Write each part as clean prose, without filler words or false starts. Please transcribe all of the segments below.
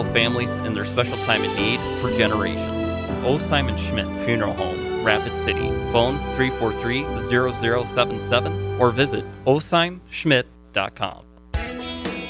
families in their special time in need for generations. O. Simon Schmidt Funeral Home, Rapid City. Phone 343-0077 or visit osimschmidt.com.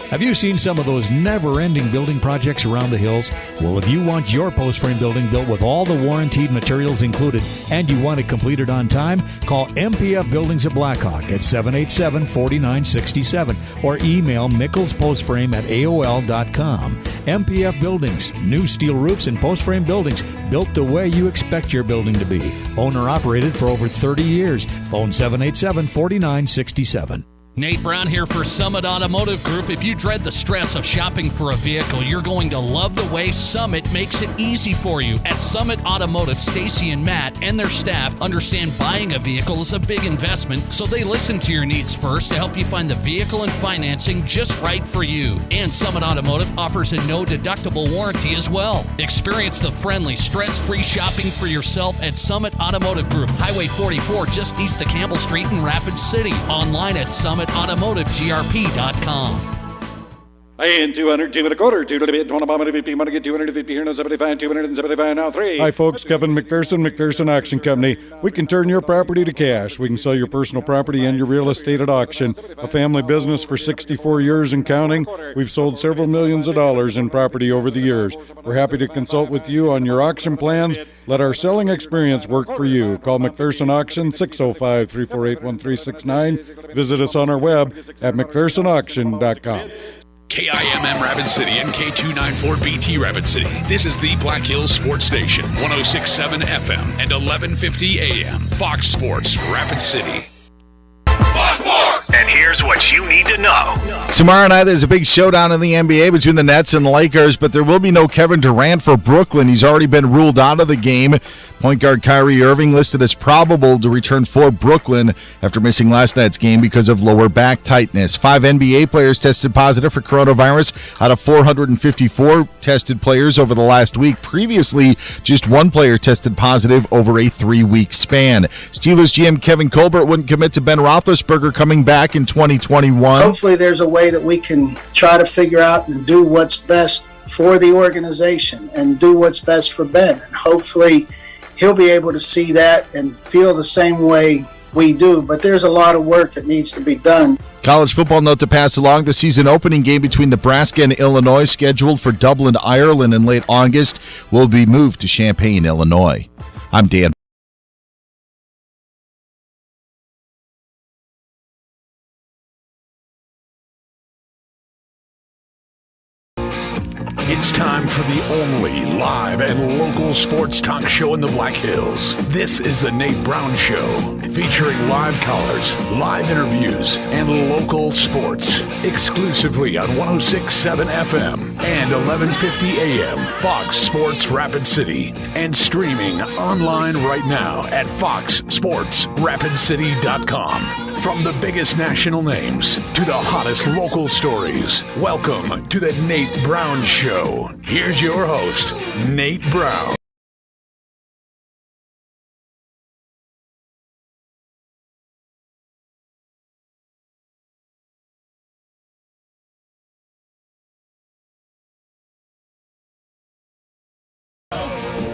Have you seen some of those never-ending building projects around the hills? Well, if you want your post frame building built with all the warranted materials included and you want it completed on time, call MPF Buildings at Blackhawk at 787-4967 or email mickelspostframe@aol.com. MPF Buildings, new steel roofs and post frame buildings built the way you expect your building to be. Owner-operated for over 30 years. Phone 787-4967. Nate Brown here for Summit Automotive Group. If you dread the stress of shopping for a vehicle, you're going to love the way Summit makes it easy for you. At Summit Automotive, Stacy and Matt and their staff understand buying a vehicle is a big investment, so they listen to your needs first to help you find the vehicle and financing just right for you. And Summit Automotive offers a no-deductible warranty as well. Experience the friendly, stress-free shopping for yourself at Summit Automotive Group, Highway 44, just east of Campbell Street in Rapid City. Online at SummitAutomotiveGRP.com. And 200, 2 and a quarter, 2 to the bid, 1 bomb, 50, want to get 250 here, now 75, 275 now, 3. Hi, folks. Kevin McPherson Auction Company. We can turn your property to cash. We can sell your personal property and your real estate at auction. A family business for 64 years and counting. We've sold several millions of dollars in property over the years. We're happy to consult with you on your auction plans. Let our selling experience work for you. Call McPherson Auction, 605-348-1369. Visit us on our web at McPhersonAuction.com. KIMM Rapid City and K294BT Rapid City. This is the Black Hills Sports Station, 106.7 FM and 1150 AM. Fox Sports Rapid City. Fox Sports! And here's what you need to know. Tomorrow night, there's a big showdown in the NBA between the Nets and the Lakers, but there will be no Kevin Durant for Brooklyn. He's already been ruled out of the game. Point guard Kyrie Irving listed as probable to return for Brooklyn after missing last night's game because of lower back tightness. 5 NBA players tested positive for coronavirus out of 454 tested players over the last week. Previously, just 1 player tested positive over a 3-week span. Steelers GM Kevin Colbert wouldn't commit to Ben Roethlisberger coming back in 2021. Hopefully there's a way that we can try to figure out and do what's best for the organization and do what's best for Ben. And hopefully he'll be able to see that and feel the same way we do. But there's a lot of work that needs to be done. College football note to pass along. The season opening game between Nebraska and Illinois, scheduled for Dublin, Ireland in late August, will be moved to Champaign, Illinois. I'm Dan. It's time for the only live and local sports talk show in the Black Hills. This is the Nate Brown Show, featuring live callers, live interviews, and local sports. Exclusively on 106.7 FM and 1150 AM, Fox Sports Rapid City. And streaming online right now at foxsportsrapidcity.com. From the biggest national names to the hottest local stories, welcome to the Nate Brown Show. Here's your host, Nate Brown.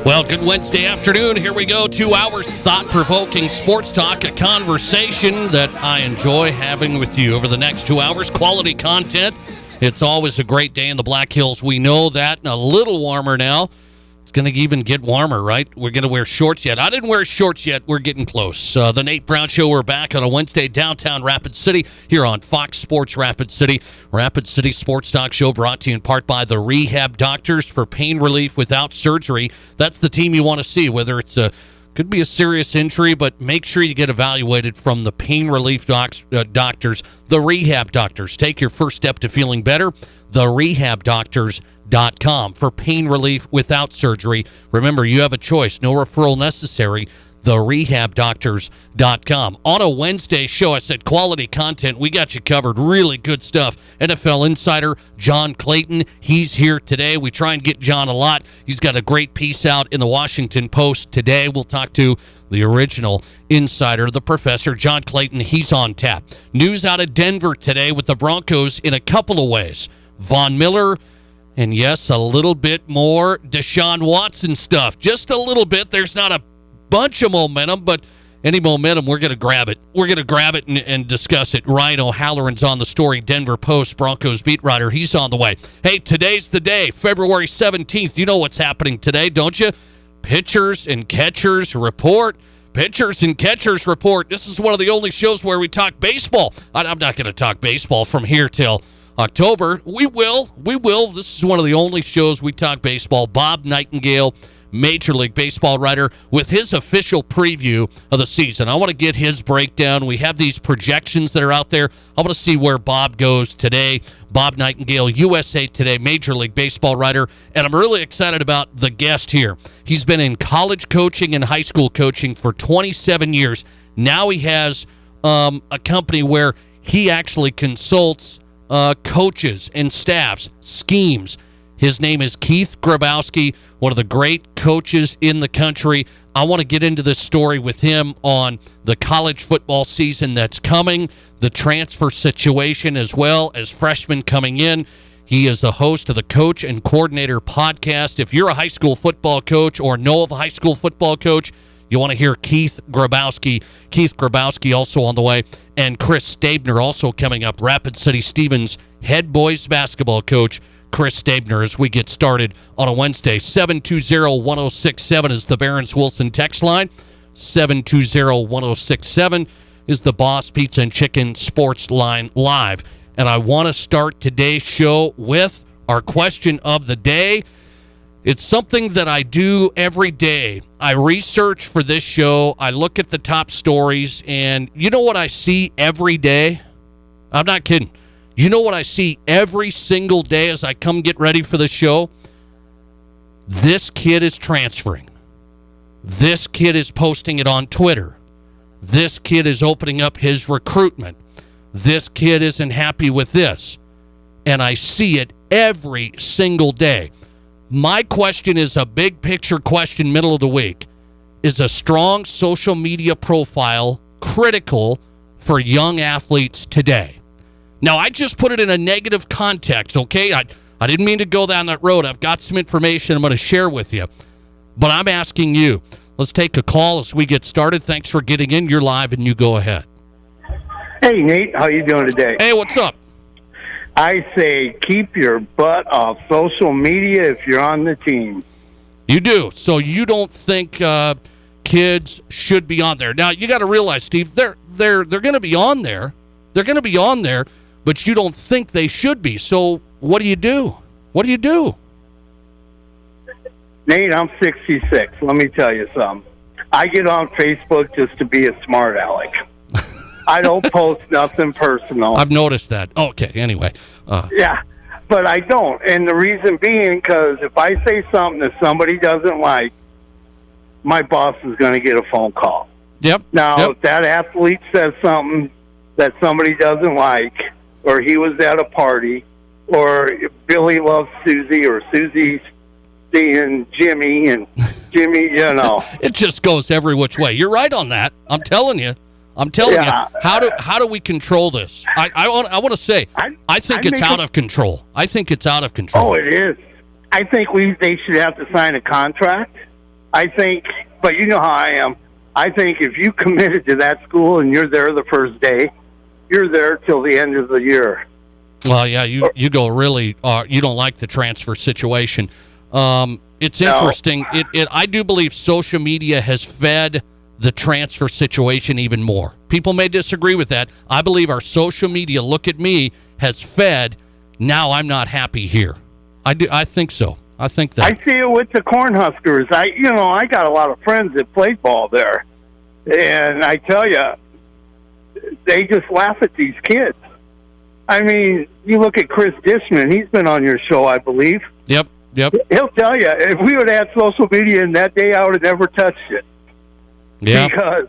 Well, good Wednesday afternoon. Here we go. 2 hours thought-provoking sports talk, a conversation that I enjoy having with you over the next 2 hours. Quality content. It's always a great day in the Black Hills. We know that. And a little warmer now. It's going to even get warmer, right? We're going to wear shorts yet. I didn't wear shorts yet. We're getting close. The Nate Brown Show, we're back on a Wednesday, downtown Rapid City, here on Fox Sports Rapid City. Rapid City Sports Talk Show brought to you in part by the Rehab Doctors for pain relief without surgery. That's the team you want to see, whether it's could be a serious injury, but make sure you get evaluated from the pain relief doctors, the Rehab Doctors. Take your first step to feeling better, therehabdoctors.com for pain relief without surgery. Remember, you have a choice. No referral necessary. therehabdoctors.com. On a Wednesday show, I said quality content. We got you covered. Really good stuff. NFL insider John Clayton, he's here today. We try and get John a lot. He's got a great piece out in the Washington Post today. We'll talk to the original insider, the professor, John Clayton. He's on tap. News out of Denver today with the Broncos in a couple of ways. Von Miller And yes, a little bit more Deshaun Watson stuff. Just a little bit. There's not a bunch of momentum, but any momentum, we're going to grab it. We're going to grab it and discuss it. Ryan O'Halloran's on the story, Denver Post Broncos beat writer. He's on the way. Hey, today's the day, February 17th. You know what's happening today, don't you? Pitchers and Catchers Report. Pitchers and Catchers Report. This is one of the only shows where we talk baseball. I'm not going to talk baseball from here till October. We will. This is one of the only shows we talk baseball. Bob Nightingale, Major League Baseball writer, with his official preview of the season. I want to get his breakdown. We have these projections that are out there. I want to see where Bob goes today. Bob Nightingale, USA Today, Major League Baseball writer, and I'm really excited about the guest here. He's been in college coaching and high school coaching for 27 years. Now he has a company where he actually consults coaches and staffs, schemes. His name is Keith Grabowski, one of the great coaches in the country. I want to get into this story with him on the college football season that's coming, the transfer situation, as well as freshmen coming in. He is the host of the Coach and Coordinator podcast. If you're a high school football coach or know of a high school football coach, you want to hear Keith Grabowski. Keith Grabowski also on the way. And Chris Stabner also coming up. Rapid City Stevens head boys basketball coach Chris Stabner as we get started on a Wednesday. 720-1067 is the Barron's Wilson text line. 720-1067 is the Boss Pizza and Chicken Sports Line live. And I want to start today's show with our question of the day. It's something that I do every day. I research for this show. I look at the top stories, and you know what I see every day? I'm not kidding. You know what I see every single day as I come get ready for the show? This kid is transferring. This kid is posting it on Twitter. This kid is opening up his recruitment. This kid isn't happy with this. And I see it every single day. My question is a big picture question, middle of the week. Is a strong social media profile critical for young athletes today? Now, I just put it in a negative context, okay? I didn't mean to go down that road. I've got some information I'm going to share with you. But I'm asking you. Let's take a call as we get started. Thanks for getting in. You're live, and you go ahead. Hey, Nate. How you doing today? Hey, what's up? I say keep your butt off social media if you're on the team. You do. So you don't think kids should be on there. Now, you got to realize, Steve, they're going to be on there. They're going to be on there, but you don't think they should be. So what do you do? What do you do? Nate, I'm 66. Let me tell you something. I get on Facebook just to be a smart aleck. I don't post nothing personal. I've noticed that. Okay, anyway. Yeah, but I don't. And the reason being, because if I say something that somebody doesn't like, my boss is going to get a phone call. Yep. Now, if that athlete says something that somebody doesn't like, or he was at a party, or Billy loves Susie, or Susie's seeing Jimmy, and Jimmy, you know. It just goes every which way. You're right on that. I'm telling you. How do we control this? I want to say, I think it's out of control. I think it's out of control. Oh, it is. I think they should have to sign a contract. I think, but you know how I am. I think if you committed to that school and you're there the first day, you're there till the end of the year. Well, yeah, you go really. You don't like the transfer situation. It's interesting. I do believe social media has fed the transfer situation even more. People may disagree with that. I believe our social media, look at me, has fed, now I'm not happy here. I think so. I think that. I see it with the Cornhuskers. I got a lot of friends that played ball there. And I tell you, they just laugh at these kids. I mean, you look at Chris Dishman. He's been on your show, I believe. Yep. He'll tell you, if we would have had social media in that day, I would have never touched it. Yeah. Because,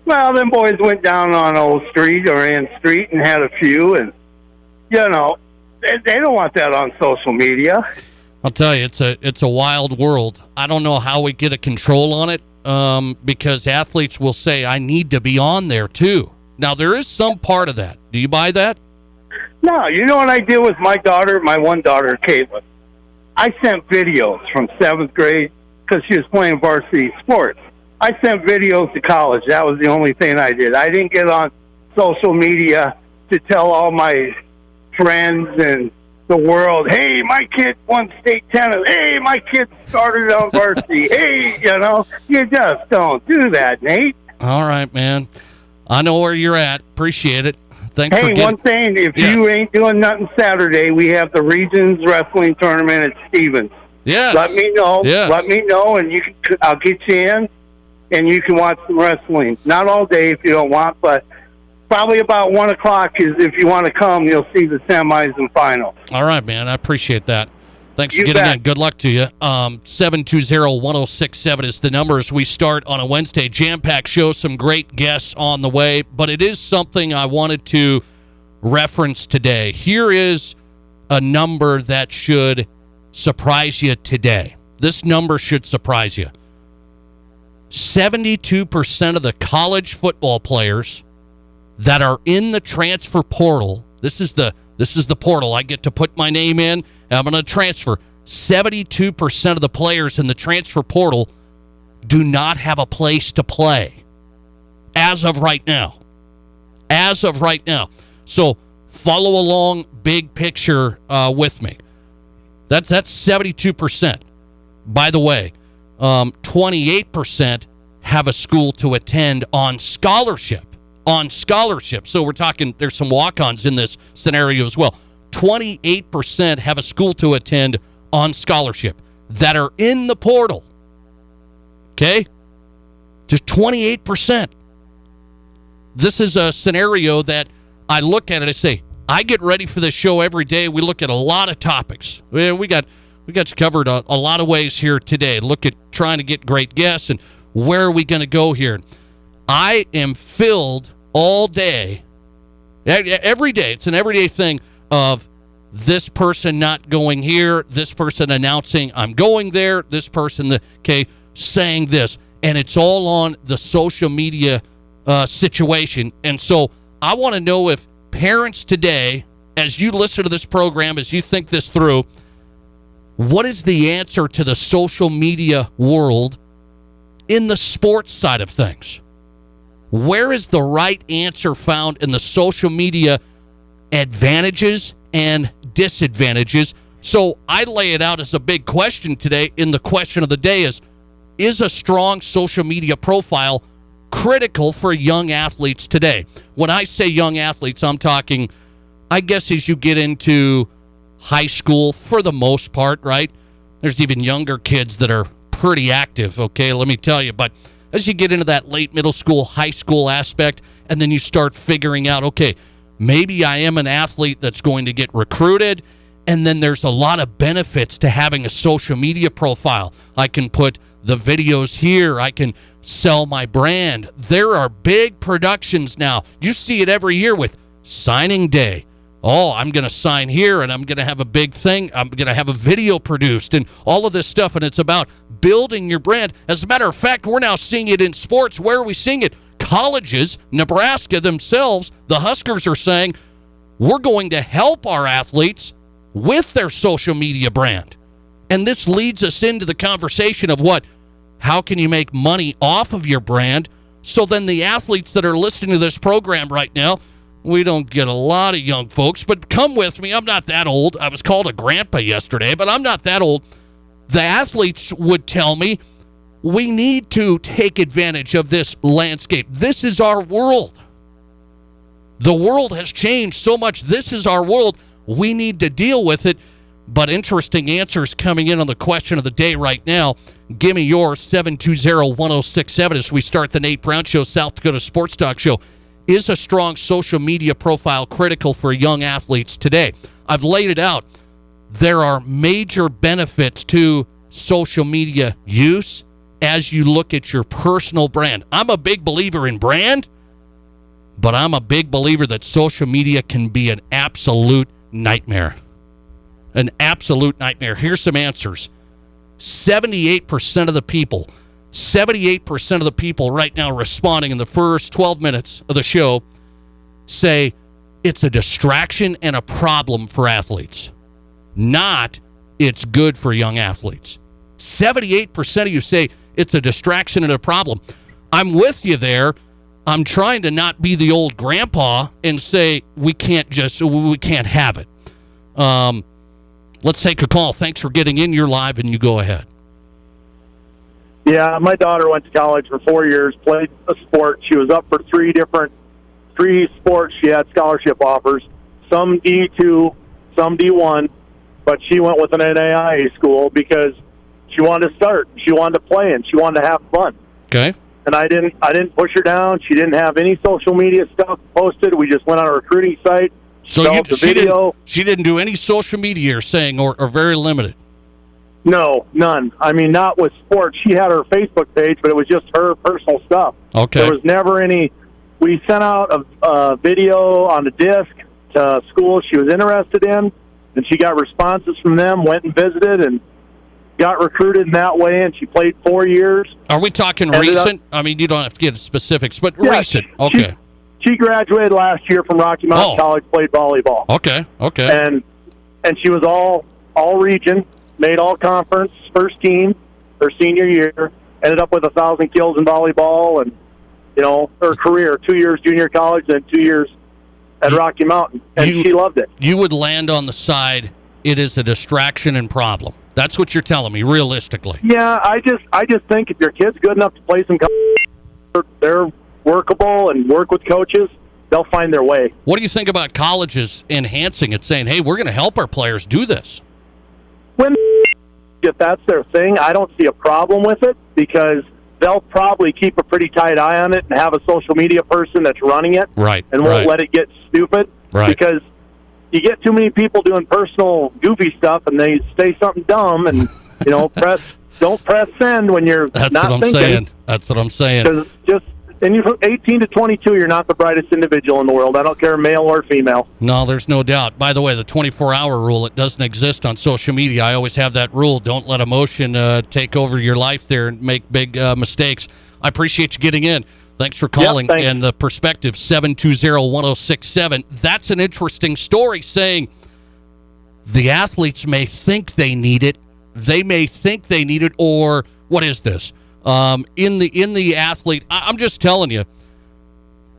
well, them boys went down on Old Street or Ann Street and had a few, and, they don't want that on social media. I'll tell you, it's a wild world. I don't know how we get a control on it, because athletes will say, I need to be on there, too. Now, there is some part of that. Do you buy that? No, you know what I did with my daughter, my one daughter, Caitlin? I sent videos from 7th grade because she was playing varsity sports. I sent videos to college. That was the only thing I did. I didn't get on social media to tell all my friends and the world, hey, my kid won state tennis. Hey, my kid started on varsity. Hey, you just don't do that, Nate. All right, man. I know where you're at. Appreciate it. Thanks for one thing, if you ain't doing nothing Saturday, we have the Regions Wrestling Tournament at Stevens. Yes. Let me know. Yes. Let me know, and I'll get you in, and you can watch some wrestling. Not all day if you don't want, but probably about 1 o'clock is if you want to come, you'll see the semis and finals. All right, man. I appreciate that. Thanks for You getting bet. in. Good luck to you. 720-1067 is the number as we start on a Wednesday. Jam-packed show, some great guests on the way, but it is something I wanted to reference today. Here is a number that should surprise you today. This number should surprise you. 72% of the college football players that are in the transfer portal, this is the portal. I get to put my name in, and I'm going to transfer. 72% of the players in the transfer portal do not have a place to play as of right now. As of right now. So follow along big picture with me. That's 72%. By the way, 28% have a school to attend on scholarship. So we're talking, there's some walk-ons in this scenario as well. 28% have a school to attend on scholarship that are in the portal. Okay? Just 28%. This is a scenario that I look at it and say, I get ready for this show every day. We look at a lot of topics. We got you covered a lot of ways here today. Look at trying to get great guests and where are we going to go here. I am filled all day, every day. It's an everyday thing of this person not going here, this person announcing I'm going there, this person saying this, and it's all on the social media situation. And so I want to know if parents today, as you listen to this program, as you think this through, what is the answer to the social media world in the sports side of things? Where is the right answer found in the social media advantages and disadvantages? So I lay it out as a big question today, in the question of the day is a strong social media profile critical for young athletes today? When I say young athletes, I'm talking, I guess, as you get into high school for the most part, right? There's even younger kids that are pretty active, okay, let me tell you. But as you get into that late middle school, high school aspect, and then you start figuring out, okay, maybe I am an athlete that's going to get recruited, and then there's a lot of benefits to having a social media profile. I can put the videos here. I can sell my brand. There are big productions now. You see it every year with signing day. Oh, I'm going to sign here, and I'm going to have a big thing. I'm going to have a video produced and all of this stuff, and it's about building your brand. As a matter of fact, we're now seeing it in sports. Where are we seeing it? Colleges, Nebraska themselves, the Huskers are saying, we're going to help our athletes with their social media brand. And this leads us into the conversation of how can you make money off of your brand? So then the athletes that are listening to this program right now, we don't get a lot of young folks, but come with me. I'm not that old. I was called a grandpa yesterday, but I'm not that old. The athletes would tell me we need to take advantage of this landscape. This is our world. The world has changed so much. This is our world. We need to deal with it. But interesting answers coming in on the question of the day right now. Give me yours, 720-1067, as we start the Nate Brown Show, South Dakota Sports Talk Show. Is a strong social media profile critical for young athletes today? I've laid it out. There are major benefits to social media use as you look at your personal brand. I'm a big believer in brand, but I'm a big believer that social media can be an absolute nightmare. An absolute nightmare. Here's some answers. 78% of the people right now responding in the first 12 minutes of the show say it's a distraction and a problem for athletes, not it's good for young athletes. 78% of you say it's a distraction and a problem. I'm with you there. I'm trying to not be the old grandpa and say we can't have it. Let's take a call. Thanks for getting in. You're live, and you go ahead. Yeah, my daughter went to college for 4 years, played a sport. She was up for three sports. She had scholarship offers, some D2, some D1, but she went with an NAIA school because she wanted to start. She wanted to play, and she wanted to have fun. Okay. And I didn't push her down. She didn't have any social media stuff posted. We just went on a recruiting site. So she didn't do any social media or very limited? No, none. I mean, not with sports. She had her Facebook page, but it was just her personal stuff. Okay. There was never any. We sent out a video on the disc to schools she was interested in, and she got responses from them, went and visited, and got recruited in that way, and she played 4 years. Are we talking recent? I mean, you don't have to get specifics, but recent. Okay. She graduated last year from Rocky Mountain College, played volleyball. Okay. And she was all region, made all conference, first team her senior year, ended up with 1,000 kills in volleyball, and her career, 2 years junior college, then 2 years at Rocky Mountain, and she loved it. You would land on the side, it is a distraction and problem. That's what you're telling me, realistically. Yeah, I just think if your kid's good enough to play some college, they're workable and work with coaches, they'll find their way. What do you think about colleges enhancing it, saying, hey, we're going to help our players do this? If that's their thing, I don't see a problem with it because they'll probably keep a pretty tight eye on it and have a social media person that's running it. Right. And won't let it get stupid. Right. Because you get too many people doing personal goofy stuff and they say something dumb and, don't press send when you're That's not what I'm thinking. saying. That's what I'm saying. And you're from 18 to 22, you're not the brightest individual in the world. I don't care male or female. No, there's no doubt. By the way, the 24-hour rule, it doesn't exist on social media. I always have that rule. Don't let emotion take over your life there and make big mistakes. I appreciate you getting in. Thanks for calling. Yep, and the perspective, 720-1067. That's an interesting story saying the athletes may think they need it. They may think they need it, or what is this? In the athlete, I'm just telling you.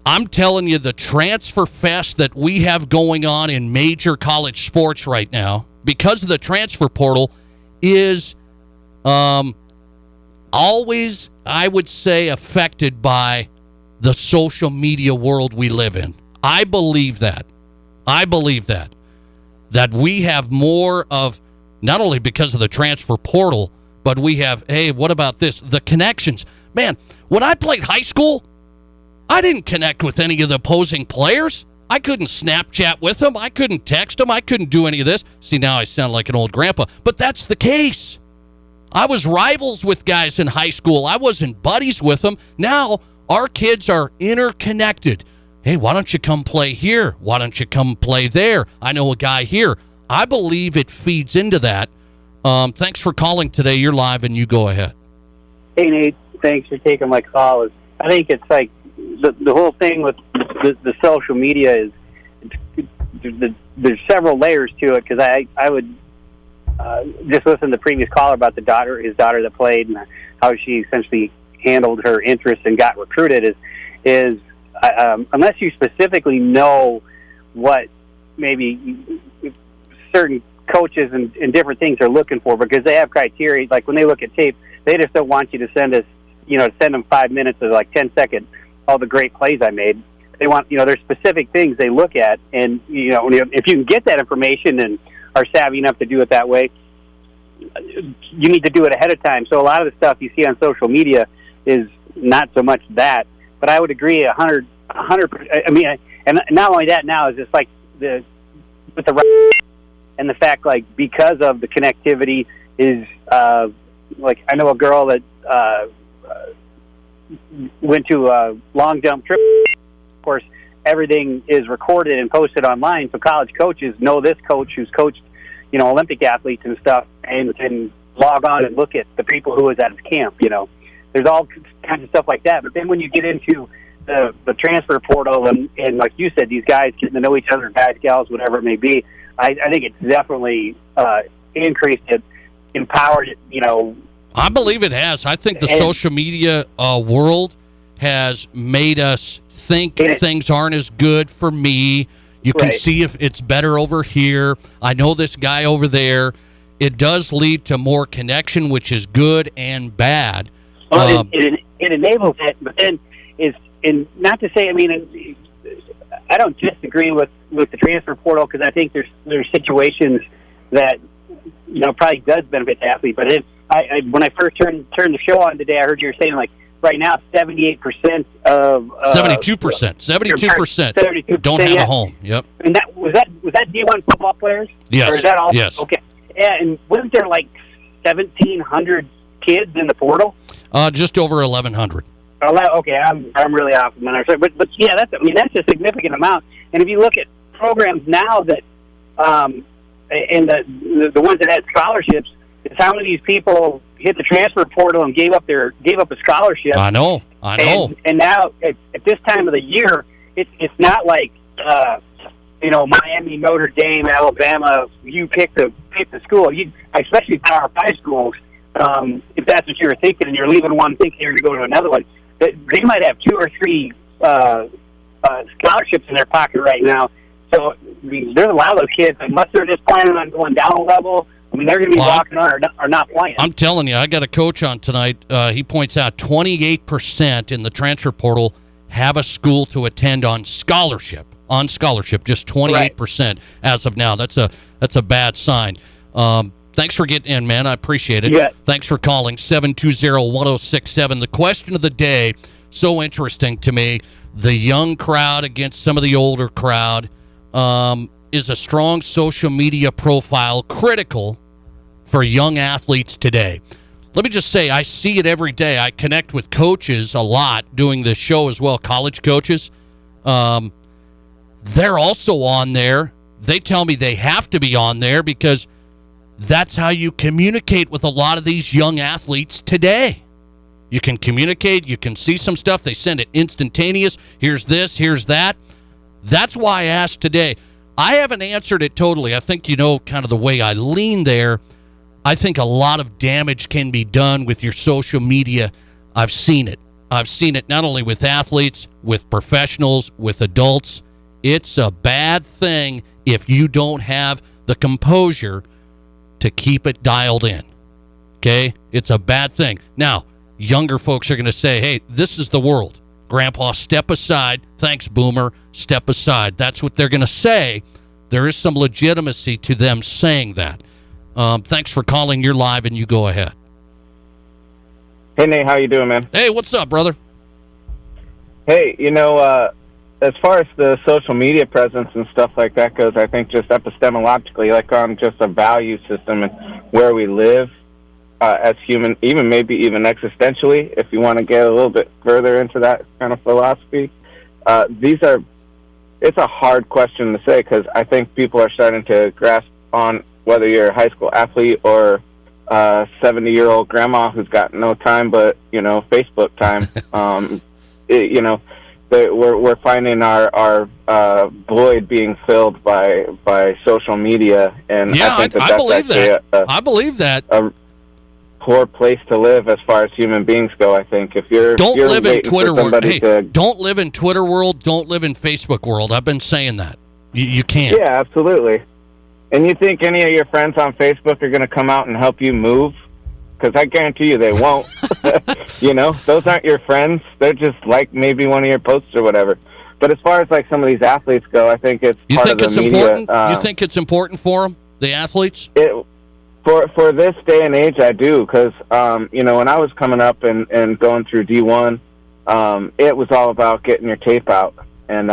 I'm telling you the transfer fest that we have going on in major college sports right now, because of the transfer portal, is always, I would say, affected by the social media world we live in. I believe that. That we have more of, not only because of the transfer portal, but we have, hey, what about this? The connections. Man, when I played high school, I didn't connect with any of the opposing players. I couldn't Snapchat with them. I couldn't text them. I couldn't do any of this. See, now I sound like an old grandpa, but that's the case. I was rivals with guys in high school. I wasn't buddies with them. Now, our kids are interconnected. Hey, why don't you come play here? Why don't you come play there? I know a guy here. I believe it feeds into that. Thanks for calling today. You're live, and you go ahead. Hey, Nate. Thanks for taking my call. I think it's like the whole thing with the social media is there's several layers to it, because I would just listen to the previous caller about his daughter that played, and how she essentially handled her interest and got recruited. Is unless you specifically know what maybe certain coaches and different things are looking for, because they have criteria. Like when they look at tape, they just don't want you to send them 5 minutes of like 10-second, all the great plays I made. They want, there's specific things they look at, and if you can get that information and are savvy enough to do it that way, you need to do it ahead of time. So a lot of the stuff you see on social media is not so much that, but I would agree 100%. I mean, and not only that, now is just like with the and the fact, like, because of the connectivity is, like, I know a girl that went to a long jump trip. Of course, everything is recorded and posted online, so college coaches know this coach who's coached, Olympic athletes and stuff, and can log on and look at the people who was at his camp. There's all kinds of stuff like that. But then when you get into the transfer portal and like you said, these guys getting to know each other, guys, gals, whatever it may be, I think it's definitely increased it, empowered it, I believe it has. I think the social media world has made us think things aren't as good for me. You can see if it's better over here. I know this guy over there. It does lead to more connection, which is good and bad. Well, it enables it, but then not to say, I don't disagree with the transfer portal, because I think there's situations that probably does benefit the athlete. But when I first turned the show on today, I heard you were saying right now 78% of 72% don't have a home. Yep. And that was D1 football players? Yes. Or is that all? Yes. Okay. Yeah, and wasn't there 1,700 kids in the portal? Just over 1,100. Okay, I'm really off. But yeah, that's a significant amount. And if you look at programs now that, and the ones that had scholarships, it's how many of these people hit the transfer portal and gave up a scholarship. I know. And now at this time of the year, it's not like Miami, Notre Dame, Alabama. You pick the school. Especially Power 5 schools. If that's what you were thinking, and you're leaving one thinking you're going to go to another one, they might have 2 or 3 scholarships in their pocket right now. So there's a lot of those kids, unless they're just planning on going down a level. They're going to be walking on or not playing. I'm telling you, I got a coach on tonight. He points out 28% in the transfer portal have a school to attend on scholarship. Just 28% as of now. That's a bad sign. Thanks for getting in, man. I appreciate it. Yeah. Thanks for calling 720-1067. The question of the day, so interesting to me. The young crowd against some of the older crowd. Is a strong social media profile critical for young athletes today? Let me just say, I see it every day. I connect with coaches a lot doing this show as well, college coaches. They're also on there. They tell me they have to be on there because that's how you communicate with a lot of these young athletes today. You can communicate. You can see some stuff. They send it instantaneous. Here's this. Here's that. That's why I asked today. I haven't answered it totally. I think kind of the way I lean there. I think a lot of damage can be done with your social media. I've seen it. I've seen it not only with athletes, with professionals, with adults. It's a bad thing if you don't have the composure to keep it dialed in. Okay? It's a bad thing. Now, younger folks are going to say, hey, this is the world. Grandpa, step aside. Thanks, Boomer. Step aside. That's what they're going to say. There is some legitimacy to them saying that. Thanks for calling. You're live, and you go ahead. Hey, Nate. How you doing, man? Hey, what's up, brother? Hey, as far as the social media presence and stuff like that goes, I think just epistemologically, on just a value system and where we live, as human, maybe even existentially, if you want to get a little bit further into that kind of philosophy. It's a hard question to say, because I think people are starting to grasp on whether you're a high school athlete or a 70-year-old grandma who's got no time but, Facebook time. We're finding our void being filled by social media, and yeah, I think I believe that. I believe that. A poor place to live as far as human beings go. I think if you're don't live in Twitter world. Hey, to, don't live in Twitter world. Don't live in Facebook world. I've been saying that. You can't. Yeah, absolutely. And you think any of your friends on Facebook are going to come out and help you move? Because I guarantee you they won't. Those aren't your friends. They're just maybe one of your posts or whatever. But as far as some of these athletes go, I think it's part of the media. Important? You think it's important for them, the athletes? For this day and age, I do, because when I was coming up and going through D1, it was all about getting your tape out, and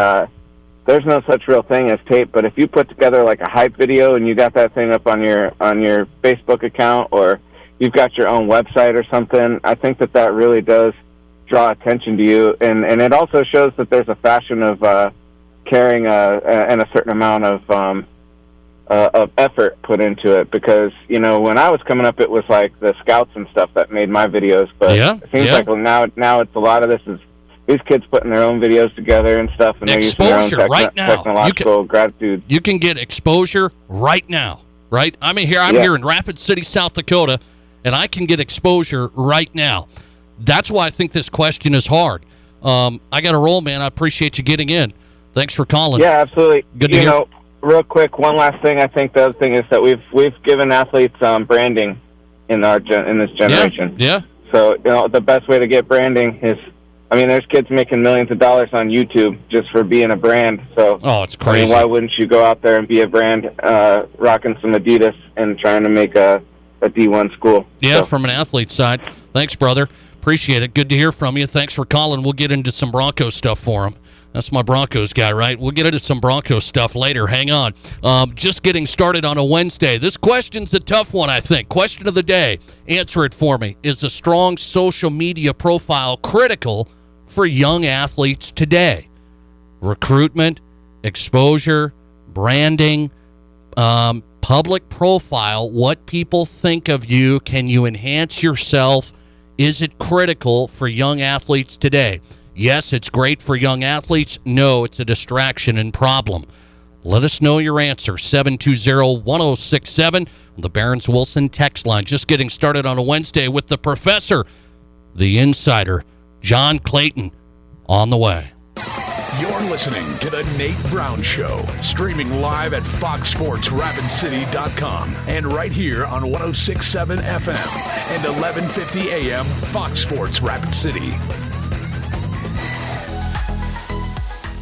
there's no such real thing as tape. But if you put together a hype video and you got that thing up on your Facebook account, or you've got your own website or something, I think that really does draw attention to you, and it also shows that there's a fashion of carrying and a certain amount of effort put into it, because when I was coming up, it was the scouts and stuff that made my videos, but it seems like now it's a lot of this is these kids putting their own videos together and stuff, and they're using their own right now. technological gratitude. You can get exposure right now. right? I'm here in Rapid City, South Dakota, and I can get exposure right now. That's why I think this question is hard. I got to roll, man. I appreciate you getting in. Thanks for calling. Yeah, absolutely. Good to hear. Real quick, one last thing. I think the other thing is that we've given athletes branding in this generation. Yeah. So the best way to get branding is, there's kids making millions of dollars on YouTube just for being a brand. So it's crazy. why wouldn't you go out there and be a brand, rocking some Adidas and trying to make a D1 school? Yeah, from an athlete side. Thanks, brother. Appreciate it. Good to hear from you. Thanks for calling. We'll get into some Broncos stuff for him. That's my Broncos guy, right? We'll get into some Broncos stuff later. Hang on. Just getting started on a Wednesday. This question's a tough one, I think. Question of the day. Answer it for me. Is a strong social media profile critical for young athletes today? Recruitment, exposure, branding, public profile, what people think of you. Can you enhance yourself? Is it critical for young athletes today? Yes, it's great for young athletes. No, it's a distraction and problem. Let us know your answer. 720-1067 on the Barron's Wilson text line. Just getting started on a Wednesday with the professor, the insider, John Clayton, on the way. You're listening to The Nate Brown Show, streaming live at FoxSportsRapidCity.com and right here on 106.7 FM and 1150 AM Fox Sports Rapid City.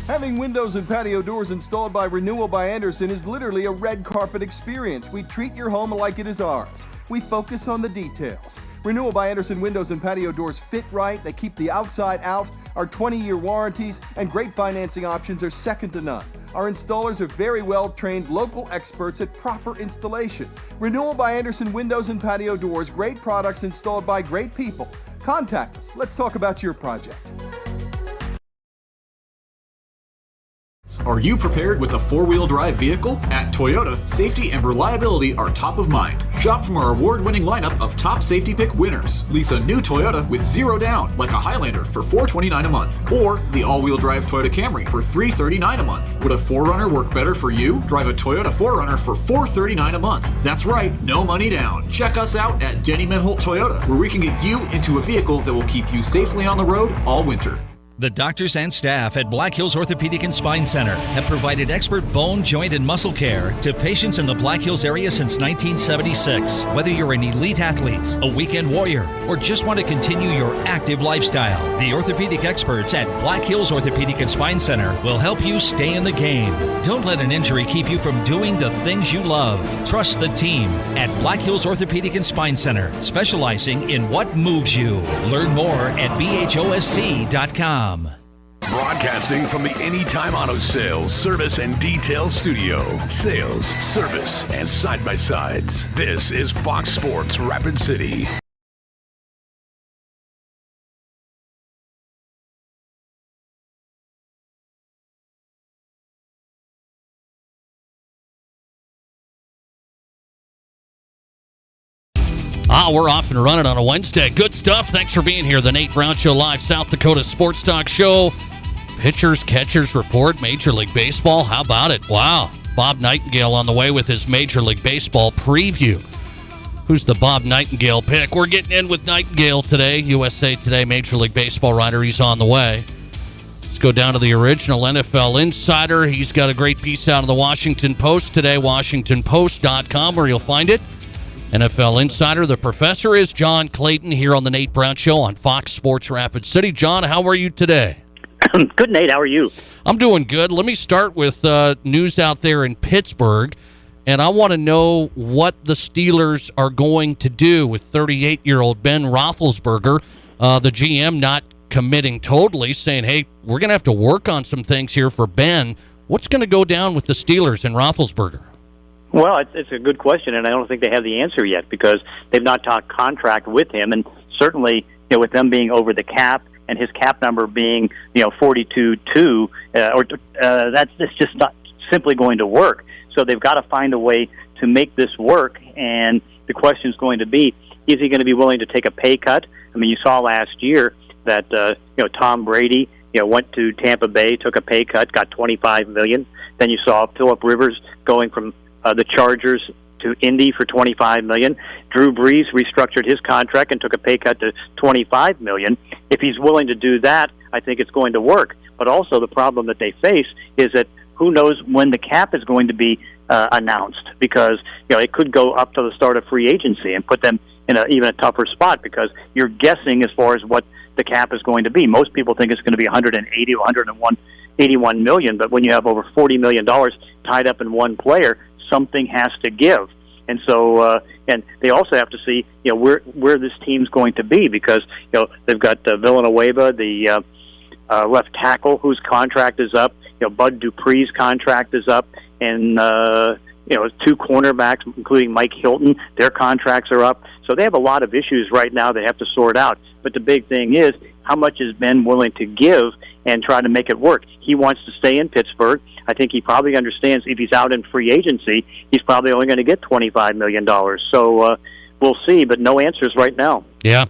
Having windows and patio doors installed by Renewal by Andersen is literally a red carpet experience. We treat your home like it is ours. We focus on the details. Renewal by Andersen windows and patio doors fit right. They keep the outside out. Our 20-year warranties and great financing options are second to none. Our installers are very well-trained local experts at proper installation. Renewal by Andersen windows and patio doors, great products installed by great people. Contact us. Let's talk about your project. Are you prepared with a four-wheel drive vehicle? At Toyota, safety and reliability are top of mind. Shop from our award-winning lineup of top safety pick winners. Lease a new Toyota with zero down, like a Highlander, for $429 a month. Or the all-wheel drive Toyota Camry for $339 a month. Would a 4Runner work better for you? Drive a Toyota 4Runner for $439 a month. That's right, no money down. Check us out at Denny Menholt Toyota, where we can get you into a vehicle that will keep you safely on the road all winter. The doctors and staff at Black Hills Orthopedic and Spine Center have provided expert bone, joint, and muscle care to patients in the Black Hills area since 1976. Whether you're an elite athlete, a weekend warrior, or just want to continue your active lifestyle, the orthopedic experts at Black Hills Orthopedic and Spine Center will help you stay in the game. Don't let an injury keep you from doing the things you love. Trust the team at Black Hills Orthopedic and Spine Center, specializing in what moves you. Learn more at bhosc.com. Broadcasting from the Anytime Auto Sales, Service, and Detail Studio. Sales, service, and side-by-sides. This is Fox Sports Rapid City. We're off and running on a Wednesday. Good stuff. Thanks for being here. The Nate Brown Show, live South Dakota Sports Talk Show. Pitchers, catchers report, Major League Baseball. How about it? Wow. Bob Nightingale on the way with his Major League Baseball preview. Who's the Bob Nightingale pick? We're getting in with Nightingale today. USA Today Major League Baseball writer. He's on the way. Let's go down to the original NFL Insider. He's got a great piece out of the Washington Post today, WashingtonPost.com, where you'll find it. NFL Insider, the professor, is John Clayton here on the Nate Brown Show on Fox Sports Rapid City. John, how are you today? Good, Nate. How are you? I'm doing good. Let me start with news out there in Pittsburgh, and I want to know what the Steelers are going to do with 38-year-old Ben Roethlisberger, the GM not committing totally, saying, hey, we're going to have to work on some things here for Ben. What's going to go down with the Steelers and Roethlisberger? Well, it's a good question, and I don't think they have the answer yet because they've not talked contract with him, and certainly, with them being over the cap and his cap number being, 42.2, that's just not simply going to work. So they've got to find a way to make this work, and the question is going to be, is he going to be willing to take a pay cut? I mean, you saw last year that Tom Brady went to Tampa Bay, took a pay cut, got $25 million. Then you saw Phillip Rivers going from the Chargers to Indy for $25 million. Drew Brees restructured his contract and took a pay cut to $25 million. If he's willing to do that, I think it's going to work. But also the problem that they face is that who knows when the cap is going to be announced, because it could go up to the start of free agency and put them in even a tougher spot, because you're guessing as far as what the cap is going to be. Most people think it's going to be 180 or 81 million, but when you have over $40 million tied up in one player, something has to give. And so, and they also have to see, where this team's going to be, because they've got Villanueva, the left tackle, whose contract is up. Bud Dupree's contract is up, and two cornerbacks, including Mike Hilton, their contracts are up. So they have a lot of issues right now they have to sort out. But the big thing is, how much is Ben willing to give and try to make it work? He wants to stay in Pittsburgh. I think he probably understands if he's out in free agency, he's probably only going to get $25 million. So we'll see, but no answers right now. Yeah.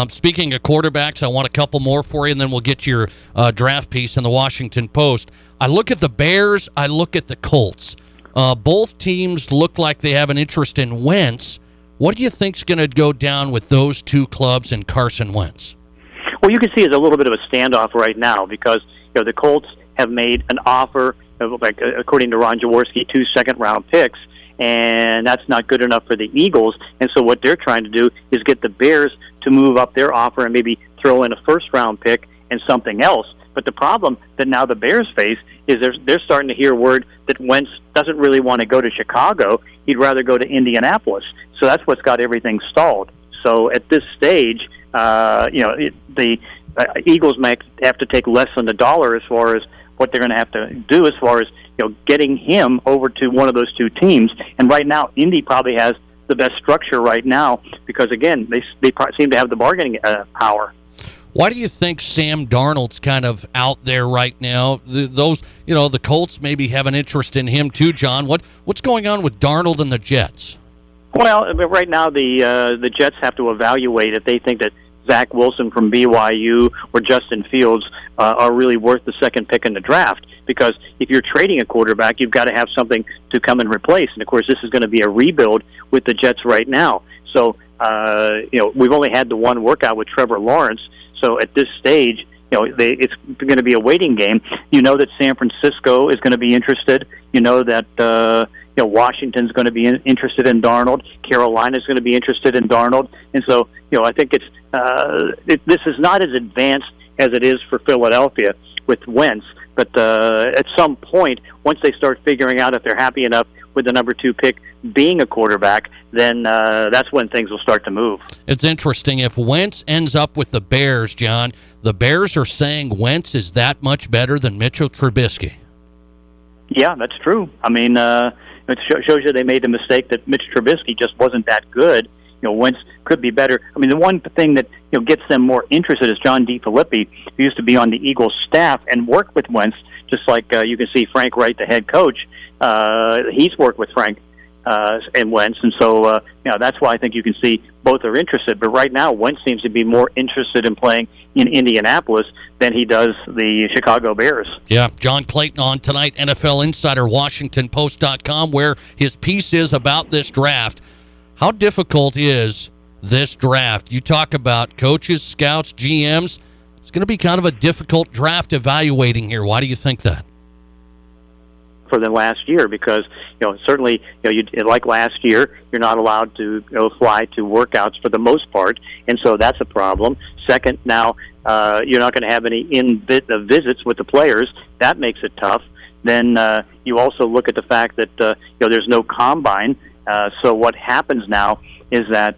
Speaking of quarterbacks, I want a couple more for you, and then we'll get your draft piece in the Washington Post. I look at the Bears. I look at the Colts. Both teams look like they have an interest in Wentz. What do you think's going to go down with those two clubs and Carson Wentz? Well, you can see it's a little bit of a standoff right now, because the Colts have made an offer of, according to Ron Jaworski, 2 second-round picks, and that's not good enough for the Eagles. And so what they're trying to do is get the Bears to move up their offer and maybe throw in a first-round pick and something else. But the problem that now the Bears face is they're starting to hear word that Wentz doesn't really want to go to Chicago. He'd rather go to Indianapolis. So that's what's got everything stalled. So at this stage, the Eagles might have to take less than $1 as far as what they're going to have to do as far as getting him over to one of those two teams. And right now, Indy probably has the best structure right now, because again, they seem to have the bargaining power. Why do you think Sam Darnold's kind of out there right now? The Colts maybe have an interest in him too, John. What's going on with Darnold and the Jets? Well, right now the Jets have to evaluate if they think that Zach Wilson from BYU or Justin Fields are really worth the second pick in the draft. Because if you're trading a quarterback, you've got to have something to come and replace. And of course, this is going to be a rebuild with the Jets right now. So we've only had the one workout with Trevor Lawrence. So at this stage, it's going to be a waiting game. You know that San Francisco is going to be interested. You know that Washington's going to be interested in Darnold. Carolina's going to be interested in Darnold. And so, I think this is not as advanced as it is for Philadelphia with Wentz. But at some point, once they start figuring out if they're happy enough with the number 2 pick being a quarterback, then that's when things will start to move. It's interesting. If Wentz ends up with the Bears, John, the Bears are saying Wentz is that much better than Mitchell Trubisky. Yeah, that's true. I mean, it shows you they made the mistake that Mitch Trubisky just wasn't that good. Wentz could be better. I mean, the one thing that gets them more interested is John DeFilippi, who used to be on the Eagles staff and worked with Wentz, just like you can see Frank Wright, the head coach. He's worked with Frank and Wentz, and so that's why I think you can see both are interested. But right now, Wentz seems to be more interested in playing in Indianapolis than he does the Chicago Bears. Yeah, John Clayton on tonight, NFL Insider, WashingtonPost.com, where his piece is about this draft. How difficult is this draft? You talk about coaches, scouts, GMs. It's going to be kind of a difficult draft evaluating here. Why do you think that? For the last year, because certainly like last year, you're not allowed to fly to workouts for the most part, and so that's a problem. Second, now you're not going to have any visits with the players. That makes it tough. Then you also look at the fact that there's no combine. So what happens now is that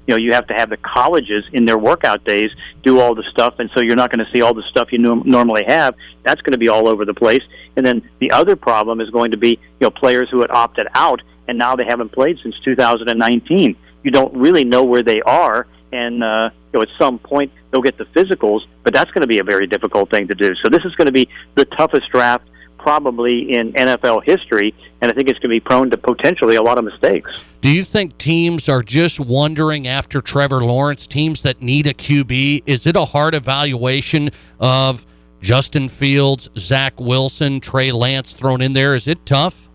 you have to have the colleges in their workout days do all the stuff, and so you're not going to see all the stuff you normally have. That's going to be all over the place. And then the other problem is going to be players who had opted out, and now they haven't played since 2019. You don't really know where they are, and at some point they'll get the physicals, but that's going to be a very difficult thing to do. So this is going to be the toughest draft probably in NFL history, and I think it's going to be prone to potentially a lot of mistakes. Do you think teams are just wondering after Trevor Lawrence, teams that need a QB, is it a hard evaluation of Justin Fields, Zach Wilson, Trey Lance thrown in there? Is it tough?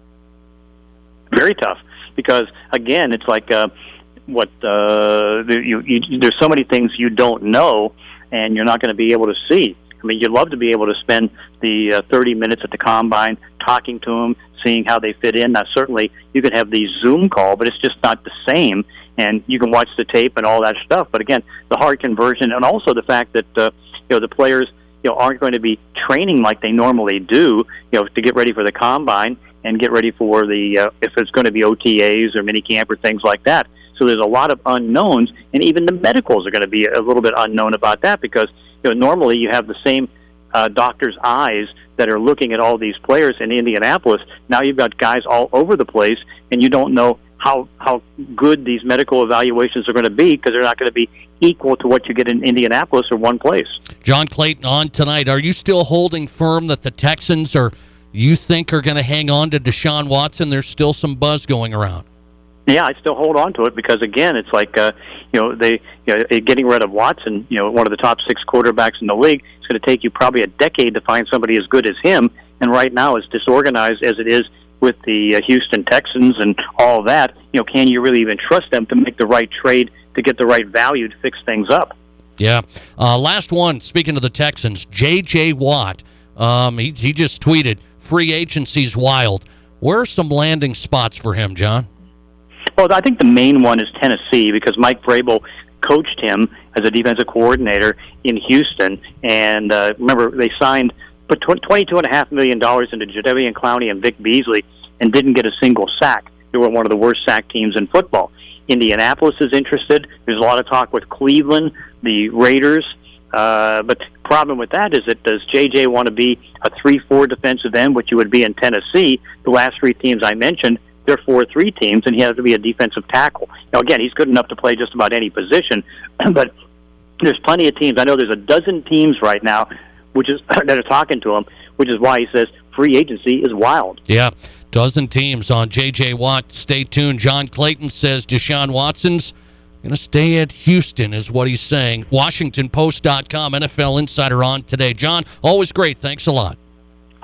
Very tough. because again, it's like there's so many things you don't know, and you're not going to be able to see. I mean, you'd love to be able to spend the 30 minutes at the combine talking to them, seeing how they fit in. Now, certainly you could have the Zoom call, but it's just not the same. And you can watch the tape and all that stuff. But again, the hard conversion, and also the fact that the players aren't going to be training like they normally do, to get ready for the combine and get ready for the if it's going to be OTAs or minicamp or things like that. So there's a lot of unknowns, and even the medicals are going to be a little bit unknown about that because normally you have the same doctor's eyes that are looking at all these players in Indianapolis. Now you've got guys all over the place, and you don't know how good these medical evaluations are going to be because they're not going to be equal to what you get in Indianapolis or one place. John Clayton on tonight. Are you still holding firm that the Texans you think are going to hang on to Deshaun Watson? There's still some buzz going around. Yeah, I still hold on to it because again, it's like getting rid of Watson, one of the top 6 quarterbacks in the league. It's going to take you probably a decade to find somebody as good as him. And right now, as disorganized as it is with the Houston Texans and all that, can you really even trust them to make the right trade to get the right value to fix things up? Yeah. Last one. Speaking of the Texans, J.J. Watt. He just tweeted, "Free agency's wild." Where are some landing spots for him, John? Well, I think the main one is Tennessee because Mike Vrabel coached him as a defensive coordinator in Houston. And remember, they put $22.5 million into Jadeveon Clowney and Vic Beasley and didn't get a single sack. They were one of the worst sack teams in football. Indianapolis is interested. There's a lot of talk with Cleveland, the Raiders. But the problem with that is that does J.J. want to be a 3-4 defensive end, which you would be in Tennessee? The last 3 teams I mentioned, they're 4-3 teams, and he has to be a defensive tackle. Now, again, he's good enough to play just about any position, but there's plenty of teams. I know there's a dozen teams right now that are talking to him, which is why he says free agency is wild. Yeah, dozen teams on J.J. Watt. Stay tuned. John Clayton says Deshaun Watson's going to stay at Houston is what he's saying. WashingtonPost.com, NFL Insider on today. John, always great. Thanks a lot.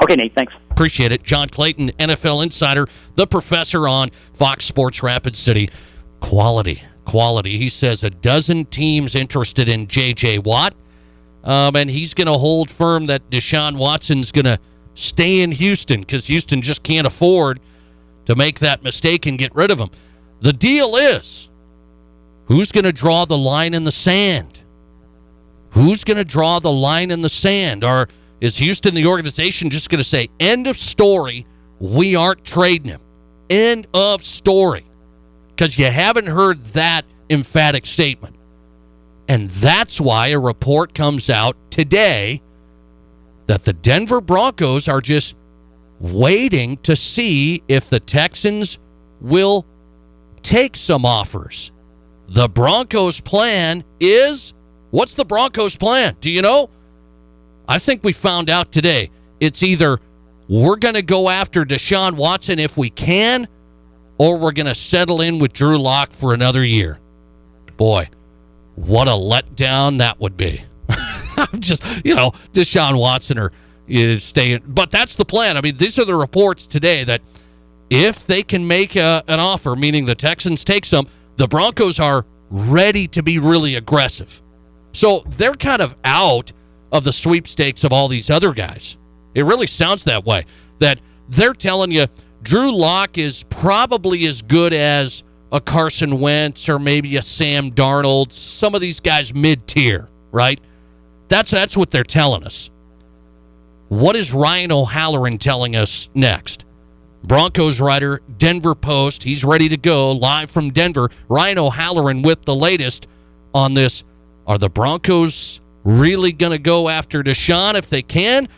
Okay, Nate, thanks. Appreciate it. John Clayton, NFL Insider, the professor on Fox Sports Rapid City. Quality. He says a dozen teams interested in J.J. Watt, and he's going to hold firm that Deshaun Watson's going to stay in Houston because Houston just can't afford to make that mistake and get rid of him. The deal is, who's going to draw the line in the sand? Who's going to draw the line in the sand? Is Houston, the organization, just going to say, end of story, we aren't trading him? End of story. Because you haven't heard that emphatic statement. And that's why a report comes out today that the Denver Broncos are just waiting to see if the Texans will take some offers. The Broncos' plan is, what's the Broncos' plan? Do you know? I think we found out today. It's either we're going to go after Deshaun Watson if we can, or we're going to settle in with Drew Lock for another year. Boy, what a letdown that would be. Just, Deshaun Watson is staying. But that's the plan. I mean, these are the reports today that if they can make an offer, meaning the Texans take some, the Broncos are ready to be really aggressive. So they're kind of out of the sweepstakes of all these other guys. It really sounds that way, that they're telling you Drew Lock is probably as good as a Carson Wentz or maybe a Sam Darnold, some of these guys mid-tier, right? That's what they're telling us. What is Ryan O'Halloran telling us next? Broncos writer, Denver Post, he's ready to go live from Denver. Ryan O'Halloran with the latest on this. Are the Broncos really going to go after Deshaun if they can?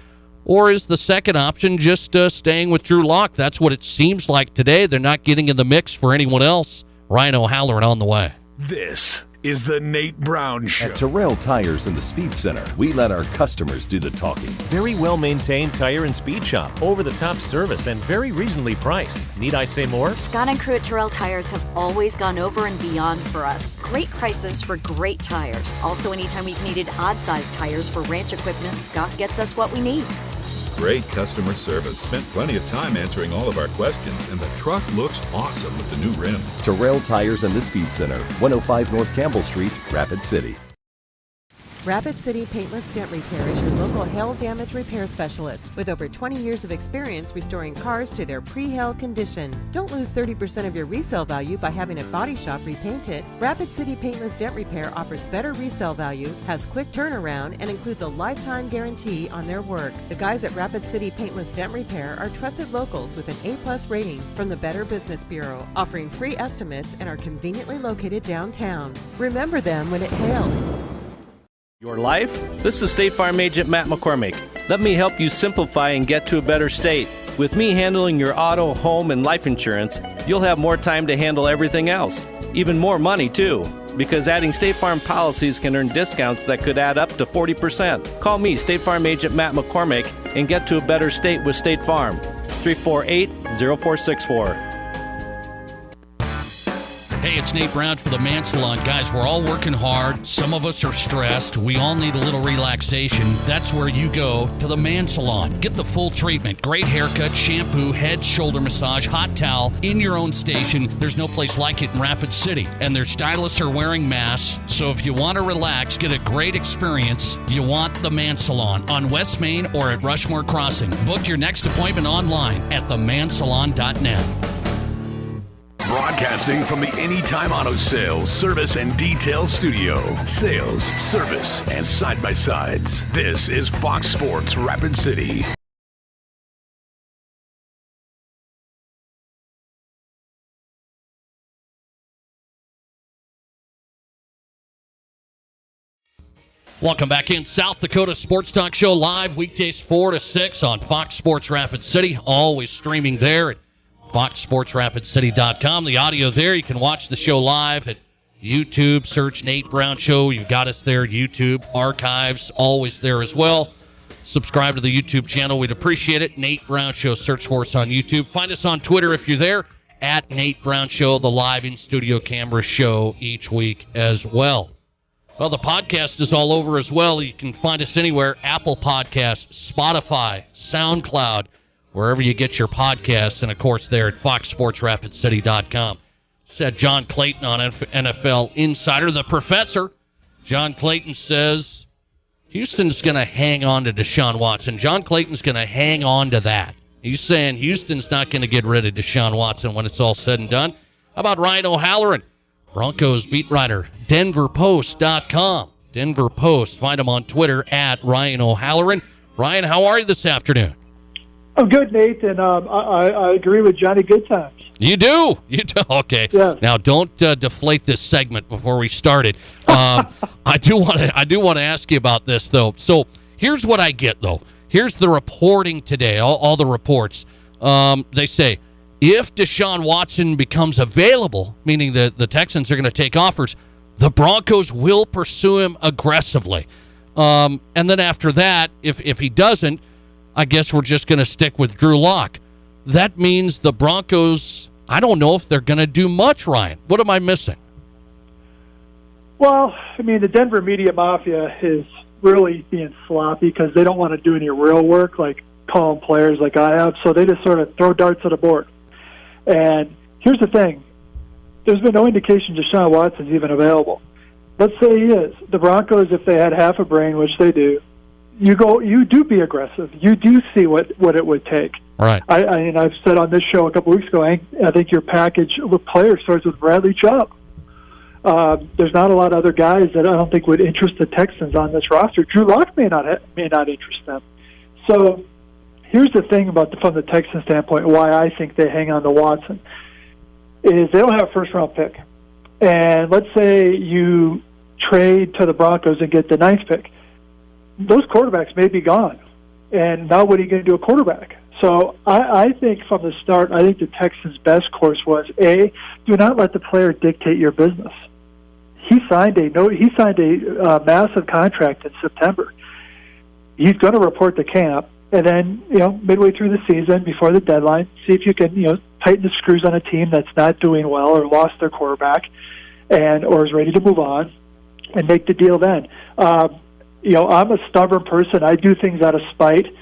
Or is the second option just staying with Drew Lock? That's what it seems like today. They're not getting in the mix for anyone else. Ryan O'Halloran on the way. This is the Nate Brown Show. At Terrell Tires in the Speed Center, we let our customers do the talking. Very well-maintained tire and speed shop, over-the-top service, and very reasonably priced. Need I say more? Scott and crew at Terrell Tires have always gone over and beyond for us. Great prices for great tires. Also, anytime we've needed odd-sized tires for ranch equipment, Scott gets us what we need. great customer service. Spent plenty of time answering all of our questions, and the truck looks awesome with the new rims. Terrell Tires and the Speed Center, 105 North Campbell Street, Rapid City. Rapid City Paintless Dent Repair is your local hail damage repair specialist with over 20 years of experience restoring cars to their pre-hail condition. Don't lose 30% of your resale value by having a body shop repaint it. Rapid City Paintless Dent Repair offers better resale value, has quick turnaround, and includes a lifetime guarantee on their work. The guys at Rapid City Paintless Dent Repair are trusted locals with an A+ rating from the Better Business Bureau, offering free estimates and are conveniently located downtown. Remember them when it hails. Your life? This is State Farm Agent Matt McCormick. Let me help you simplify and get to a better state. With me handling your auto, home, and life insurance, you'll have more time to handle everything else. Even more money, too. Because adding State Farm policies can earn discounts that could add up to 40%. Call me, State Farm Agent Matt McCormick, and get to a better state with State Farm. 348-0464. Hey, it's Nate Brown for the Man Salon. Guys, we're all working hard. Some of us are stressed. We all need a little relaxation. That's where you go to the Man Salon. Get the full treatment. Great haircut, shampoo, head, shoulder massage, hot towel, in your own station. There's no place like it in Rapid City. And their stylists are wearing masks. So if you want to relax, get a great experience, you want the Man Salon on West Main or at Rushmore Crossing. Book your next appointment online at themansalon.net. Broadcasting from the Anytime Auto Sales, Service, and Detail Studio. Sales, service, and side-by-sides. This is Fox Sports Rapid City. Welcome back in. South Dakota Sports Talk Show live weekdays 4 to 6 on Fox Sports Rapid City. Always streaming there at FoxSportsRapidCity.com. The audio there. You can watch the show live at YouTube. Search Nate Brown Show. You've got us there. YouTube archives always there as well. Subscribe to the YouTube channel. We'd appreciate it. Nate Brown Show. Search for us on YouTube. Find us on Twitter if you're there at Nate Brown Show, the live in-studio camera show each week as well. Well, the podcast is all over as well. You can find us anywhere. Apple Podcasts, Spotify, SoundCloud, wherever you get your podcasts, and, of course, there at FoxSportsRapidCity.com. Said John Clayton on NFL Insider. The professor, John Clayton, says Houston's going to hang on to Deshaun Watson. John Clayton's going to hang on to that. He's saying Houston's not going to get rid of Deshaun Watson when it's all said and done. How about Ryan O'Halloran, Broncos beat writer, DenverPost.com. Denver Post. Find him on Twitter at Ryan O'Halloran. Ryan, how are you this afternoon? I'm good, Nate, and I agree with Johnny Goodtimes. You do? You do? Okay. Yes. Now, don't deflate this segment before we start it. I do want to ask you about this, though. So here's what I get, though. Here's the reporting today, all the reports. They say, if Deshaun Watson becomes available, meaning the Texans are going to take offers, the Broncos will pursue him aggressively. And then after that, if he doesn't, I guess we're just going to stick with Drew Lock. That means the Broncos, I don't know if they're going to do much, Ryan. What am I missing? Well, I mean, the Denver media mafia is really being sloppy because they don't want to do any real work, like calling players like I have, so they just sort of throw darts at a board. And here's the thing. There's been no indication Deshaun Watson's even available. Let's say he is. The Broncos, if they had half a brain, which they do, you do be aggressive. You do see what it would take. Right. I've said on this show a couple weeks ago, I think your package with players starts with Bradley Chubb. There's not a lot of other guys that I don't think would interest the Texans on this roster. Drew Lock may not interest them. So here's the thing from the Texans standpoint, why I think they hang on to Watson, is they don't have a first-round pick. And let's say you trade to the Broncos and get the 9th pick. Those quarterbacks may be gone. And now what are you going to do a quarterback? So I think from the start, I think the Texans' best course was, A, do not let the player dictate your business. He signed a massive contract in September. He's going to report to camp, and then, midway through the season, before the deadline, see if you can, tighten the screws on a team that's not doing well or lost their quarterback or is ready to move on, and make the deal then. I'm a stubborn person. I do things out of spite.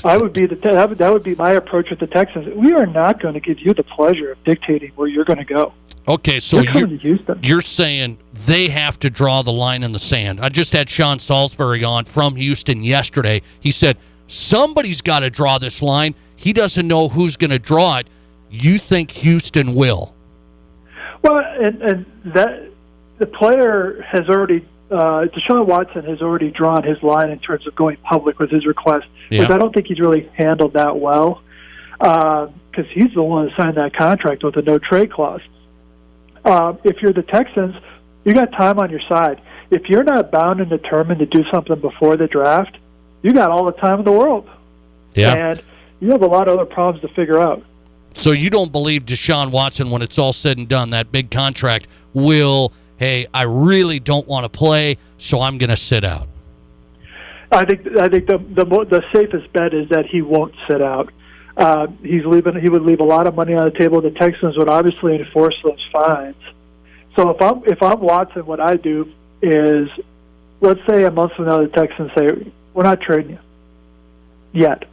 I would be that would be my approach with the Texans. We are not going to give you the pleasure of dictating where you're going to go. Okay, so Houston. You're saying they have to draw the line in the sand. I just had Sean Salisbury on from Houston yesterday. He said, somebody's got to draw this line. He doesn't know who's going to draw it. You think Houston will? Well, and that the player has already, Deshaun Watson has already drawn his line in terms of going public with his request, which I don't think he's really handled that well, because he's the one that signed that contract with a no-trade clause. If you're the Texans, you got time on your side. If you're not bound and determined to do something before the draft, you got all the time in the world. Yeah. And you have a lot of other problems to figure out. So you don't believe Deshaun Watson, when it's all said and done, that big contract will, hey, I really don't want to play, so I'm going to sit out? I think the safest bet is that he won't sit out. He would leave a lot of money on the table. The Texans would obviously enforce those fines. So if I'm Watson, what I do is, let's say a month from now the Texans say, we're not trading you yet.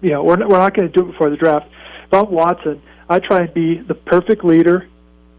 We're not going to do it before the draft. If I'm Watson, I try and be the perfect leader,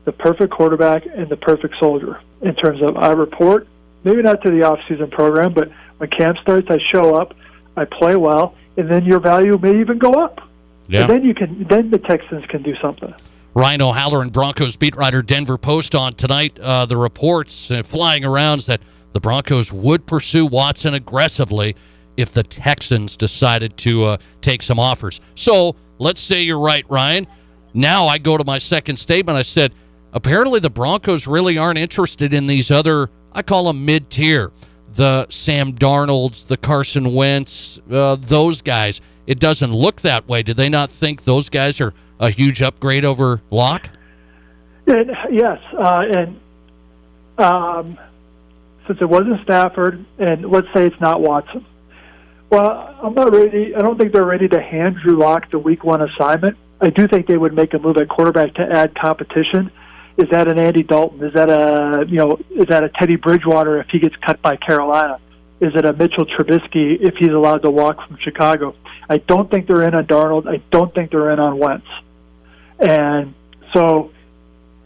the perfect quarterback, and the perfect soldier in terms of I report, maybe not to the off-season program, but when camp starts, I show up, I play well, and then your value may even go up. Yeah. And then the Texans can do something. Ryan O'Halloran, Broncos beat writer, Denver Post on tonight. The reports flying around is that the Broncos would pursue Watson aggressively if the Texans decided to take some offers. So let's say you're right, Ryan. Now I go to my second statement. I said, apparently the Broncos really aren't interested in these other, I call them mid-tier, the Sam Darnolds, the Carson Wentz, those guys. It doesn't look that way. Do they not think those guys are a huge upgrade over Locke? Yes, since it wasn't Stafford, and let's say it's not Watson. Well, I'm not ready. I don't think they're ready to hand Drew Lock the Week 1 assignment. I do think they would make a move at quarterback to add competition. Is that an Andy Dalton? Is that a Teddy Bridgewater if he gets cut by Carolina? Is it a Mitchell Trubisky if he's allowed to walk from Chicago? I don't think they're in on Darnold. I don't think they're in on Wentz. And so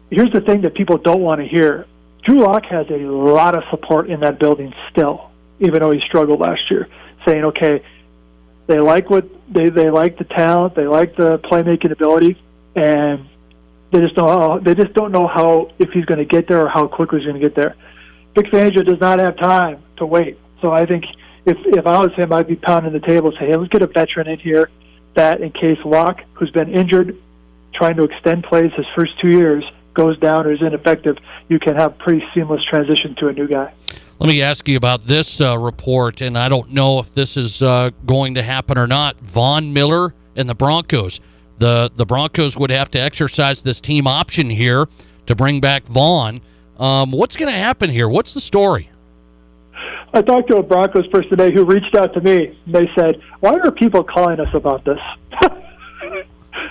here's the thing that people don't want to hear. Drew Lock has a lot of support in that building still, even though he struggled last year, saying, okay, they like they like the talent, they like the playmaking ability, and they just don't know how, if he's going to get there or how quickly he's going to get there. Vic Fangio does not have time to wait. So I think if I was him, I'd be pounding the table and say, hey, let's get a veteran in here that in case Locke, who's been injured, trying to extend plays his first 2 years, goes down or is ineffective, you can have pretty seamless transition to a new guy. Let me ask you about this report, and I don't know if this is going to happen or not. Von Miller and the Broncos. The Broncos would have to exercise this team option here to bring back Vaughn. What's going to happen here? What's the story? I talked to a Broncos person today who reached out to me. And they said, "Why are people calling us about this?"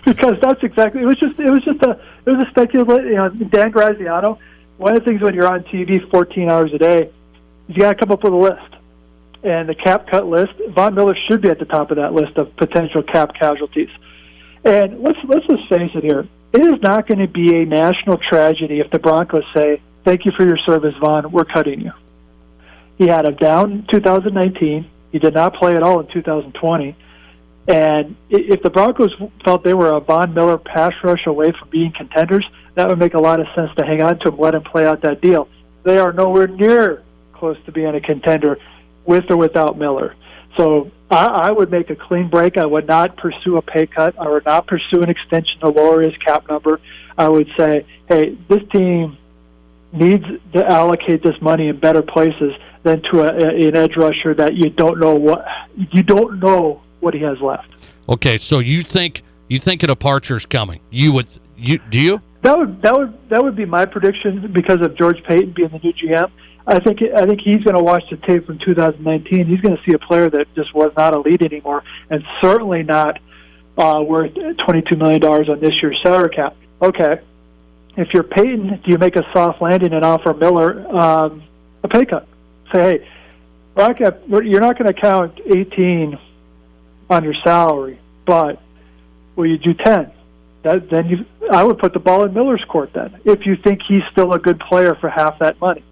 Because that's exactly. It was a speculative. Dan Graziano. One of the things when you're on TV 14 hours a day, you got to come up with a list, and the cap cut list. Von Miller should be at the top of that list of potential cap casualties. And let's just face it here. It is not going to be a national tragedy if the Broncos say, "Thank you for your service, Von. We're cutting you." He had a down in 2019. He did not play at all in 2020. And if the Broncos felt they were a Von Miller pass rush away from being contenders, that would make a lot of sense to hang on to him, let him play out that deal. They are nowhere near close to being a contender with or without Miller. So I would make a clean break. I would not pursue a pay cut. I would not pursue an extension to lower his cap number. I would say, hey, this team needs to allocate this money in better places than to an edge rusher that you don't know what he has left. Okay, so you think a departure's coming? Do you? That would be my prediction because of George Payton being the new GM. I think he's going to watch the tape from 2019. He's going to see a player that just was not elite anymore, and certainly not worth $22 million on this year's salary cap. Okay, if you're Payton, do you make a soft landing and offer Miller a pay cut? Say, hey, you're not going to count 18 on your salary, but will you do 10? I would put the ball in Miller's court then, if you think he's still a good player for half that money.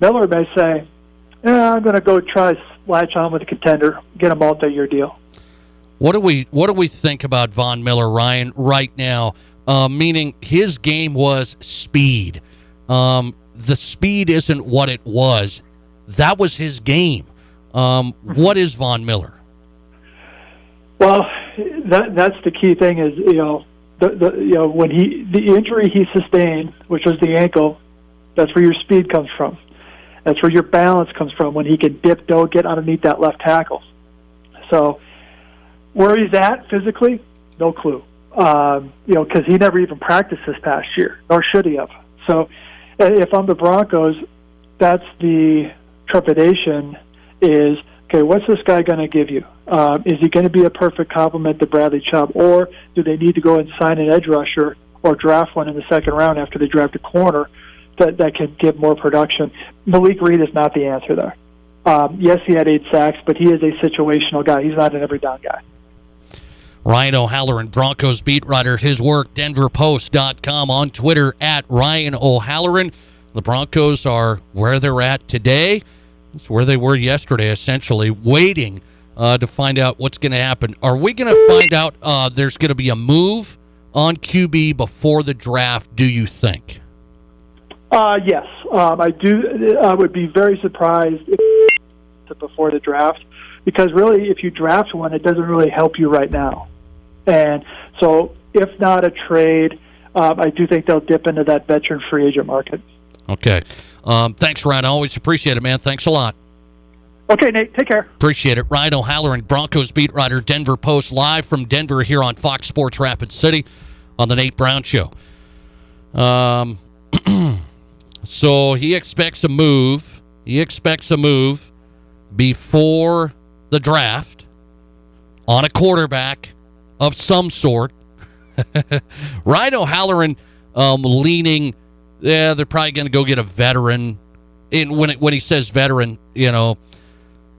Miller may say, I'm going to go try latch on with a contender, get a multi-year deal. What do we think about Von Miller, Ryan, right now? Meaning his game was speed. The speed isn't what it was. That was his game. What is Von Miller? Well, that's the key thing is, when the injury he sustained, which was the ankle, that's where your speed comes from. That's where your balance comes from, when he can get underneath that left tackle. So where he's at physically, no clue. Because he never even practiced this past year, nor should he have. So if I'm the Broncos, that's the trepidation is, okay, what's this guy going to give you? Is he going to be a perfect complement to Bradley Chubb, or do they need to go and sign an edge rusher or draft one in the second round after they draft a corner that can give more production? Malik Reed is not the answer there. Yes, he had 8 sacks, but he is a situational guy. He's not an every down guy. Ryan O'Halloran, Broncos beat writer, his work, denverpost.com, on Twitter at Ryan O'Halloran. The Broncos are where they're at today. It's where they were yesterday, essentially, waiting to find out what's going to happen. Are we going to find out there's going to be a move on QB before the draft, do you think? Yes, I do. I would be very surprised if before the draft, because really, if you draft one, it doesn't really help you right now. And so, if not a trade, I do think they'll dip into that veteran free agent market. Okay. Thanks, Ryan. I always appreciate it, man. Thanks a lot. Okay, Nate. Take care. Appreciate it. Ryan O'Halloran, Broncos beat writer, Denver Post, live from Denver here on Fox Sports Rapid City on the Nate Brown Show. So he expects a move. He expects a move before the draft on a quarterback of some sort. Ryan O'Halloran leaning, they're probably going to go get a veteran. And when he says veteran,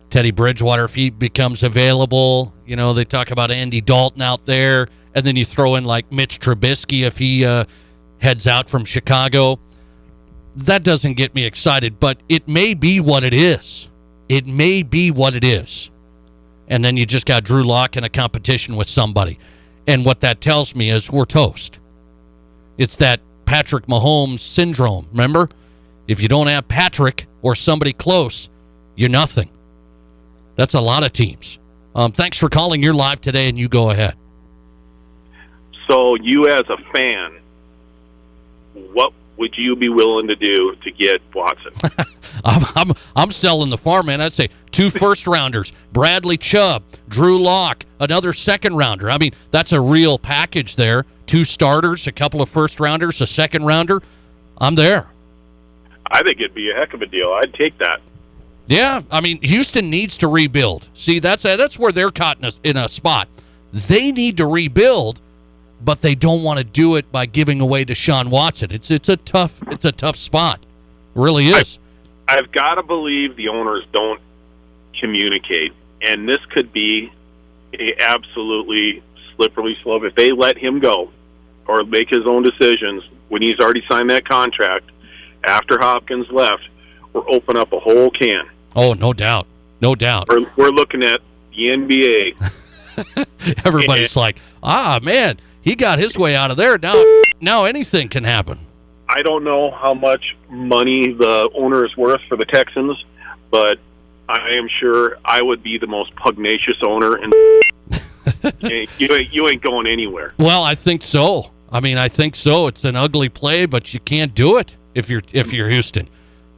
Teddy Bridgewater, if he becomes available, they talk about Andy Dalton out there, and then you throw in like Mitch Trubisky if he heads out from Chicago. That doesn't get me excited, but it may be what it is. It may be what it is. And then you just got Drew Lock in a competition with somebody. And what that tells me is we're toast. It's that Patrick Mahomes syndrome, remember? If you don't have Patrick or somebody close, you're nothing. That's a lot of teams. Thanks for calling. You're live today, and you go ahead. So you as a fan, what would you be willing to do to get Watson? I'm selling the farm, man. I'd say 2 first-rounders, Bradley Chubb, Drew Lock, another second-rounder. I mean, that's a real package there. 2 starters, a couple of first-rounders, a second-rounder. I'm there. I think it'd be a heck of a deal. I'd take that. Yeah, I mean, Houston needs to rebuild. See, that's where they're caught in a spot. They need to rebuild, but they don't want to do it by giving away Deshaun Watson. It's a tough spot. It really is. I've got to believe the owners don't communicate, and this could be a absolutely slippery slope. If they let him go or make his own decisions when he's already signed that contract after Hopkins left, we're opening up a whole can. Oh, no doubt. No doubt. We're looking at the NBA. Everybody's like, man, he got his way out of there. Now anything can happen. I don't know how much money the owner is worth for the Texans, but I am sure I would be the most pugnacious owner, and you ain't going anywhere. Well, I think so. I think so. It's an ugly play, but you can't do it if you're Houston.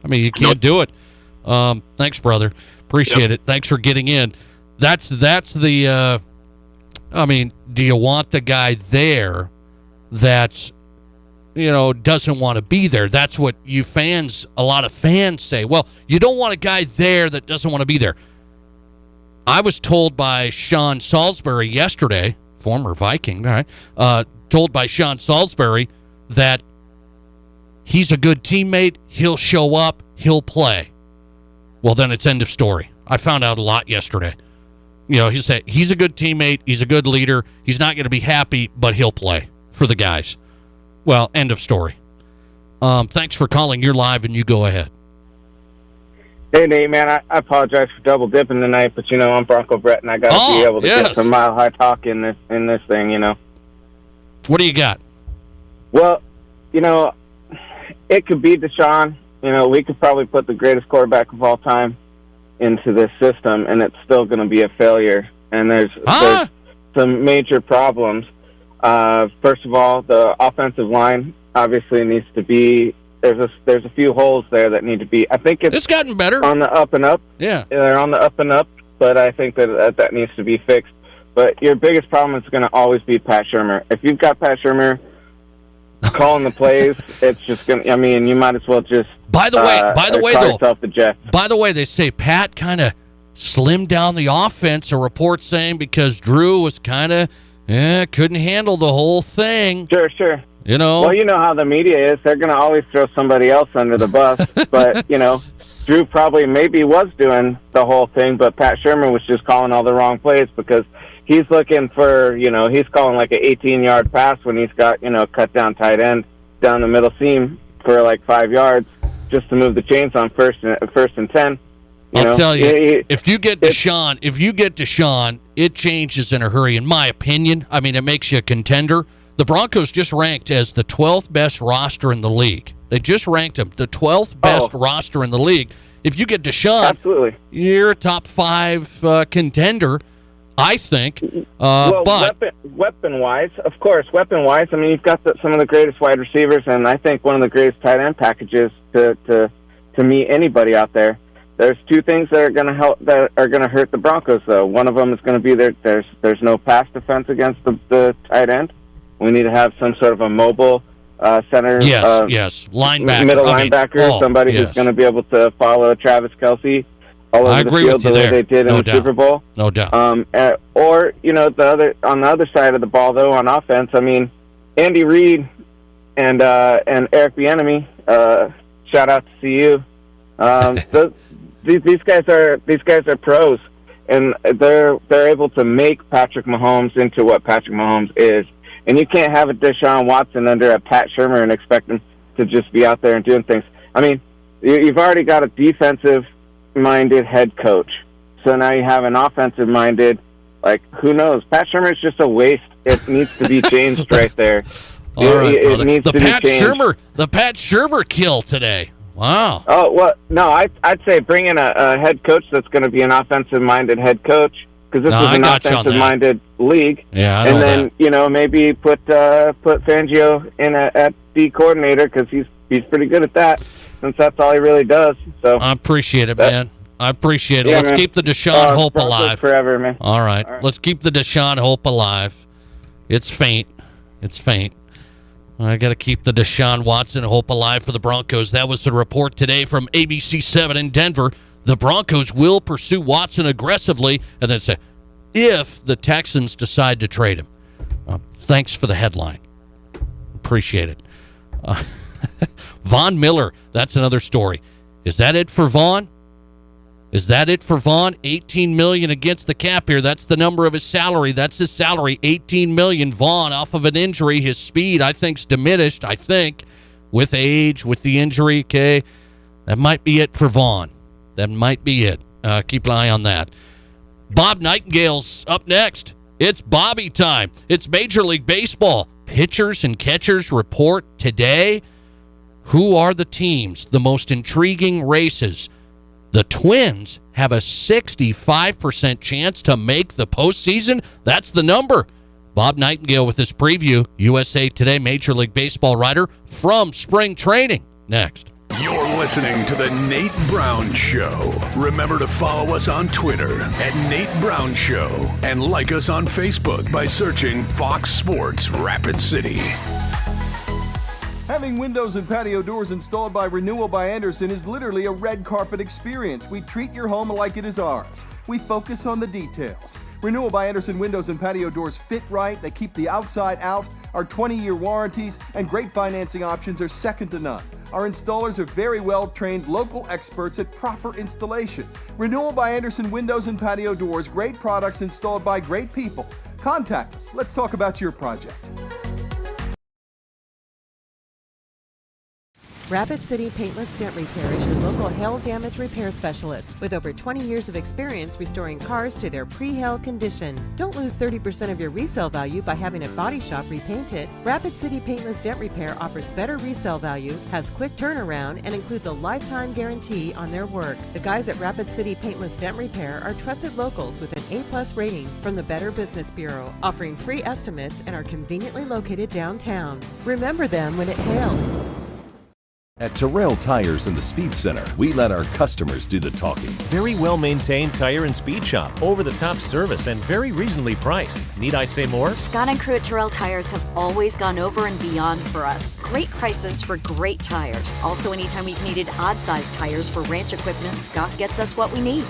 You can't do it. Thanks, brother. Appreciate it. Thanks for getting in. That's the. Do you want the guy there that's, doesn't want to be there? That's what a lot of fans say. Well, you don't want a guy there that doesn't want to be there. I was told by Sean Salisbury yesterday, former Viking, all right, told by Sean Salisbury that he's a good teammate, he'll show up, he'll play. Well, then it's end of story. I found out a lot yesterday. he's a good teammate. He's a good leader. He's not going to be happy, but he'll play for the guys. Well, end of story. Thanks for calling. You're live, and you go ahead. Hey, Nate, man, I apologize for double dipping tonight, but, I'm Bronco Brett, and I got to be able to get some mile-high talk in this thing, What do you got? Well, it could be Deshaun. We could probably put the greatest quarterback of all time into this system, and it's still going to be a failure. And there's some major problems. First of all, the offensive line obviously needs to be. There's a few holes there that need to be. I think it's gotten better on the up and up. Yeah, they're on the up and up, but I think that needs to be fixed. But your biggest problem is going to always be Pat Shurmur. If you've got Pat Shurmur calling the plays, it's just going to, you might as well just By the way, yourself the Jets. By the way, they say Pat kind of slimmed down the offense, a report saying, because Drew was kind of couldn't handle the whole thing. Sure. Well, you know how the media is. They're going to always throw somebody else under the bus. But, Drew probably maybe was doing the whole thing, but Pat Shurmur was just calling all the wrong plays because he's looking for, he's calling like an 18-yard pass when he's got, cut down tight end down the middle seam for like 5 yards just to move the chains on first and 10. I'll tell you, if you get Deshaun, it changes in a hurry, in my opinion. I mean, it makes you a contender. The Broncos just ranked as the 12th best roster in the league. They just ranked them the 12th best roster in the league. If you get Deshaun, absolutely, you're a top 5 contender, I think. But weapon-wise, of course, I mean, you've got some of the greatest wide receivers, and I think one of the greatest tight end packages to meet anybody out there. There's two things that are going to help, that are going to hurt the Broncos, though. One of them is going to be there's no pass defense against the tight end. We need to have some sort of a mobile center. Yes, linebacker, middle linebacker, somebody who's going to be able to follow Travis Kelce all over the field the way they did in the Super Bowl. No doubt. Or on the other side of the ball, though, on offense, I mean, Andy Reid and Eric Bieniemy, shout out to CU. These guys are pros, and they're able to make Patrick Mahomes into what Patrick Mahomes is. And you can't have a Deshaun Watson under a Pat Shurmur and expect him to just be out there and doing things. I mean, you've already got a defensive-minded head coach, so now you have an offensive-minded. Like, who knows? Pat Shurmur is just a waste. It needs to be changed right there. It needs to be changed. The Pat Shurmur kill today. Wow. Oh, well, no, I'd say bring in a head coach that's going to be an offensive-minded head coach, because this is an offensive-minded league. Yeah, and then maybe put Fangio in at D coordinator, because he's pretty good at that, since that's all he really does. So I appreciate it, man. I appreciate it. Let's keep the Deshaun hope alive forever, man. All right, let's keep the Deshaun hope alive. It's faint. I got to keep the Deshaun Watson hope alive for the Broncos. That was the report today from ABC7 in Denver. The Broncos will pursue Watson aggressively, and then say, if the Texans decide to trade him. Thanks for the headline. Appreciate it. Von Miller, that's another story. Is that it for Von? 18 million against the cap here. That's the number of his salary. That's his salary, 18 million. Vaughn, off of an injury, his speed, I think, is diminished. I think, with age, with the injury. Okay, that might be it for Vaughn. That might be it. Keep an eye on that. Bob Nightingale's up next. It's Bobby time. It's Major League Baseball. Pitchers and catchers report today. Who are the teams? The most intriguing races. The Twins have a 65% chance to make the postseason. That's the number. Bob Nightingale with his preview. USA Today Major League Baseball writer from spring training. Next. You're listening to The Nate Brown Show. Remember to follow us on Twitter at Nate Brown Show and like us on Facebook by searching Fox Sports Rapid City. Having windows and patio doors installed by Renewal by Andersen is literally a red carpet experience. We treat your home like it is ours. We focus on the details. Renewal by Andersen windows and patio doors fit right. They keep the outside out. Our 20-year warranties and great financing options are second to none. Our installers are very well-trained local experts at proper installation. Renewal by Anderson Windows and Patio Doors, great products installed by great people. Contact us. Let's talk about your project. Rapid City Paintless Dent Repair is your local hail damage repair specialist with over 20 years of experience restoring cars to their pre-hail condition. Don't lose 30% of your resale value by having a body shop repaint it. Rapid City Paintless Dent Repair offers better resale value, has quick turnaround, and includes a lifetime guarantee on their work. The guys at Rapid City Paintless Dent Repair are trusted locals with an A+ rating from the Better Business Bureau, offering free estimates and are conveniently located downtown. Remember them when it hails. At Terrell Tires in the Speed Center, we let our customers do the talking. Very well-maintained tire and speed shop, over-the-top service, and very reasonably priced. Need I say more? Scott and crew at Terrell Tires have always gone over and beyond for us. Great prices for great tires. Also, anytime we've needed odd-sized tires for ranch equipment, Scott gets us what we need.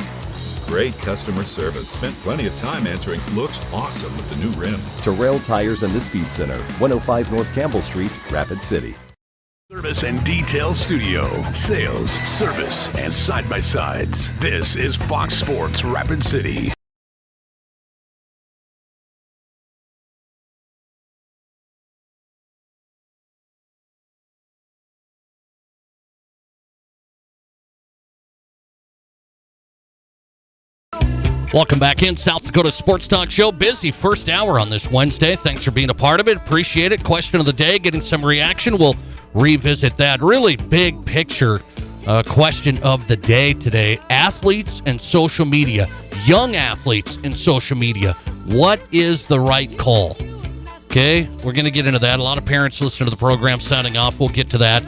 Great customer service. Spent plenty of time answering. Looks awesome with the new rims. Terrell Tires in the Speed Center, 105 North Campbell Street, Rapid City. Service and Detail Studio. Sales, service, and side-by-sides. This is Fox Sports Rapid City. Welcome back in South Dakota Sports Talk Show. Busy first hour on this Wednesday. Thanks for being a part of it. Appreciate it. Question of the day, getting some reaction. We'll revisit that. Really big picture question of the day today. Athletes and social media. Young athletes and social media. What is the right call? Okay, we're going to get into that. A lot of parents listen to the program signing off. We'll get to that.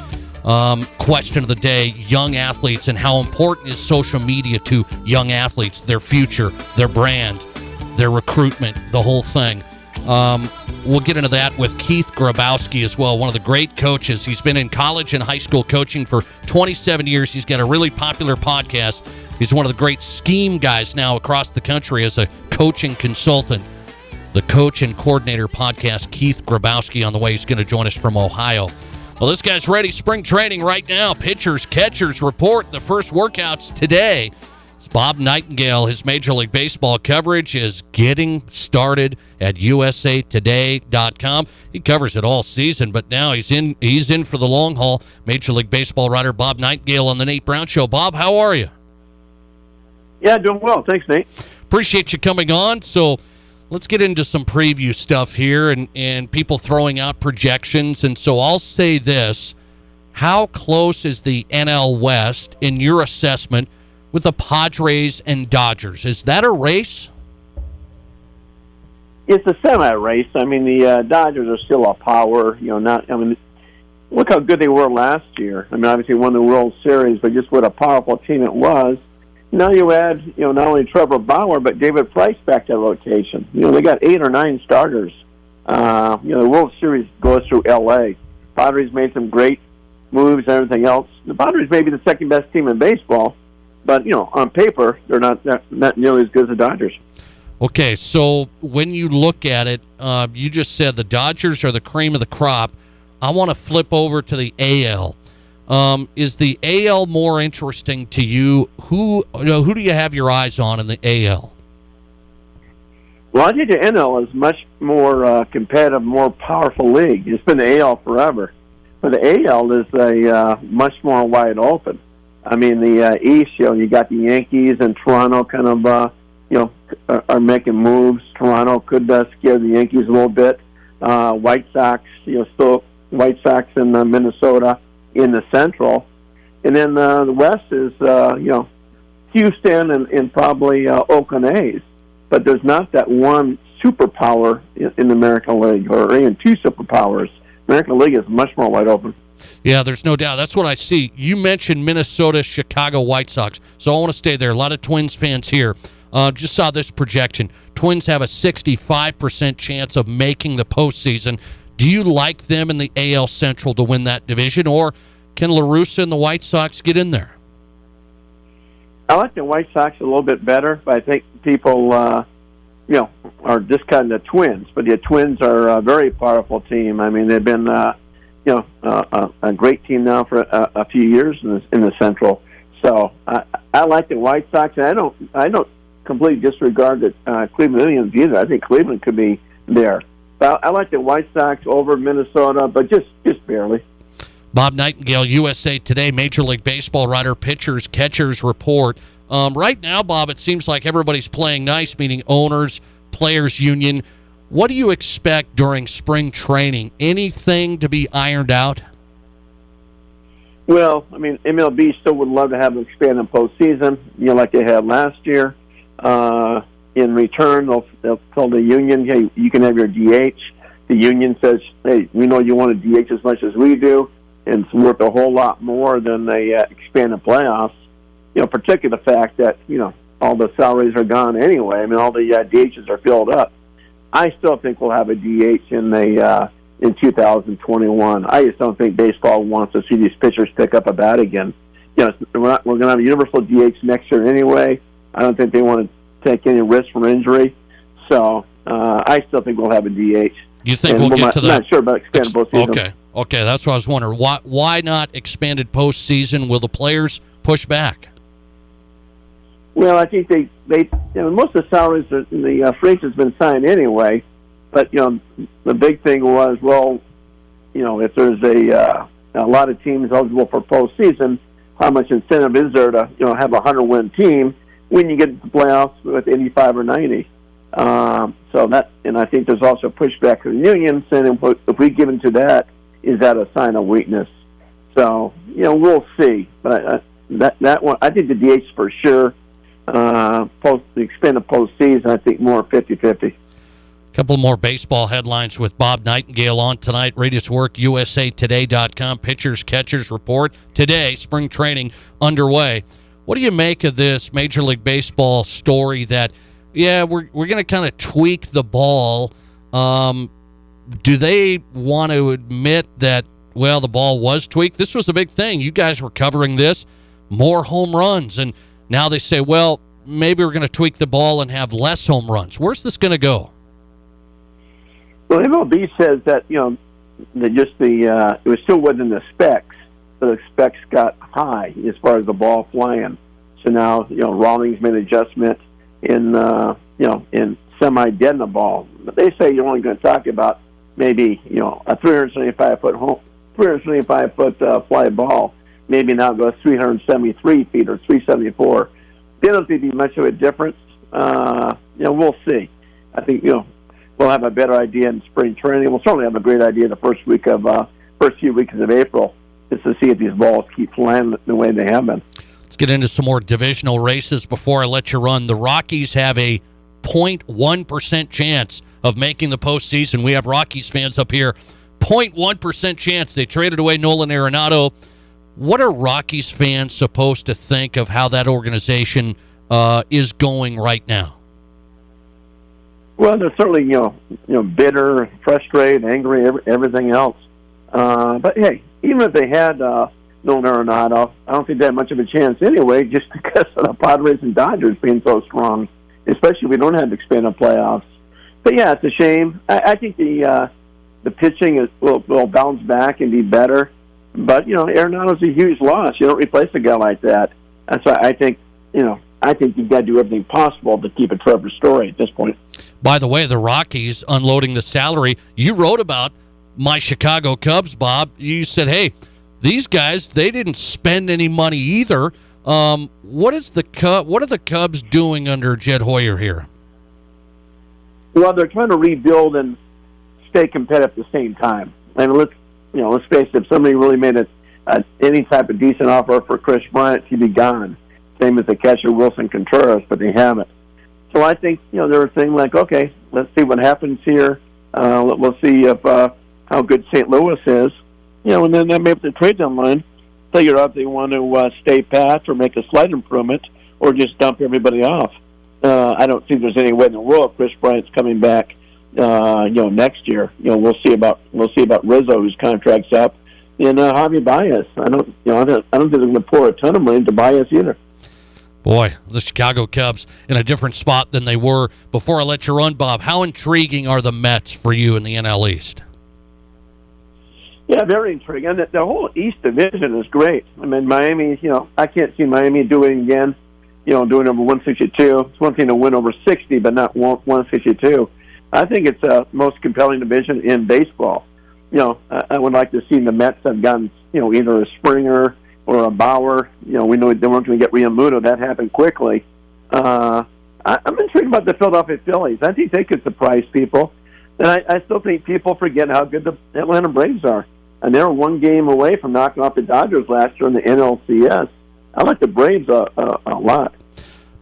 Question of the day, young athletes and how important is social media to young athletes, their future, their brand, their recruitment, the whole thing. We'll get into that with Keith Grabowski as well, one of the great coaches. He's been in college and high school coaching for 27 years. He's got a really popular podcast. He's one of the great scheme guys now across the country as a coaching consultant. The Coach and Coordinator podcast, Keith Grabowski, on the way. He's going to join us from Ohio. Well, this guy's ready. Spring training right now. Pitchers, catchers report the first workouts today. It's Bob Nightingale. His Major League Baseball coverage is getting started at usatoday.com. He covers it all season, but now he's in for the long haul. Major League Baseball writer Bob Nightingale on the Nate Brown Show. Bob, how are you? Yeah, doing well. Thanks, Nate. Appreciate you coming on. So let's get into some preview stuff here and people throwing out projections. And so I'll say this. How close is the NL West in your assessment with the Padres and Dodgers? Is that a race? It's a semi-race. I mean, the Dodgers are still a power. Look how good they were last year. I mean, obviously won the World Series, but just what a powerful team it was. Now you add, not only Trevor Bauer, but David Price back to rotation. They got 8 or 9 starters. The World Series goes through L.A. Padres made some great moves and everything else. The Padres may be the second best team in baseball, but, on paper, they're not nearly as good as the Dodgers. Okay, so when you look at it, you just said the Dodgers are the cream of the crop. I want to flip over to the AL. Is the AL more interesting to you? Who do you have your eyes on in the AL? Well, I think the NL is much more competitive, more powerful league. It's been the AL forever. But the AL is a much more wide open. I mean, the East, you got the Yankees and Toronto kind of, are making moves. Toronto could scare the Yankees a little bit. White Sox, still White Sox in Minnesota in the Central. And then the West is, Houston and probably Oakland A's. But there's not that one superpower in the American League, or even 2 superpowers. American League is much more wide open. Yeah, there's no doubt. That's what I see. You mentioned Minnesota, Chicago White Sox, so I want to stay there. A lot of Twins fans here. Just saw this projection. Twins have a 65% chance of making the postseason. Do you like them in the AL Central to win that division, or can La Russa and the White Sox get in there? I like the White Sox a little bit better, but I think people, are discounting the Twins. But the Twins are a very powerful team. I mean, they've been a great team now for a few years in the Central. So I like the White Sox, and I don't completely disregard the Cleveland Indians either. I think Cleveland could be there. But I like the White Sox over Minnesota, but just barely. Bob Nightingale, USA Today, Major League Baseball writer, pitchers, catchers report. Right now, Bob, it seems like everybody's playing nice, meaning owners, players union. What do you expect during spring training? Anything to be ironed out? Well, I mean, MLB still would love to have an expanded postseason, like they had last year. In return, they'll tell the union, hey, you can have your DH. The union says, hey, we know you want a DH as much as we do, and it's worth a whole lot more than the expanded playoffs. Particularly the fact that, all the salaries are gone anyway. I mean, all the DHs are filled up. I still think we'll have a DH in 2021. I just don't think baseball wants to see these pitchers pick up a bat again. We're going to have a universal DH next year anyway. I don't think they want to take any risk from injury. So I still think we'll have a DH. You think we'll get to that? I'm not sure about expanded postseason. Okay, that's what I was wondering. Why not expanded postseason? Will the players push back? Well, I think they most of the salaries in the free agents has been signed anyway. But the big thing was, if there's a lot of teams eligible for postseason, how much incentive is there to have a 100-win team when you get to the playoffs with 85 or 90? And I think there's also pushback from the union saying if we give into that, is that a sign of weakness? So we'll see. But that one, I think the DH for sure. The expanded postseason, I think more 50-50. Couple more baseball headlines with Bob Nightingale on tonight. Radius Work, usatoday.com, pitchers, catchers report. Today, spring training underway. What do you make of this Major League Baseball story that, we're going to kind of tweak the ball? Do they want to admit that, the ball was tweaked? This was a big thing. You guys were covering this. More home runs. And now they say, maybe we're going to tweak the ball and have less home runs. Where's this going to go? Well, MLB says that it was still within the specs, but the specs got high as far as the ball flying. So now Rawlings made an adjustment in semi-dead in the ball. But they say you're only going to talk about maybe a 375 foot fly ball. Maybe now it goes 373 feet or 374. They don't think there'll be much of a difference. We'll see. I think we'll have a better idea in spring training. We'll certainly have a great idea the first few weeks of April, just to see if these balls keep flying the way they have been. Let's get into some more divisional races before I let you run. The Rockies have a 0.1% chance of making the postseason. We have Rockies fans up here. 0.1% chance. They traded away Nolan Arenado. What are Rockies fans supposed to think of how that organization is going right now? Well, they're certainly bitter, frustrated, angry, everything else. But hey, even if they had Nolan Arenado, I don't think they had much of a chance anyway, just because of the Padres and Dodgers being so strong, especially if we don't have expanded playoffs. But yeah, it's a shame. I think the pitching will bounce back and be better. But Arenado's a huge loss. You don't replace a guy like that. That's why I think you've got to do everything possible to keep a Trevor Story at this point. By the way, the Rockies unloading the salary. You wrote about my Chicago Cubs, Bob. You said, hey, these guys, they didn't spend any money either. What are the Cubs doing under Jed Hoyer here? Well, they're trying to rebuild and stay competitive at the same time. And let's face it, if somebody really made any type of decent offer for Chris Bryant, he'd be gone. Same as the catcher Wilson Contreras, but they haven't. So I think, they're saying like, okay, let's see what happens here. We'll see if how good St. Louis is. And then maybe at the trade deadline, figure out if they want to stay pat or make a slight improvement or just dump everybody off. I don't think there's any way in the world Chris Bryant's coming back next year. We'll see about Rizzo, whose contract's up, and Javi Baez. I don't think they're going to pour a ton of money into Baez either. Boy, the Chicago Cubs in a different spot than they were before I let you run, Bob. How intriguing are the Mets for you in the NL East? Yeah, very intriguing. The whole East Division is great. I mean, Miami, I can't see Miami doing it again, doing over 162. It's one thing to win over 60, but not 162. I think it's the most compelling division in baseball. I would like to see the Mets have gotten, either a Springer or a Bauer. We know they weren't going to get Realmuto. That happened quickly. I'm intrigued about the Philadelphia Phillies. I think they could surprise people. And I still think people forget how good the Atlanta Braves are. And they were one game away from knocking off the Dodgers last year in the NLCS. I like the Braves a lot.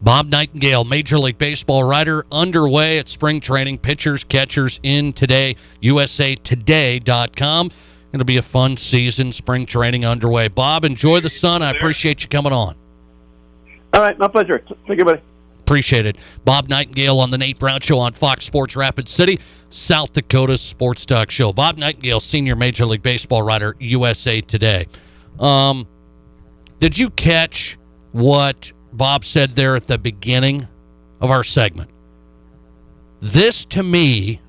Bob Nightingale, Major League Baseball writer, underway at spring training. Pitchers, catchers in today, usatoday.com. Going to be a fun season, spring training underway. Bob, enjoy the sun. I appreciate you coming on. All right, my pleasure. Thank you, buddy. Appreciate it. Bob Nightingale on the Nate Brown Show on Fox Sports Rapid City, South Dakota Sports Talk Show. Bob Nightingale, senior Major League Baseball writer, USA Today. Did you catch what Bob said there at the beginning of our segment? This, to me,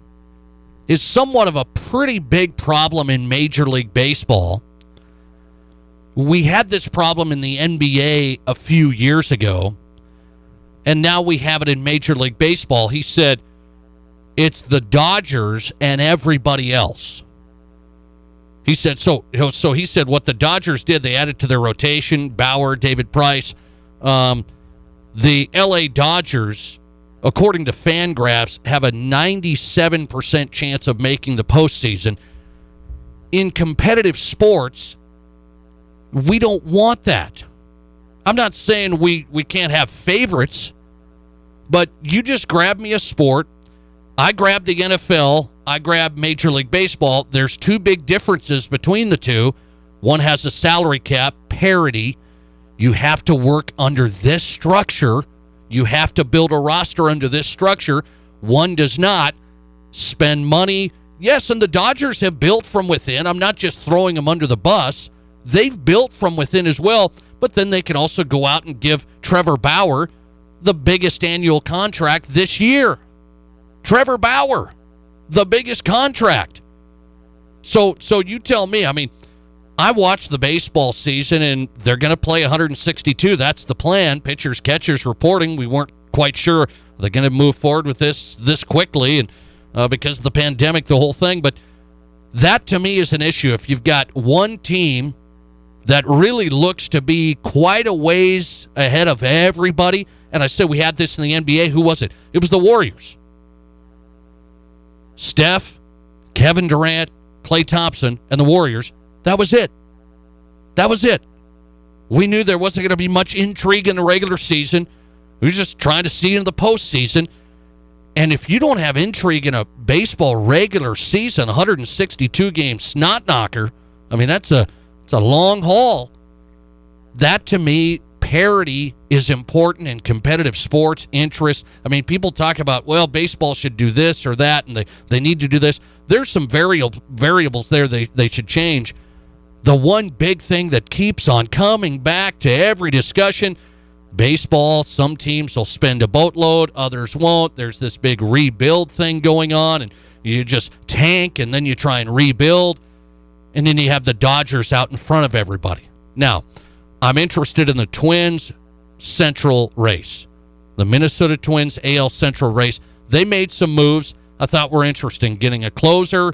is somewhat of a pretty big problem in Major League Baseball. We had this problem in the NBA a few years ago, and now we have it in Major League Baseball. He said it's the Dodgers and everybody else. He said so he said what the Dodgers did, they added to their rotation, Bauer, David Price. The LA Dodgers, according to Fangraphs, have a 97% chance of making the postseason. In competitive sports, we don't want that. I'm not saying we can't have favorites, but you just grab me a sport. I grab the NFL. I grab Major League Baseball. There's two big differences between the two. One has a salary cap, parity. You have to work under this structure. You have to build a roster under this structure. One does not. Spend money. Yes, and the Dodgers have built from within. I'm not just throwing them under the bus. They've built from within as well, but then they can also go out and give Trevor Bauer the biggest annual contract this year. Trevor Bauer, the biggest contract. So you tell me, I mean, I watched the baseball season, and they're going to play 162. That's the plan. Pitchers, catchers reporting. We weren't quite sure they're going to move forward with this quickly, and because of the pandemic, the whole thing. But that, to me, is an issue. If you've got one team that really looks to be quite a ways ahead of everybody, and I said we had this in the NBA. Who was it? It was the Warriors. Steph, Kevin Durant, Klay Thompson, and the Warriors. That was it. That was it. We knew there wasn't going to be much intrigue in the regular season. We were just trying to see in the postseason. And if you don't have intrigue in a baseball regular season, 162-game snot knocker, I mean, it's a long haul. That, to me, parity is important in competitive sports, interest. I mean, people talk about, well, baseball should do this or that, and they need to do this. There's some variables there they should change. The one big thing that keeps on coming back to every discussion, baseball, some teams will spend a boatload, others won't. There's this big rebuild thing going on, and you just tank, and then you try and rebuild, and then you have the Dodgers out in front of everybody. Now, I'm interested in the Twins Central race. The Minnesota Twins AL Central race. They made some moves I thought were interesting. Getting a closer,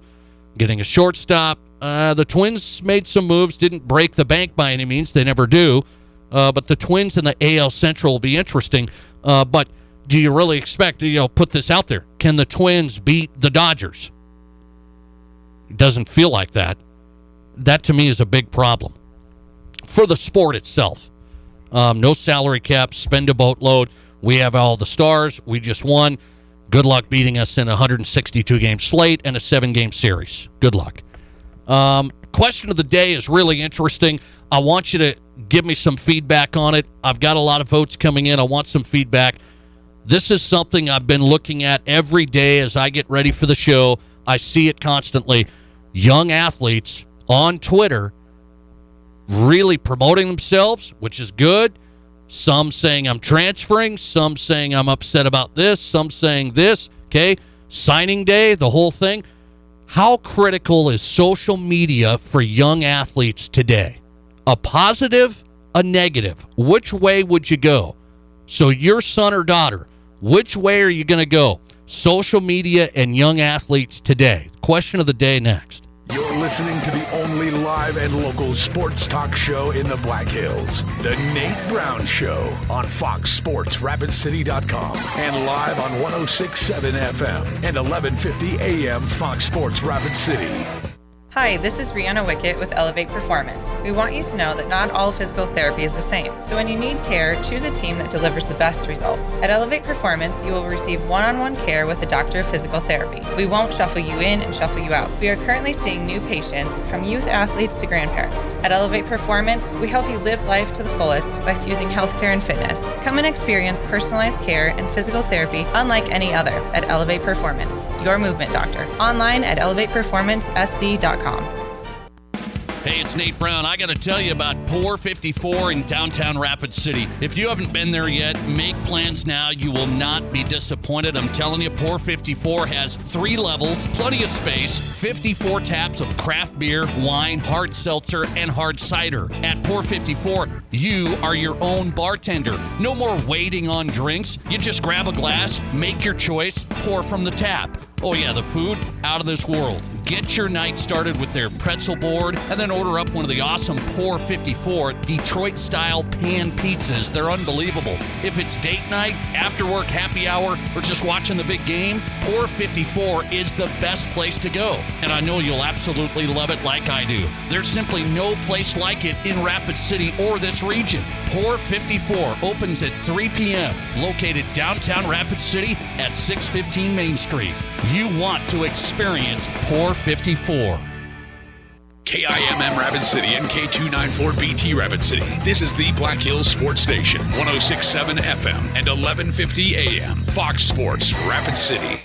getting a shortstop. The Twins made some moves, didn't break the bank by any means. They never do. But the Twins in the AL Central will be interesting. But do you really expect to put this out there? Can the Twins beat the Dodgers? It doesn't feel like that. That, to me, is a big problem for the sport itself. No salary cap, spend a boatload. We have all the stars. We just won. Good luck beating us in a 162-game slate and a 7-game series. Good luck. Question of the day is really interesting. I want you to give me some feedback on it. I've got a lot of votes coming in. I want some feedback. This is something I've been looking at every day as I get ready for the show. I see it constantly. Young athletes on Twitter really promoting themselves, which is good. Some saying I'm transferring, some saying I'm upset about this, some saying this, okay? Signing day, the whole thing. How critical is social media for young athletes today? A positive, a negative? Which way would you go? So your son or daughter, which way are you going to go? Social media and young athletes today. Question of the day next. You're listening to the only live and local sports talk show in the Black Hills. The Nate Brown Show on Fox Sports RapidCity.com and live on 106.7 FM and 1150 AM Fox Sports Rapid City. Hi, this is Rihanna Wickett with Elevate Performance. We want you to know that not all physical therapy is the same. So when you need care, choose a team that delivers the best results. At Elevate Performance, you will receive one-on-one care with a doctor of physical therapy. We won't shuffle you in and shuffle you out. We are currently seeing new patients from youth athletes to grandparents. At Elevate Performance, we help you live life to the fullest by fusing healthcare and fitness. Come and experience personalized care and physical therapy unlike any other at Elevate Performance, your movement doctor. Online at elevateperformancesd.com. Hey, it's Nate Brown. I got to tell you about Pour 54 in downtown Rapid City. If you haven't been there yet, make plans now. You will not be disappointed. I'm telling you, Pour 54 has 3 levels, plenty of space, 54 taps of craft beer, wine, hard seltzer, and hard cider. At Pour 54, you are your own bartender. No more waiting on drinks. You just grab a glass, make your choice, pour from the tap. Oh yeah, the food, out of this world. Get your night started with their pretzel board and then order up one of the awesome Pour 54 Detroit-style pan pizzas. They're unbelievable. If it's date night, after work happy hour, or just watching the big game, Pour 54 is the best place to go. And I know you'll absolutely love it like I do. There's simply no place like it in Rapid City or this region. Pour 54 opens at 3 p.m., located downtown Rapid City at 615 Main Street. You want to experience Pour 54. KIMM Rapid City and K294BT Rapid City. This is the Black Hills Sports Station, 106.7 FM and 1150 AM. Fox Sports Rapid City.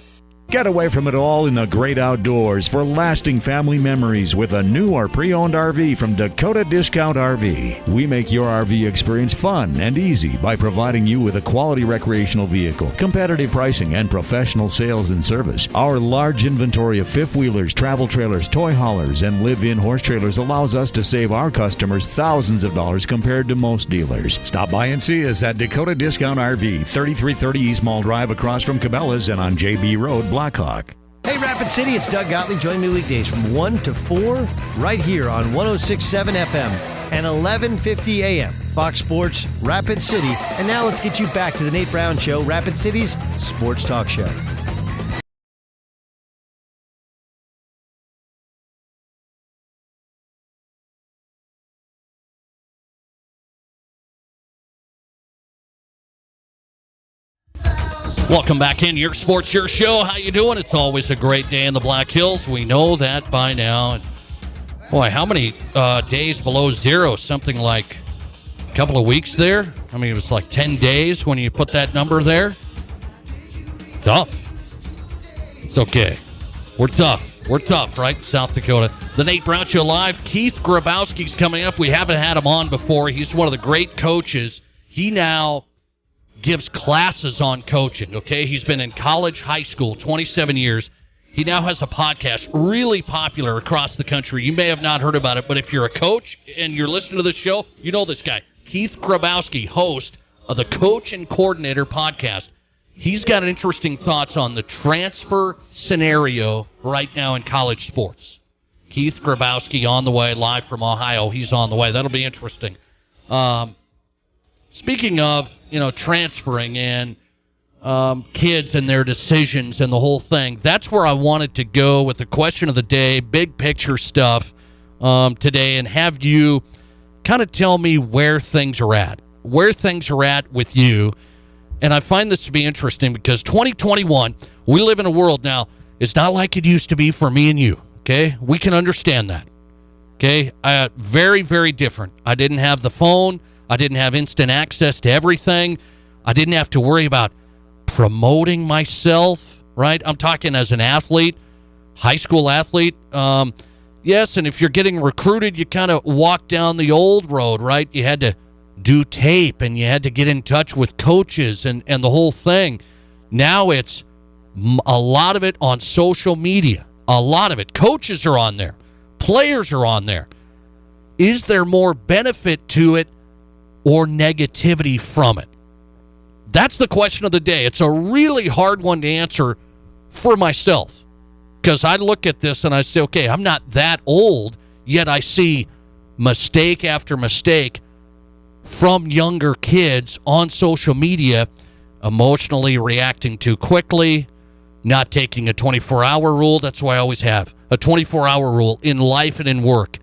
Get away from it all in the great outdoors for lasting family memories with a new or pre-owned RV from Dakota Discount RV. We make your RV experience fun and easy by providing you with a quality recreational vehicle, competitive pricing, and professional sales and service. Our large inventory of fifth-wheelers, travel trailers, toy haulers, and live-in horse trailers allows us to save our customers thousands of dollars compared to most dealers. Stop by and see us at Dakota Discount RV, 3330 East Mall Drive across from Cabela's and on JB Road, Blackhawk. Hey, Rapid City, it's Doug Gottlieb. Join me weekdays from 1 to 4 right here on 106.7 FM and 1150 AM. Fox Sports Rapid City. And now let's get you back to the Nate Brown Show, Rapid City's sports talk show. Welcome back in your sports, your show. How you doing? It's always a great day in the Black Hills. We know that by now. Boy, how many days below zero? Something like a couple of weeks there. I mean, it was like 10 days when you put that number there. Tough. It's okay. We're tough. We're tough, right? South Dakota. The Nate Brown Show live. Keith Grabowski's coming up. We haven't had him on before. He's one of the great coaches. He now gives classes on coaching, okay? He's been in college, high school, 27 years. He now has a podcast, really popular across the country. You may have not heard about it, but if you're a coach and you're listening to this show, you know this guy. Keith Grabowski, host of the Coach and Coordinator podcast. He's got interesting thoughts on the transfer scenario right now in college sports. Keith Grabowski on the way, live from Ohio. He's on the way. That'll be interesting. Speaking of, transferring and kids and their decisions and the whole thing, that's where I wanted to go with the question of the day, big picture stuff today, and have you kind of tell me where things are at with you. And I find this to be interesting because 2021, we live in a world now, it's not like it used to be for me and you, okay? We can understand that, okay? Very, very different. I didn't have the phone. I didn't have instant access to everything. I didn't have to worry about promoting myself, right? I'm talking as an athlete, high school athlete. Yes, and if you're getting recruited, you kind of walk down the old road, right? You had to do tape, and you had to get in touch with coaches and the whole thing. Now it's a lot of it on social media. A lot of it. Coaches are on there. Players are on there. Is there more benefit to it or negativity from it? That's the question of the day. It's a really hard one to answer for myself, because I look at this and I say, okay, I'm not that old, yet I see mistake after mistake from younger kids on social media, emotionally reacting too quickly, not taking a 24-hour rule. That's why I always have a 24-hour rule in life and in work.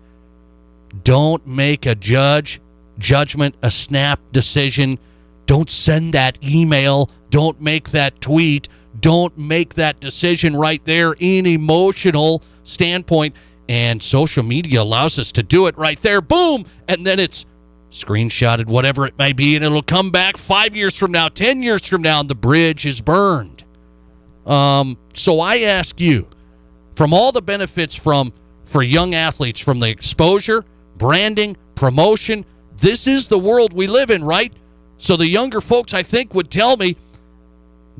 Don't make a judgment, a snap decision. Don't send that email. Don't make that tweet. Don't make that decision right there in emotional standpoint. And social media allows us to do it right there. Boom! And then it's screenshotted, whatever it may be, and it'll come back 5 years from now, 10 years from now, and the bridge is burned. So I ask you, from all the benefits for young athletes, from the exposure, branding, promotion, this is the world we live in, right? So the younger folks, I think, would tell me,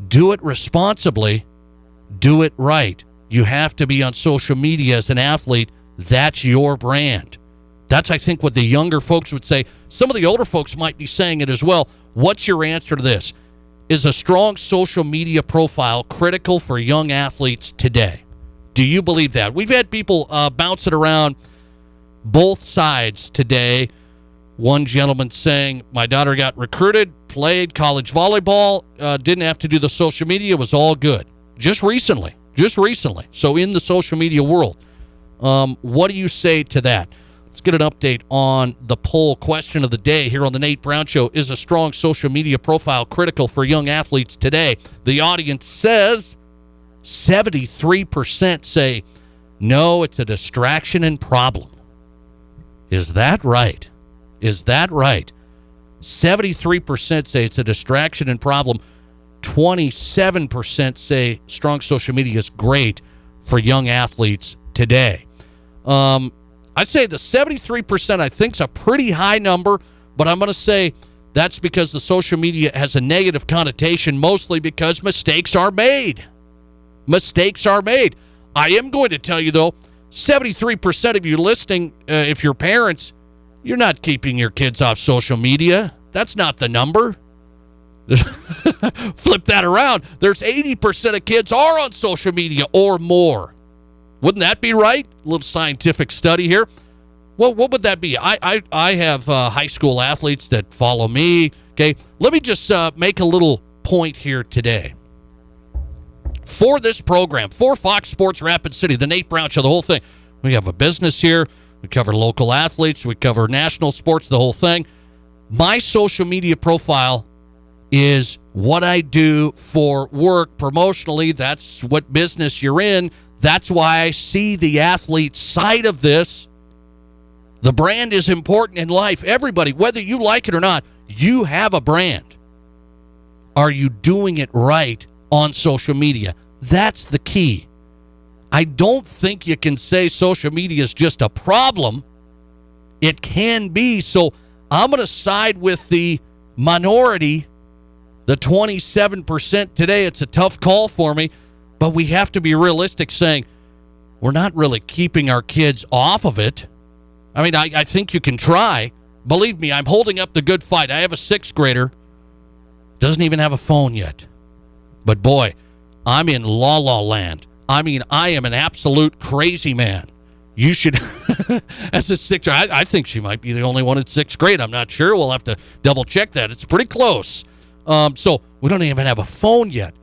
do it responsibly, do it right. You have to be on social media as an athlete. That's your brand. That's, I think, what the younger folks would say. Some of the older folks might be saying it as well. What's your answer to this? Is a strong social media profile critical for young athletes today? Do you believe that? We've had people bouncing around both sides today. One gentleman saying, my daughter got recruited, played college volleyball, didn't have to do the social media, was all good. Just recently. So in the social media world, what do you say to that? Let's get an update on the poll question of the day here on the Nate Brown Show. Is a strong social media profile critical for young athletes today? The audience says 73% say, no, it's a distraction and problem. Is that right? 73% say it's a distraction and problem. 27% say strong social media is great for young athletes today. I'd say the 73% I think is a pretty high number, but I'm going to say that's because the social media has a negative connotation, mostly because mistakes are made. I am going to tell you, though, 73% of you listening, if you're parents, you're not keeping your kids off social media. That's not the number. Flip that around. There's 80% of kids are on social media or more. Wouldn't that be right? A little scientific study here. Well, what would that be? I have high school athletes that follow me. Okay, let me just make a little point here today. For this program, for Fox Sports Rapid City, the Nate Brown Show, the whole thing. We have a business here. We cover local athletes. We cover national sports, the whole thing. My social media profile is what I do for work promotionally. That's what business you're in. That's why I see the athlete side of this. The brand is important in life. Everybody, whether you like it or not, you have a brand. Are you doing it right on social media? That's the key. I don't think you can say social media is just a problem. It can be. So I'm going to side with the minority, the 27% today. It's a tough call for me, but we have to be realistic, saying we're not really keeping our kids off of it. I mean, I think you can try. Believe me, I'm holding up the good fight. I have a 6th grader, doesn't even have a phone yet. But boy, I'm in la-la land. I mean, I am an absolute crazy man. You should, as a 6th grader, I think she might be the only one in 6th grade. I'm not sure. We'll have to double check that. It's pretty close. So we don't even have a phone yet.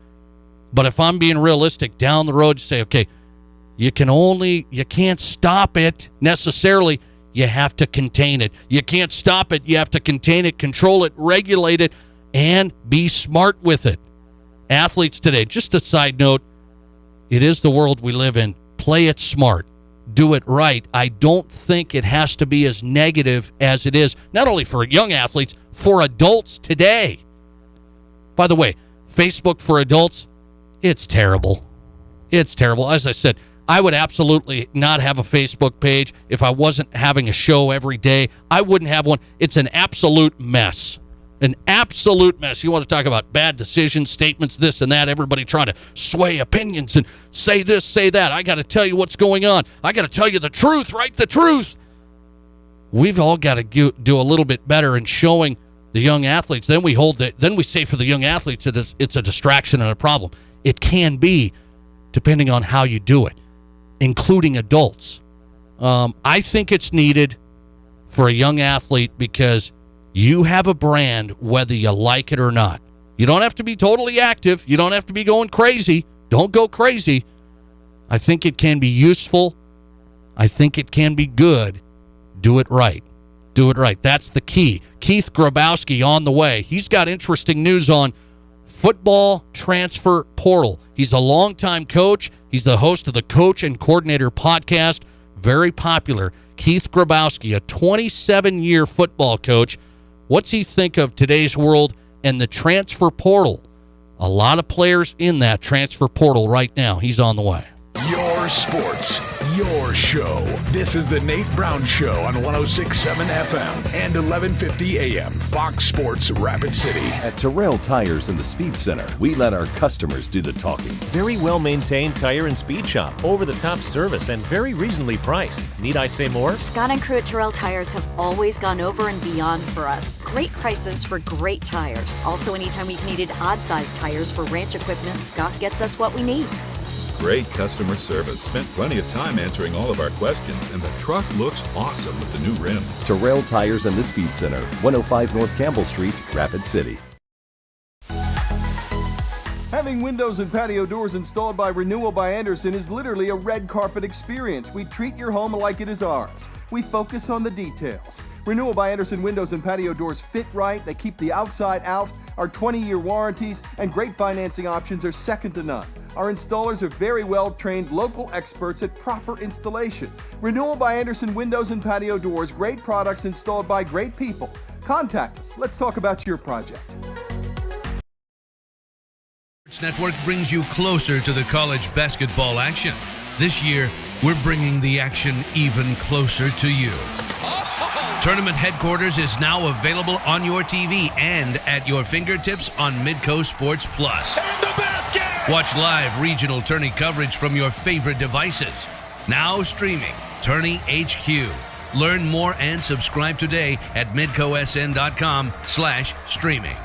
But if I'm being realistic, down the road, you say, okay, you can't stop it necessarily. You have to contain it. You can't stop it. You have to contain it, control it, regulate it, and be smart with it. Athletes today, just a side note, it is the world we live in. Play it smart. Do it right. I don't think it has to be as negative as it is, not only for young athletes, for adults today. By the way, Facebook for adults, it's terrible. It's terrible. As I said, I would absolutely not have a Facebook page if I wasn't having a show every day. I wouldn't have one. It's an absolute mess. An absolute mess. You want to talk about bad decisions, statements, this and that, everybody trying to sway opinions and say this, say that. I got to tell you what's going on. I got to tell you the truth, right? The truth. We've all got to do a little bit better in showing the young athletes. Then we say for the young athletes that it's a distraction and a problem. It can be, depending on how you do it, including adults. I think it's needed for a young athlete because you have a brand whether you like it or not. You don't have to be totally active. You don't have to be going crazy. Don't go crazy. I think it can be useful. I think it can be good. Do it right. Do it right. That's the key. Keith Grabowski on the way. He's got interesting news on football transfer portal. He's a longtime coach. He's the host of the Coach and Coordinator podcast. Very popular. Keith Grabowski, a 27-year football coach. What's he think of today's world and the transfer portal? A lot of players in that transfer portal right now. He's on the way. Your sports, your show. This is the Nate Brown Show on 106.7 FM and 1150 AM, Fox Sports Rapid City. At Terrell Tires in the Speed Center, we let our customers do the talking. Very well-maintained tire and speed shop, over-the-top service, and very reasonably priced. Need I say more? Scott and crew at Terrell Tires have always gone over and beyond for us. Great prices for great tires. Also, anytime we've needed odd-sized tires for ranch equipment, Scott gets us what we need. Great customer service. Spent plenty of time answering all of our questions, and the truck looks awesome with the new rims. Terrell Tires in the Speed Center, 105 North Campbell Street, Rapid City. Having windows and patio doors installed by Renewal by Andersen is literally a red carpet experience. We treat your home like it is ours. We focus on the details. Renewal by Andersen windows and patio doors fit right. They keep the outside out. Our 20-year warranties and great financing options are second to none. Our installers are very well-trained local experts at proper installation. Renewal by Andersen windows and patio doors, great products installed by great people. Contact us. Let's talk about your project. Sports Network brings you closer to the college basketball action. This year, we're bringing the action even closer to you. Tournament Headquarters is now available on your TV and at your fingertips on Midco Sports Plus. And the basket! Watch live regional tourney coverage from your favorite devices. Now streaming Tourney HQ. Learn more and subscribe today at midcosn.com/streaming.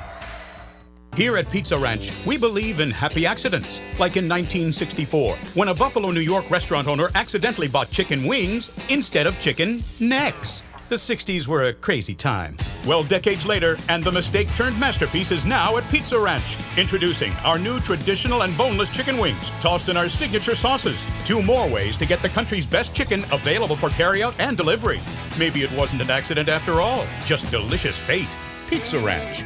Here at Pizza Ranch, we believe in happy accidents. Like in 1964, when a Buffalo, New York restaurant owner accidentally bought chicken wings instead of chicken necks. The 60s were a crazy time. Well, decades later, and the mistake turned masterpiece is now at Pizza Ranch. Introducing our new traditional and boneless chicken wings, tossed in our signature sauces. 2 more ways to get the country's best chicken available for carryout and delivery. Maybe it wasn't an accident after all, just delicious fate. Pizza Ranch.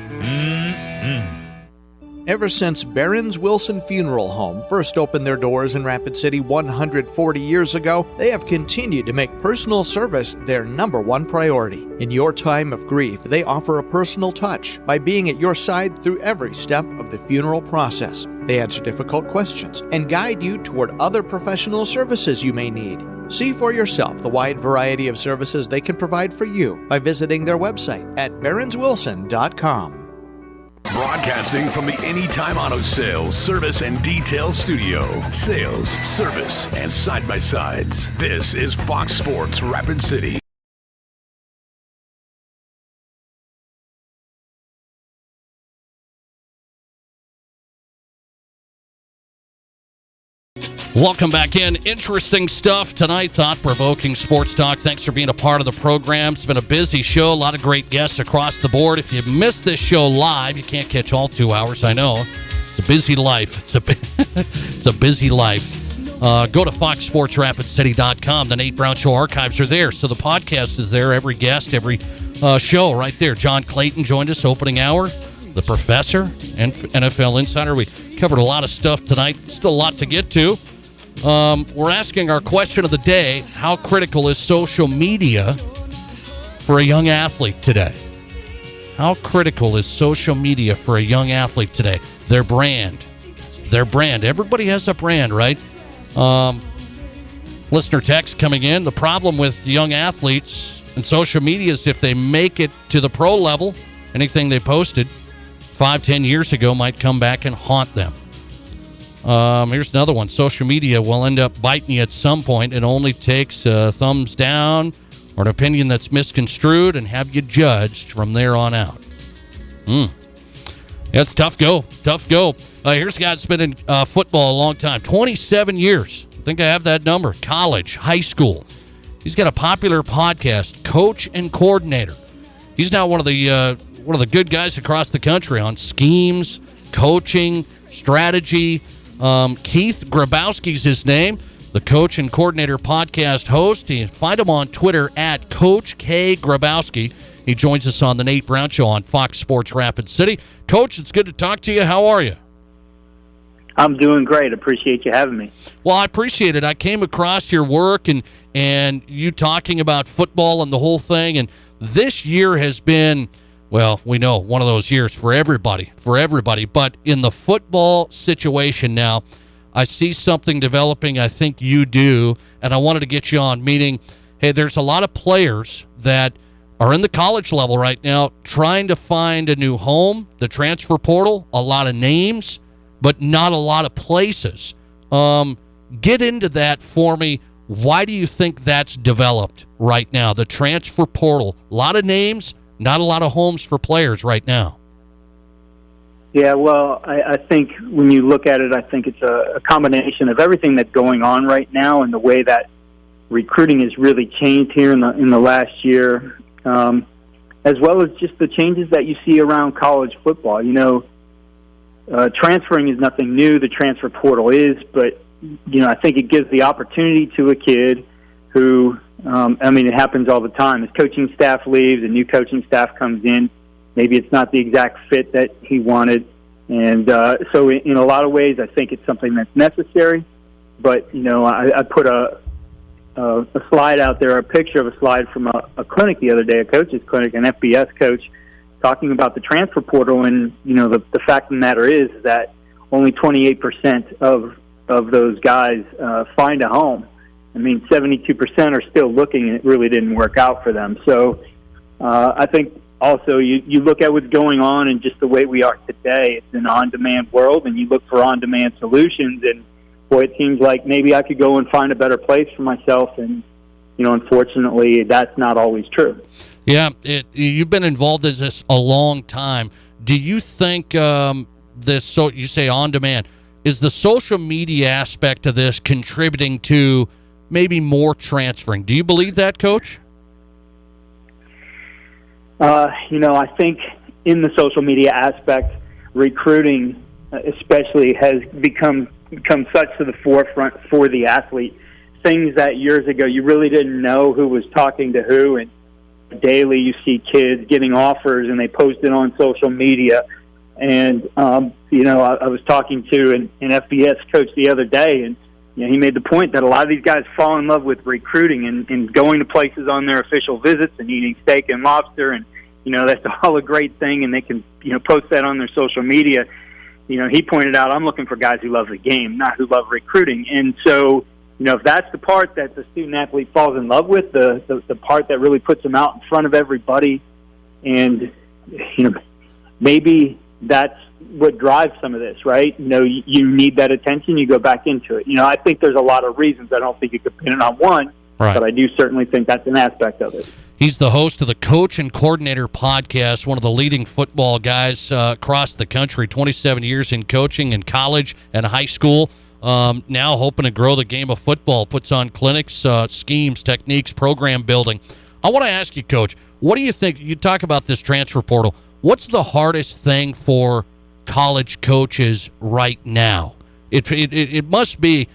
Ever since Barron's Wilson Funeral Home first opened their doors in Rapid City 140 years ago, they have continued to make personal service their #1 priority. In your time of grief, they offer a personal touch by being at your side through every step of the funeral process. They answer difficult questions and guide you toward other professional services you may need. See for yourself the wide variety of services they can provide for you by visiting their website at barronswilson.com. Broadcasting from the Anytime Auto Sales, Service and Detail Studio. Sales, service, and side-by-sides. This is Fox Sports Rapid City. Welcome back in. Interesting stuff tonight. Thought-provoking sports talk. Thanks for being a part of the program. It's been a busy show. A lot of great guests across the board. If you missed this show live, you can't catch all 2 hours. I know. It's a busy life. It's a busy life. Go to foxsportsrapidcity.com. The Nate Brown Show archives are there. So the podcast is there. Every guest, every show right there. John Clayton joined us opening hour. The Professor and NFL Insider. We covered a lot of stuff tonight. Still a lot to get to. We're asking our question of the day: how critical is social media for a young athlete today? How critical is social media for a young athlete today? Their brand. Everybody has a brand, right? Listener text coming in. The problem with young athletes and social media is if they make it to the pro level anything they posted 5-10 years ago might come back and haunt them. Here's another one. Social media will end up biting you at some point. It only takes a thumbs down or an opinion that's misconstrued and have you judged from there on out. That's tough go. Here's a guy that's been in football a long time. 27 years. I think I have that number. College, high school. He's got a popular podcast, Coach and Coordinator. He's now one of the good guys across the country on schemes, coaching, strategy. Keith Grabowski's his name, the Coach and Coordinator podcast host. You can find him on Twitter at Coach K. Grabowski. He joins us on the Nate Brown Show on Fox Sports Rapid City. Coach, it's good to talk to you. How are you? I'm doing great. Appreciate you having me. Well, I appreciate it. I came across your work and you talking about football and the whole thing, and this year has been, well, we know, one of those years for everybody. But in the football situation now, I see something developing I think you do, and I wanted to get you on, meaning, hey, there's a lot of players that are in the college level right now trying to find a new home, the transfer portal, a lot of names, but not a lot of places. Get into that for me. Why do you think that's developed right now, the transfer portal? A lot of names, not a lot of homes for players right now. Yeah, well, I think when you look at it, I think it's a combination of everything that's going on right now and the way that recruiting has really changed here in the last year, as well as just the changes that you see around college football. You know, transferring is nothing new. The transfer portal is, but I think it gives the opportunity to a kid who, it happens all the time. As coaching staff leaves, a new coaching staff comes in. Maybe it's not the exact fit that he wanted. And so in a lot of ways, I think it's something that's necessary. But, I put a slide out there, a picture of a slide from a clinic the other day, a coach's clinic, an FBS coach, talking about the transfer portal. And, the fact of the matter is that only 28% of those guys find a home. 72% are still looking, and it really didn't work out for them. So I think also you look at what's going on and just the way we are today. It's an on-demand world, and you look for on-demand solutions. And, boy, it seems like maybe I could go and find a better place for myself. And, unfortunately, that's not always true. Yeah, you've been involved in this a long time. Do you think you say on-demand, is the social media aspect of this contributing to maybe more transferring? Do you believe that, Coach? I think in the social media aspect, recruiting especially has become such to the forefront for the athlete. Things that years ago you really didn't know who was talking to who, and daily you see kids getting offers and they post it on social media. And, I was talking to an FBS coach the other day, and he made the point that a lot of these guys fall in love with recruiting and going to places on their official visits and eating steak and lobster, and that's all a great thing, and they can post that on their social media. He pointed out, I'm looking for guys who love the game, not who love recruiting. And so if that's the part that the student athlete falls in love with, the part that really puts them out in front of everybody, and maybe that's what drives some of this, right? You need that attention, you go back into it. I think there's a lot of reasons. I don't think you could pin it on one, right, but I do certainly think that's an aspect of it. He's the host of the Coach and Coordinator podcast, one of the leading football guys across the country, 27 years in coaching in college and high school. Now hoping to grow the game of football, puts on clinics, schemes, techniques, program building. I want to ask you, Coach, what do you think? You talk about this transfer portal. What's the hardest thing for college coaches right now? It must be,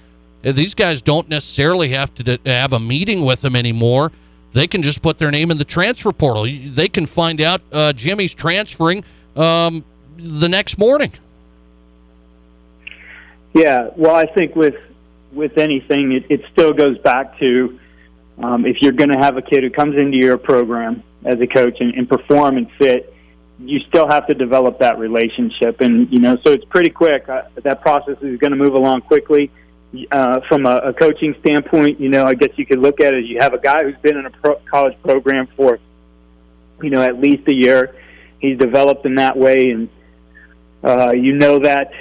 these guys don't necessarily have to have a meeting with them anymore. They can just put their name in the transfer portal. They can find out Jimmy's transferring the next morning. Yeah, well, I think with anything, it still goes back to if you're going to have a kid who comes into your program as a coach and perform and fit, you still have to develop that relationship. And, so it's pretty quick. That process is going to move along quickly. From a coaching standpoint, I guess you could look at it as you have a guy who's been in a college program for, at least a year. he's developed in that way, and that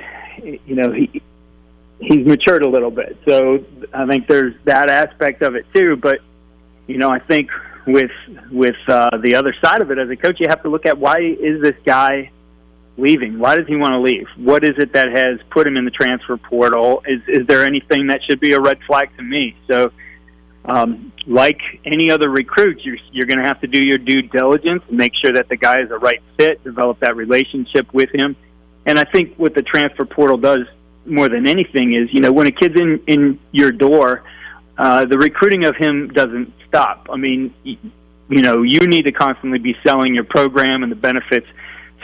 he's matured a little bit. So I think there's that aspect of it too. But I think with the other side of it, as a coach, you have to look at, why is this guy leaving? Why does he want to leave? What is it that has put him in the transfer portal? Is there anything that should be a red flag to me? So like any other recruit, you're going to have to do your due diligence and make sure that the guy is a right fit, develop that relationship with him. And I think what the transfer portal does more than anything is, when a kid's in your door, the recruiting of him doesn't stop. I mean, you need to constantly be selling your program and the benefits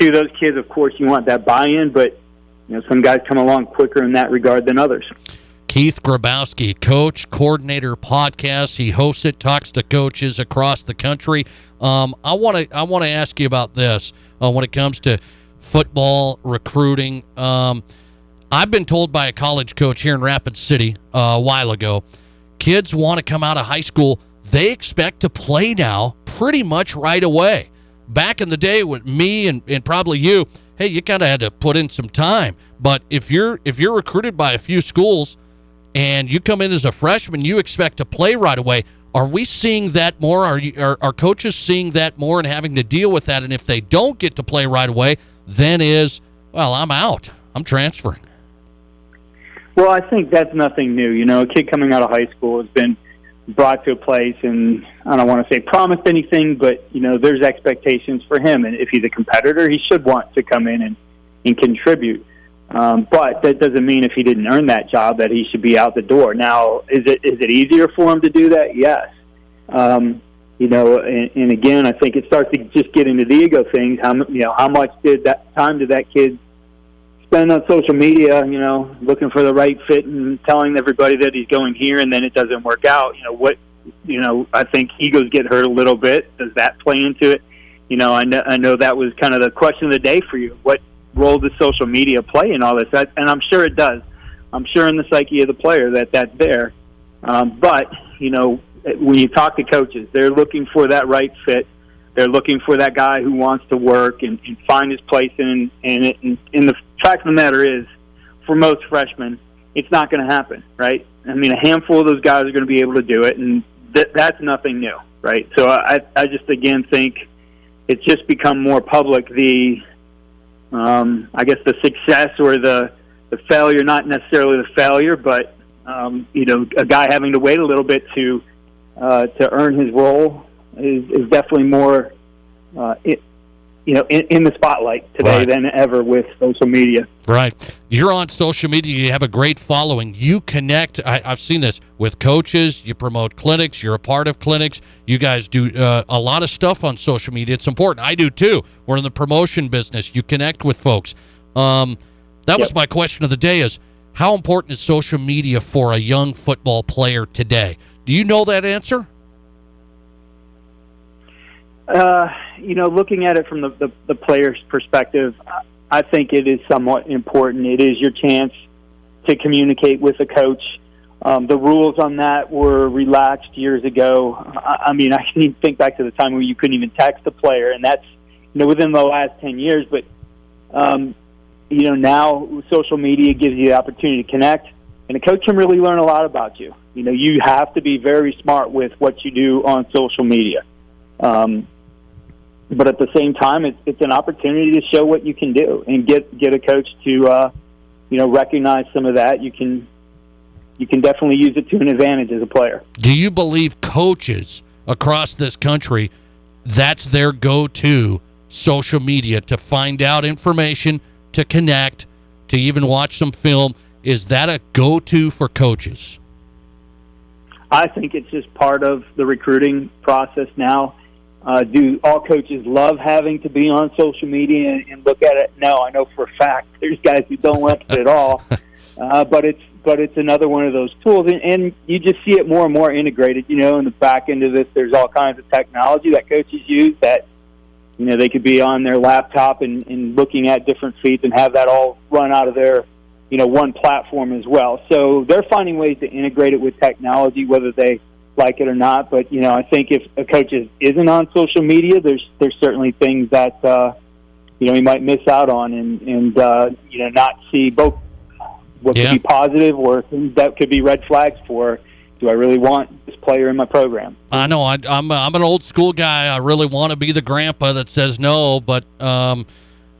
to those kids. Of course, you want that buy-in, but some guys come along quicker in that regard than others. Keith Grabowski, Coach Coordinator Podcast. He hosts it, talks to coaches across the country. I want to ask you about this when it comes to football recruiting. I've been told by a college coach here in Rapid City a while ago, kids want to come out of high school, they expect to play now pretty much right away. Back in the day with me and probably you, hey, you kind of had to put in some time. But if you're recruited by a few schools and you come in as a freshman, you expect to play right away. Are we seeing that more? Are coaches seeing that more and having to deal with that? And if they don't get to play right away, then I'm out. I'm transferring. Well, I think that's nothing new. A kid coming out of high school has been brought to a place, and I don't want to say promised anything, but, there's expectations for him. And if he's a competitor, he should want to come in and contribute. But that doesn't mean if he didn't earn that job that he should be out the door. Now, is it easier for him to do that? Yes. And again, I think it starts to just get into the ego things. How much did that kid spend on social media, looking for the right fit and telling everybody that he's going here, and then it doesn't work out? I think egos get hurt a little bit. Does that play into it? I know that was kind of the question of the day for you. What role does social media play in all this? And I'm sure it does. I'm sure in the psyche of the player that's there. But, when you talk to coaches, they're looking for that right fit. They're looking for that guy who wants to work and find his place in it. And the fact of the matter is, for most freshmen, it's not going to happen, right? I mean, a handful of those guys are going to be able to do it, and that's nothing new, right? So I just, again, think it's just become more public, the success or the failure, not necessarily the failure, but, a guy having to wait a little bit to earn his role is definitely more, in the spotlight today than ever with social media. Right. You're on social media. You have a great following. You connect. I've seen this with coaches. You promote clinics. You're a part of clinics. You guys do a lot of stuff on social media. It's important. I do too. We're in the promotion business. You connect with folks. That was my question of the day is, how important is social media for a young football player today? Do you know that answer? Looking at it from the player's perspective, I think it is somewhat important. It is your chance to communicate with a coach. The rules on that were relaxed years ago. I can even think back to the time where you couldn't even text a player, and that's within the last 10 years. But now social media gives you the opportunity to connect, and a coach can really learn a lot about you. You have to be very smart with what you do on social media. But at the same time, it's an opportunity to show what you can do and get a coach to, recognize some of that. You can definitely use it to an advantage as a player. Do you believe coaches across this country, that's their go-to social media to find out information, to connect, to even watch some film? Is that a go-to for coaches? I think it's just part of the recruiting process now. Do all coaches love having to be on social media and look at it? No, I know for a fact there's guys who don't like it at all. But it's another one of those tools, and you just see it more and more integrated. In the back end of this, there's all kinds of technology that coaches use that they could be on their laptop and looking at different feeds and have that all run out of their one platform as well. So they're finding ways to integrate it with technology, whether they like it or not. But I think if a coach isn't on social media, there's certainly things that he might miss out on, and not see both what could be positive or things that could be red flags for. Do I really want this player in my program? I know. I'm an old school guy. I really want to be the grandpa that says no, but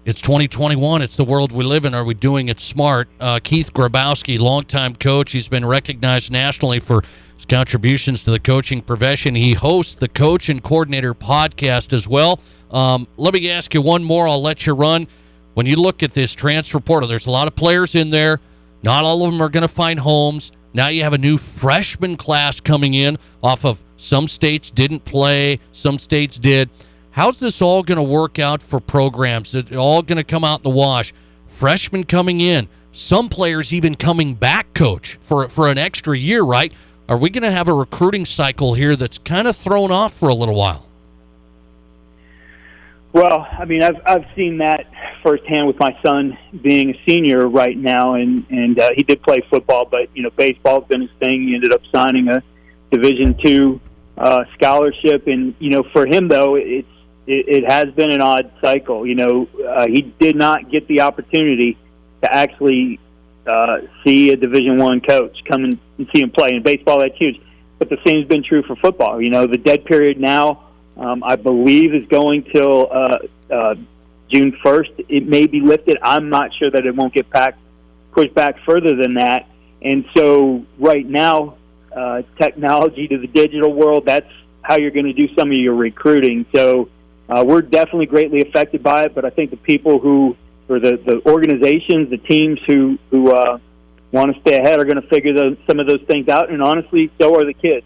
it's 2021. It's the world we live in. Are we doing it smart? Keith Grabowski, longtime coach. He's been recognized nationally for his contributions to the coaching profession. He hosts the Coach and Coordinator podcast as well. Let me ask you one more. I'll let you run. When you look at this transfer portal, there's a lot of players in there. Not all of them are going to find homes. Now you have a new freshman class coming in off of some states didn't play, some states did. How's this all going to work out for programs? Is it all going to come out in the wash? Freshmen coming in, some players even coming back, Coach, for an extra year, right? Are we going to have a recruiting cycle here that's kind of thrown off for a little while? Well, I mean, I've seen that firsthand with my son being a senior right now, and he did play football, but baseball's been his thing. He ended up signing a Division II scholarship, and for him though, it has been an odd cycle. He did not get the opportunity to actually see a Division I coach come and see him play. In baseball, that's huge, but the same has been true for football. The dead period now, I believe, is going till June 1st. It may be lifted. I'm not sure that it won't get pushed back further than that. And so right now, technology to the digital world, that's how you're going to do some of your recruiting. So we're definitely greatly affected by it, but I think the people or the organizations, the teams who want to stay ahead are going to figure some of those things out, and honestly, so are the kids.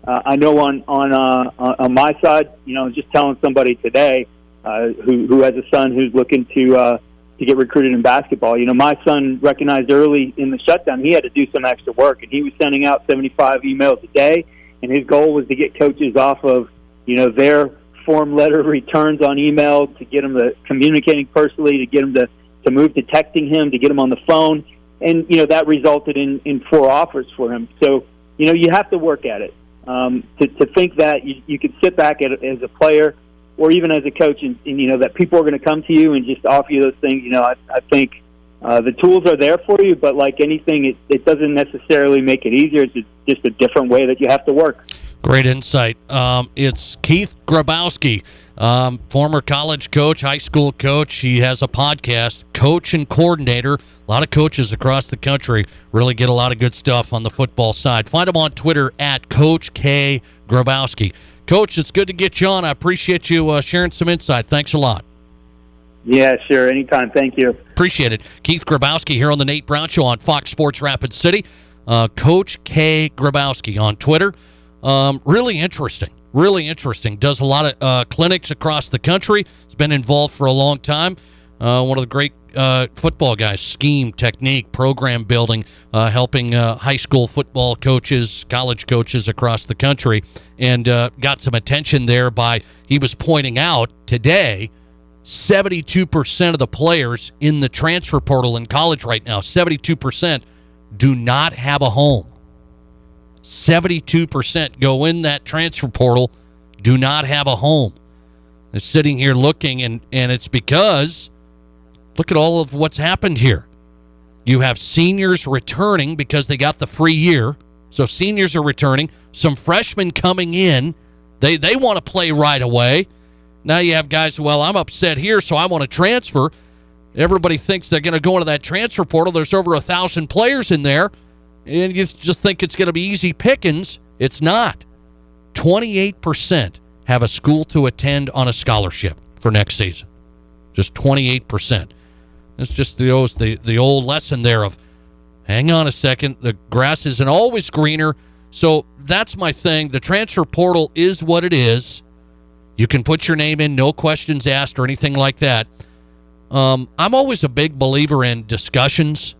I know on my side, just telling somebody today who has a son who's looking to get recruited in basketball. My son recognized early in the shutdown he had to do some extra work, and he was sending out 75 emails a day, and his goal was to get coaches off of their form letter returns on email, to get them to communicating personally, to get them to move to texting him, to get him on the phone, and that resulted in 4 offers for him. So you have to work at it. To think that you could sit back as a player or even as a coach and that people are going to come to you and just offer you those things, I think the tools are there for you, but like anything, it doesn't necessarily make it easier. It's just a different way that you have to work. Great insight. It's Keith Grabowski, former college coach, high school coach. He has a podcast, Coach and Coordinator. A lot of coaches across the country really get a lot of good stuff on the football side. Find him on Twitter at Coach K. Grabowski. Coach, it's good to get you on. I appreciate you sharing some insight. Thanks a lot. Yeah, sure. Anytime. Thank you. Appreciate it. Keith Grabowski here on the Nate Brown Show on Fox Sports Rapid City. Coach K. Grabowski on Twitter. Really interesting. Really interesting. Does a lot of clinics across the country. He's been involved for a long time. One of the great football guys, scheme, technique, program building, helping high school football coaches, college coaches across the country, and got some attention there by, he was pointing out today, 72% of the players in the transfer portal in college right now, 72% do not have a home. 72% go in that transfer portal, do not have a home. They're sitting here looking, and it's because, look at all of what's happened here. You have seniors returning because they got the free year. So seniors are returning. Some freshmen coming in. They want to play right away. Now you have guys, well, I'm upset here, so I want to transfer. Everybody thinks they're going to go into that transfer portal. There's over 1,000 players in there, and you just think it's going to be easy pickings. It's not. 28% have a school to attend on a scholarship for next season. Just 28%. It's just the old lesson there of, hang on a second, the grass isn't always greener. So that's my thing. The transfer portal is what it is. You can put your name in, no questions asked or anything like that. I'm always a big believer in discussions,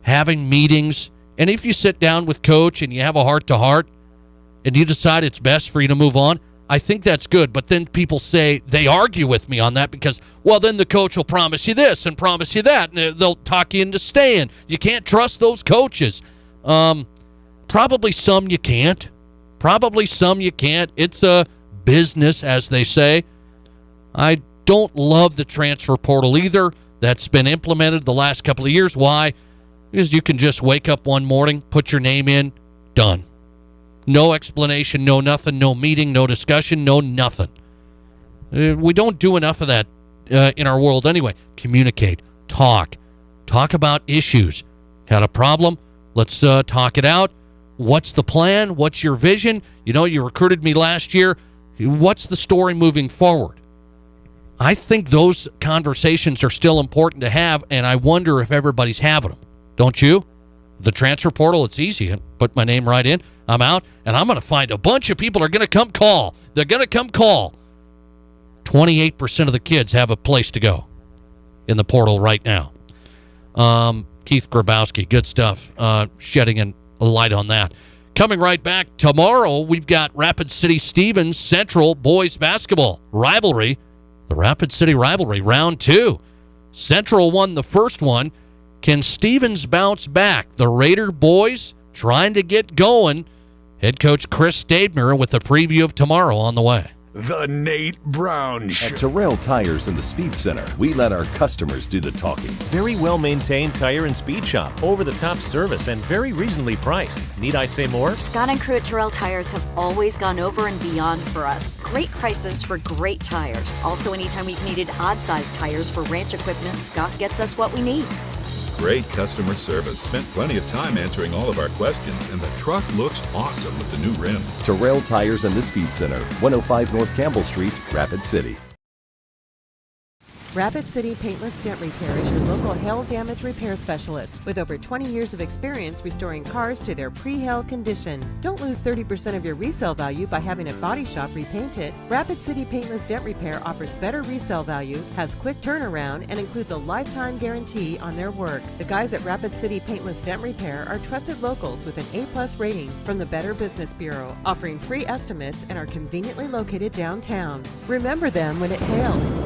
having meetings, and if you sit down with coach and you have a heart-to-heart and you decide it's best for you to move on, I think that's good. But then people say, they argue with me on that because, well, then the coach will promise you this and promise you that, and they'll talk you into staying. You can't trust those coaches. Probably some you can't. Probably some you can't. It's a business, as they say. I don't love the transfer portal either. That's been implemented the last couple of years. Why? Because you can just wake up one morning, put your name in, done. No explanation, no nothing, no meeting, no discussion, no nothing. We don't do enough of that in our world anyway. Communicate, talk about issues. Had a problem? Let's talk it out. What's the plan? What's your vision? You recruited me last year. What's the story moving forward? I think those conversations are still important to have, and I wonder if everybody's having them. Don't you? The transfer portal, it's easy. Put my name right in. I'm out, and I'm going to find a bunch of people are going to come call. They're going to come call. 28% of the kids have a place to go in the portal right now. Keith Grabowski, good stuff, shedding a light on that. Coming right back tomorrow, we've got Rapid City Stevens Central boys basketball rivalry. The Rapid City rivalry, round 2. Central won the first one. Can Stevens bounce back? The Raider boys trying to get going. Head coach Chris Stabner with a preview of tomorrow on the way. The Nate Brown Show. At Terrell Tires in the Speed Center, we let our customers do the talking. Very well-maintained tire and speed shop, over-the-top service, and very reasonably priced. Need I say more? Scott and crew at Terrell Tires have always gone over and beyond for us. Great prices for great tires. Also, anytime we've needed odd-sized tires for ranch equipment, Scott gets us what we need. Great customer service. Spent plenty of time answering all of our questions, and the truck looks awesome with the new rims. Terrell Tires in the Speed Center, 105 North Campbell Street, Rapid City. Rapid City Paintless Dent Repair is your local hail damage repair specialist with over 20 years of experience restoring cars to their pre-hail condition. Don't lose 30% of your resale value by having a body shop repaint it. Rapid City Paintless Dent Repair offers better resale value, has quick turnaround, and includes a lifetime guarantee on their work. The guys at Rapid City Paintless Dent Repair are trusted locals with an A+ rating from the Better Business Bureau, offering free estimates and are conveniently located downtown. Remember them when it hails.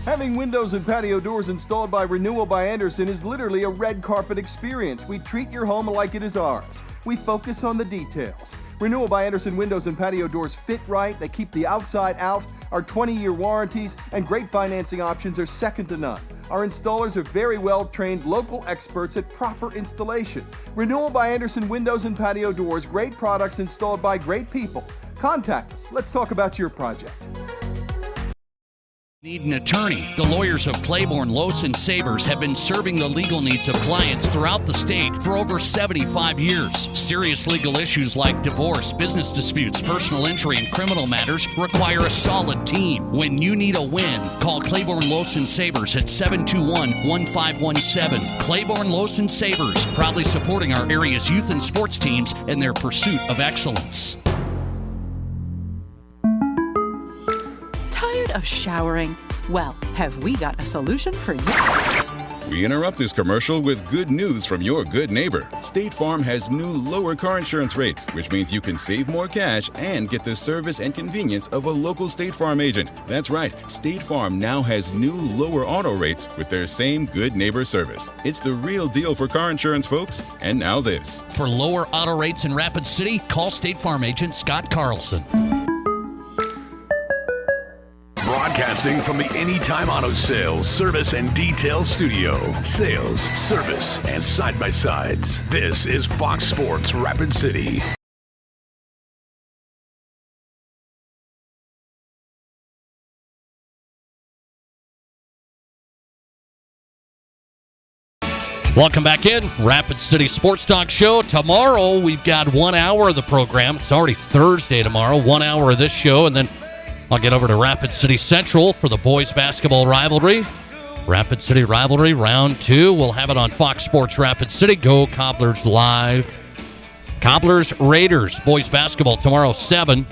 Having windows and patio doors installed by Renewal by Andersen is literally a red carpet experience. We treat your home like it is ours. We focus on the details. Renewal by Andersen windows and patio doors fit right. They keep the outside out. Our 20-year warranties and great financing options are second to none. Our installers are very well-trained local experts at proper installation. Renewal by Andersen windows and patio doors, great products installed by great people. Contact us. Let's talk about your project. Need an attorney? The lawyers of Claiborne, Lowson, Sabers have been serving the legal needs of clients throughout the state for over 75 years. Serious legal issues like divorce, business disputes, personal injury, and criminal matters require a solid team. When you need a win, call Claiborne, Lowson, Sabers at 721-1517. Claiborne, Lowson, Sabers, proudly supporting our area's youth and sports teams in their pursuit of excellence. Of showering? Well, have we got a solution for you? We interrupt this commercial with good news from your good neighbor. State Farm has new lower car insurance rates, which means you can save more cash and get the service and convenience of a local State Farm agent. That's right, State Farm now has new lower auto rates with their same good neighbor service. It's the real deal for car insurance, folks. And now this. For lower auto rates in Rapid City, call State Farm agent Scott Carlson. Broadcasting from the Anytime Auto Sales, Service and Detail Studio. Sales, service, and side-by-sides. This is Fox Sports Rapid City. Welcome back in. Rapid City Sports Talk Show. Tomorrow, we've got 1 hour of the program. It's already Thursday tomorrow. 1 hour of this show, and then I'll get over to Rapid City Central for the boys basketball rivalry. Rapid City rivalry, round 2. We'll have it on Fox Sports Rapid City. Go Cobblers live. Cobblers Raiders, boys basketball tomorrow, 7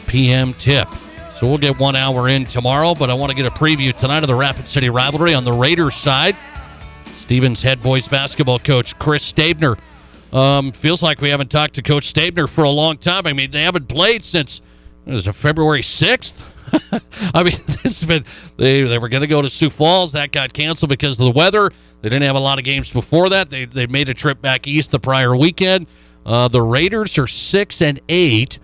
p.m. tip. So we'll get 1 hour in tomorrow, but I want to get a preview tonight of the Rapid City rivalry on the Raiders side. Stevens head boys basketball coach Chris Stabner. Feels like we haven't talked to Coach Stabner for a long time. I mean, they haven't played since February 6th. I mean, it's been they were going to go to Sioux Falls. That got canceled because of the weather. They didn't have a lot of games before that. They made a trip back east the prior weekend. The Raiders are 6-8,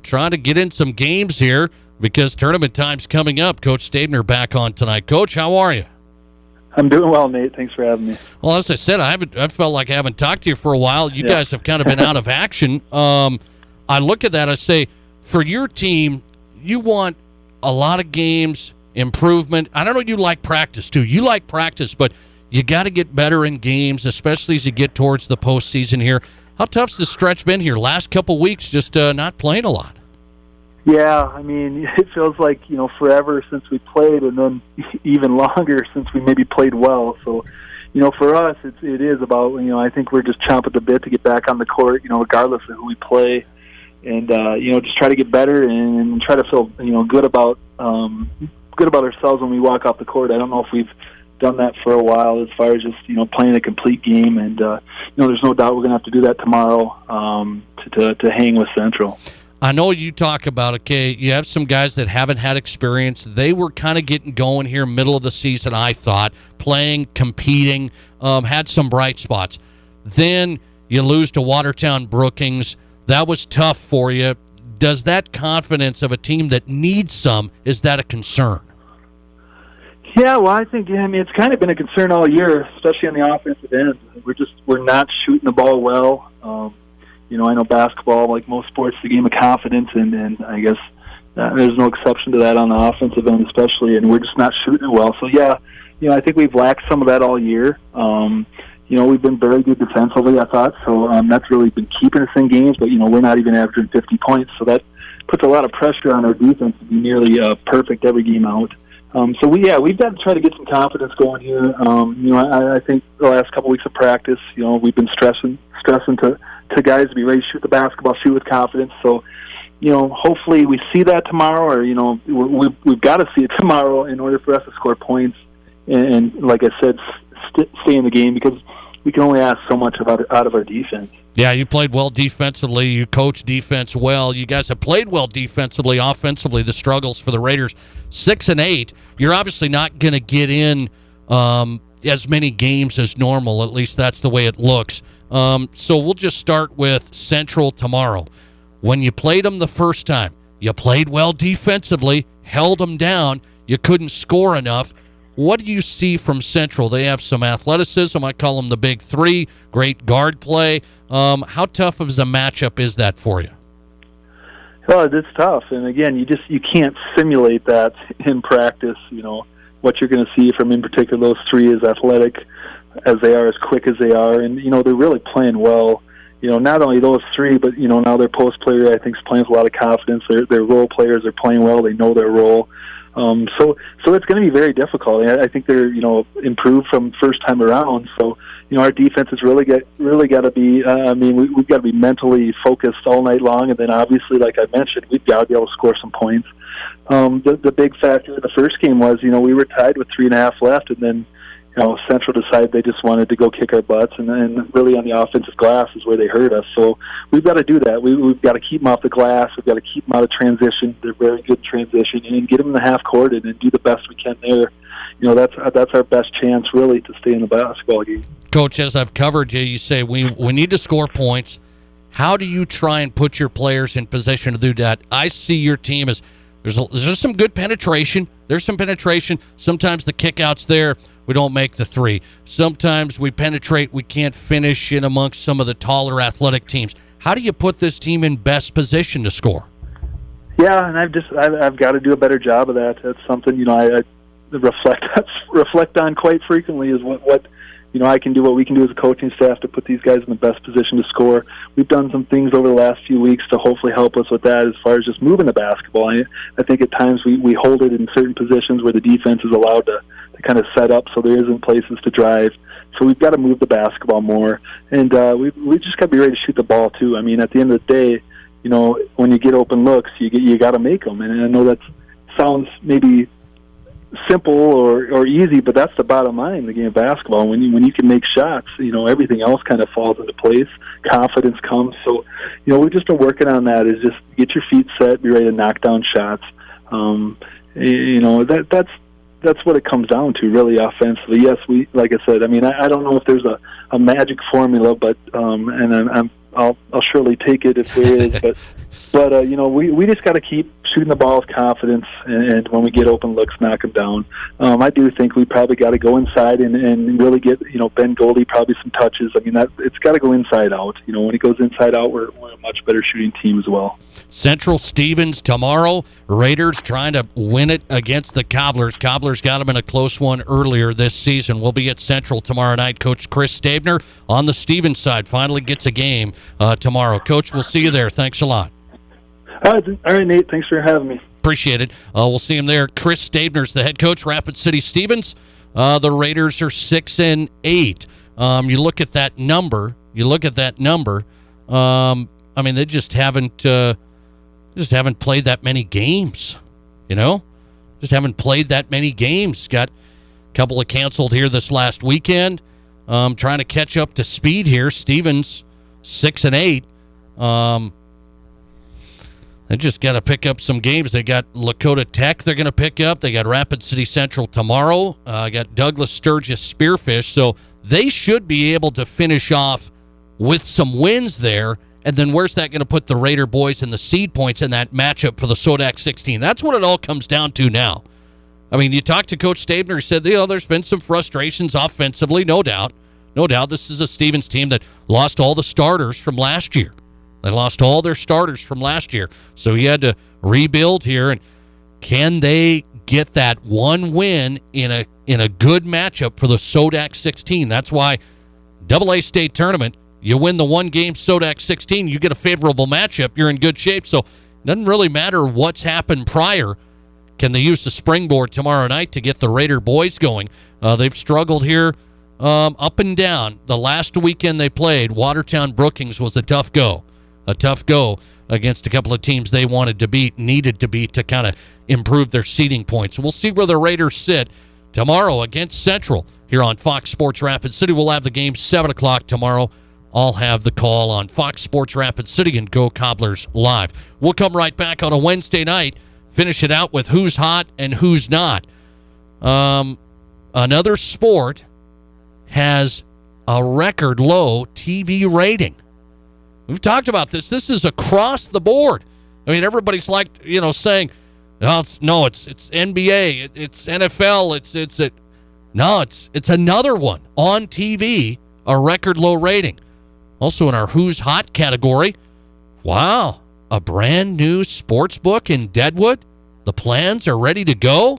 trying to get in some games here. because tournament time's coming up. Coach Stabner back on tonight. Coach, how are you? I'm doing well, Nate. Thanks for having me. Well, as I said, I felt like I haven't talked to you for a while. You guys have kind of been out of action. I look at that, I say, for your team, you want a lot of games, improvement. I don't know, you like practice too. You like practice, but you got to get better in games, especially as you get towards the postseason here. How tough's the stretch been here? Last couple weeks, just not playing a lot. Yeah, I mean, it feels like, forever since we played, and then even longer since we maybe played well. So, for us, it is about, I think we're just chomping at the bit to get back on the court, regardless of who we play. And, just try to get better and try to feel, good about ourselves when we walk off the court. I don't know if we've done that for a while as far as just, playing a complete game. And, there's no doubt we're going to have to do that tomorrow to hang with Central. I know you talk about, okay, you have some guys that haven't had experience. They were kind of getting going here middle of the season, I thought, playing, competing, had some bright spots. Then you lose to Watertown Brookings. That was tough for you. Does that confidence of a team that needs some, is that a concern? Yeah, well, I think, it's kind of been a concern all year, especially on the offensive end. We're not shooting the ball well. I know basketball, like most sports, is a game of confidence, and I guess there's no exception to that on the offensive end especially, and we're just not shooting it well. So, yeah, I think we've lacked some of that all year. We've been very good defensively, I thought, so that's really been keeping us in games, but, we're not even averaging 50 points, so that puts a lot of pressure on our defense to be nearly perfect every game out. We've got to try to get some confidence going here. I think the last couple weeks of practice, we've been stressing to guys to be ready to shoot the basketball, shoot with confidence. So, hopefully we see that tomorrow, or, we've got to see it tomorrow in order for us to score points and like I said, stay in the game, because we can only ask so much out of our defense. Yeah, you played well defensively. You coached defense well. You guys have played well defensively. Offensively, the struggles for the Raiders, 6-8. You're obviously not going to get in as many games as normal. At least that's the way it looks. So we'll just start with Central tomorrow. When you played them the first time, you played well defensively, held them down. You couldn't score enough. What do you see from Central? They have some athleticism. I call them the big three. Great guard play. How tough of a matchup is that for you? Well, it's tough. And again, you can't simulate that in practice. What you're going to see from, in particular, those three is athletic as they are, as quick as they are. And, they're really playing well. Not only those three, but, now their post player, I think, is playing with a lot of confidence. Their role players are playing well. They know their role. So it's going to be very difficult. I think they're, improved from first time around. So, our defense has really got to be, we've got to be mentally focused all night long. And then obviously, like I mentioned, we've got to be able to score some points. The big factor in the first game was, we were tied with 3.5 left, and then, Central decided they just wanted to go kick our butts, and then really on the offensive glass is where they hurt us. So we've got to do that. We've got to keep them off the glass. We've got to keep them out of transition. They're very good in transition, and get them in the half court and do the best we can there. That's our best chance, really, to stay in the basketball game. Coach, as I've covered you, you say we need to score points. How do you try and put your players in position to do that? I see your team as there's some good penetration. There's some penetration. Sometimes the kickouts there, we don't make the three. Sometimes we penetrate, we can't finish in amongst some of the taller athletic teams. How do you put this team in best position to score? Yeah, and I've got to do a better job of that. That's something I reflect on quite frequently, is what I can do, what we can do as a coaching staff to put these guys in the best position to score. We've done some things over the last few weeks to hopefully help us with that as far as just moving the basketball. I think at times we hold it in certain positions where the defense is allowed to kind of set up so there isn't places to drive. So we've got to move the basketball more. And we just got to be ready to shoot the ball too. At the end of the day, when you get open looks, you got to make them. And I know that sounds maybe simple or easy, but that's the bottom line in the game of basketball. When you can make shots, everything else kind of falls into place. Confidence comes. So, we just are working on that. Is just get your feet set, be ready to knock down shots. That's what it comes down to, really, offensively. Yes, like I said. I don't know if there's a magic formula, but I'll surely take it if there is. But we just got to keep shooting the ball with confidence, and when we get open looks, knock them down. I do think we probably got to go inside and really get, Ben Goldie probably some touches. I mean, it's got to go inside out. When it goes inside out, we're a much better shooting team as well. Central Stevens tomorrow. Raiders trying to win it against the Cobblers. Cobblers got them in a close one earlier this season. We'll be at Central tomorrow night. Coach Chris Stabner on the Stevens side finally gets a game tomorrow. Coach, we'll see you there. Thanks a lot. All right, Nate. Thanks for having me. Appreciate it. We'll see him there. Chris Stabner's the head coach, Rapid City Stevens. The Raiders are 6-8. You look at that number. I mean, they just haven't played that many games. Just haven't played that many games. Got a couple of canceled here this last weekend. Trying to catch up to speed here. Stevens 6-8. They just got to pick up some games. They got Lakota Tech they're going to pick up. They got Rapid City Central tomorrow. Got Douglas Sturgis Spearfish. So they should be able to finish off with some wins there. And then where's that going to put the Raider boys and the seed points in that matchup for the Sodak 16? That's what it all comes down to now. I mean, you talked to Coach Stabner. He said, there's been some frustrations offensively, no doubt. No doubt this is a Stevens team that lost all the starters from last year. They lost all their starters from last year. So he had to rebuild here. And can they get that one win in a good matchup for the Sodak 16? That's why AA state tournament, you win the one-game Sodak 16, you get a favorable matchup, you're in good shape. So it doesn't really matter what's happened prior. Can they use the springboard tomorrow night to get the Raider boys going? They've struggled here up and down. The last weekend they played, Watertown Brookings was a tough go against a couple of teams they wanted to beat, needed to beat to kind of improve their seeding points. We'll see where the Raiders sit tomorrow against Central here on Fox Sports Rapid City. We'll have the game 7 o'clock tomorrow. I'll have the call on Fox Sports Rapid City and Go Cobblers Live. We'll come right back on a Wednesday night, finish it out with who's hot and who's not. Another sport has a record low TV rating. We've talked about this. This is across the board. I mean, everybody's like, saying, it's NBA, it's NFL, it's another one on TV, a record low rating. Also in our Who's Hot category, wow, a brand new sports book in Deadwood. The plans are ready to go.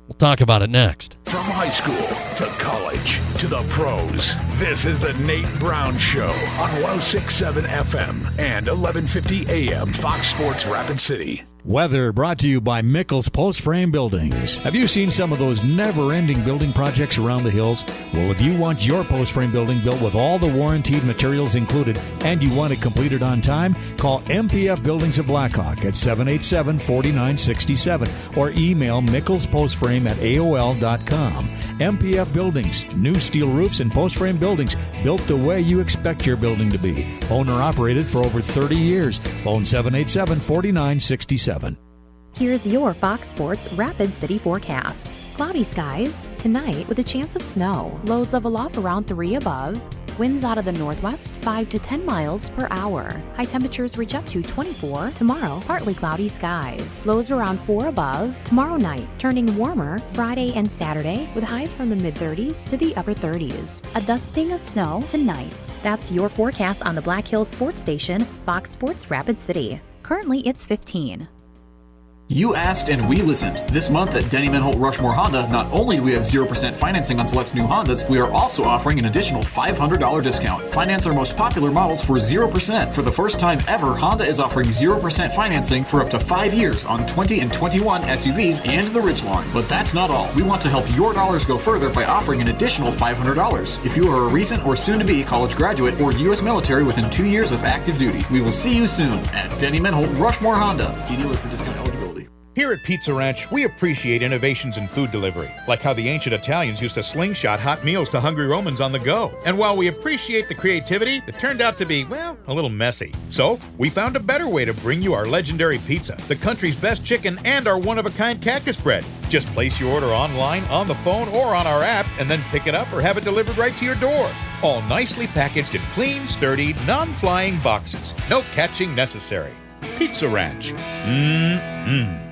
We'll talk about it next. From high school to college to the pros, this is the Nate Brown Show on 106.7 FM and 1150 AM Fox Sports Rapid City. Weather brought to you by Mickles Post Frame Buildings. Have you seen some of those never-ending building projects around the hills? Well, if you want your post frame building built with all the warranted materials included and you want it completed on time, call MPF Buildings of Blackhawk at 787-4967 or email mickelspostframe@aol.com. MPF Buildings, new steel roofs and post frame buildings built the way you expect your building to be. Owner-operated for over 30 years. Phone 787-4967. Here's your Fox Sports Rapid City forecast. Cloudy skies tonight with a chance of snow. Lows level off around 3 above. Winds out of the northwest 5 to 10 miles per hour. High temperatures reach up to 24. Tomorrow, partly cloudy skies. Lows around 4 above. Tomorrow night, turning warmer Friday and Saturday with highs from the mid-30s to the upper 30s. A dusting of snow tonight. That's your forecast on the Black Hills Sports Station, Fox Sports Rapid City. Currently, it's 15. You asked and we listened. This month at Denny Menholt Rushmore Honda, not only do we have 0% financing on select new Hondas, we are also offering an additional $500 discount. Finance our most popular models for 0%. For the first time ever, Honda is offering 0% financing for up to 5 years on 20 and 21 SUVs and the Ridgeline. But that's not all. We want to help your dollars go further by offering an additional $500. If you are a recent or soon-to-be college graduate or U.S. military within 2 years of active duty, we will see you soon at Denny Menholt Rushmore Honda. See dealer for discount eligibility. Here at Pizza Ranch, we appreciate innovations in food delivery, like how the ancient Italians used to slingshot hot meals to hungry Romans on the go. And while we appreciate the creativity, it turned out to be, well, a little messy. So, we found a better way to bring you our legendary pizza, the country's best chicken, and our one-of-a-kind cactus bread. Just place your order online, on the phone, or on our app, and then pick it up or have it delivered right to your door. All nicely packaged in clean, sturdy, non-flying boxes. No catching necessary. Pizza Ranch. Mmm.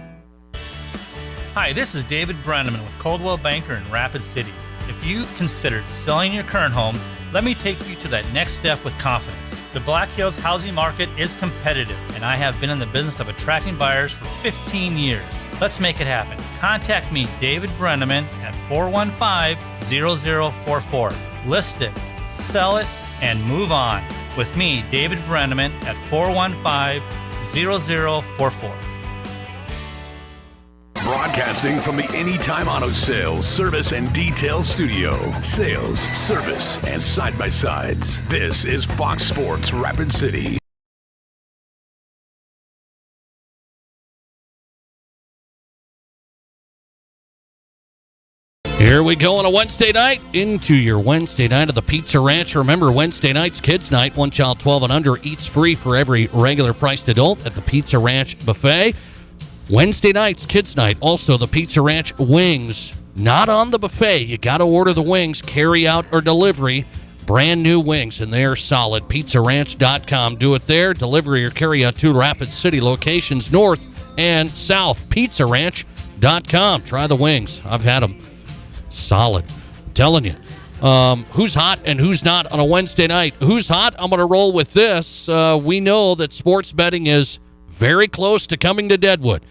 Hi, this is David Brenneman with Coldwell Banker in Rapid City. If you considered selling your current home, let me take you to that next step with confidence. The Black Hills housing market is competitive, and I have been in the business of attracting buyers for 15 years. Let's make it happen. Contact me, David Brenneman, at 415-0044. List it, sell it, and move on. With me, David Brenneman, at 415-0044. Broadcasting from the Anytime Auto Sales, Service, and Detail Studio. Sales, service, and side-by-sides. This is Fox Sports Rapid City. Here we go on a Wednesday night into your Wednesday night of the Pizza Ranch. Remember, Wednesday night's Kids Night. One child 12 and under eats free for every regular priced adult at the Pizza Ranch Buffet. Wednesday night's Kids Night. Also, the Pizza Ranch wings. Not on the buffet. You got to order the wings, carry out or delivery. Brand new wings, and they're solid. PizzaRanch.com. Do it there. Delivery or carry out to Rapid City locations, north and south. PizzaRanch.com. Try the wings. I've had them. Solid. I'm telling you. Who's hot and who's not on a Wednesday night? Who's hot? I'm going to roll with this. We know that sports betting is very close to coming to Deadwood.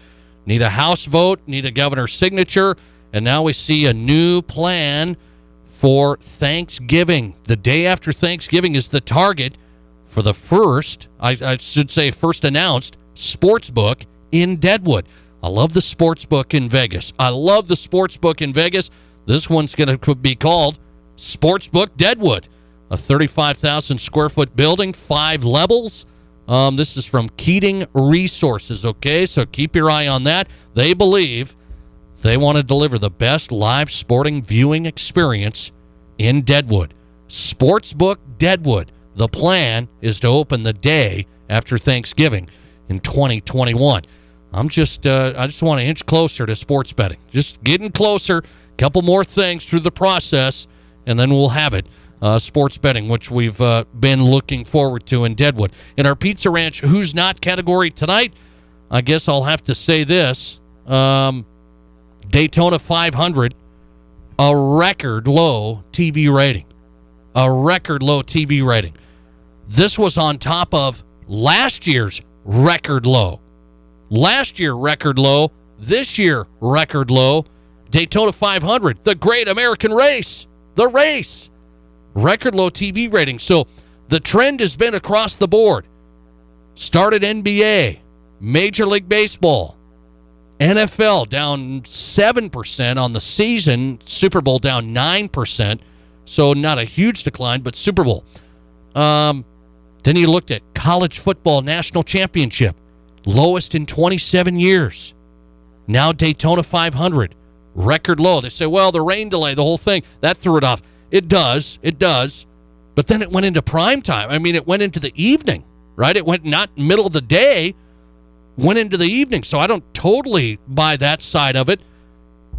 Need a House vote, need a governor's signature, and now we see a new plan for Thanksgiving. The day after Thanksgiving is the target for the first announced sports book in Deadwood. I love the sports book in Vegas. This one's going to be called Sportsbook Deadwood, a 35,000 square foot building, 5 levels. This is from Keating Resources, okay? So keep your eye on that. They believe they want to deliver the best live sporting viewing experience in Deadwood. Sportsbook Deadwood. The plan is to open the day after Thanksgiving in 2021. I just want to inch closer to sports betting. Just getting closer. Couple more things through the process, and then we'll have it. Sports betting, which we've been looking forward to in Deadwood. In our Pizza Ranch Who's Not category tonight, I guess I'll have to say this. Daytona 500, a record low TV rating. This was on top of last year's record low. This year, record low. Daytona 500, the great American race. The race. Record low TV rating. So the trend has been across the board. Started NBA, Major League Baseball, NFL down 7% on the season, Super Bowl down 9%. So not a huge decline, but Super Bowl. Then you looked at college football national championship, lowest in 27 years. Now Daytona 500, record low. They say, well, the rain delay, the whole thing, that threw it off. It does. But then it went into prime time. I mean, it went into the evening, right? It went not middle of the day, went into the evening. So I don't totally buy that side of it.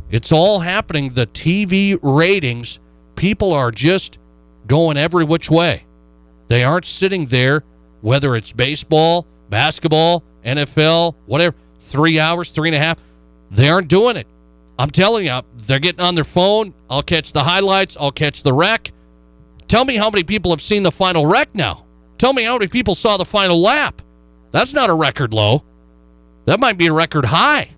It's all happening. The TV ratings, people are just going every which way. They aren't sitting there, whether it's baseball, basketball, NFL, whatever, 3 hours, 3.5. They aren't doing it. I'm telling you, they're getting on their phone. I'll catch the highlights. I'll catch the wreck. Tell me how many people have seen the final wreck now. Tell me how many people saw the final lap. That's not a record low. That might be a record high,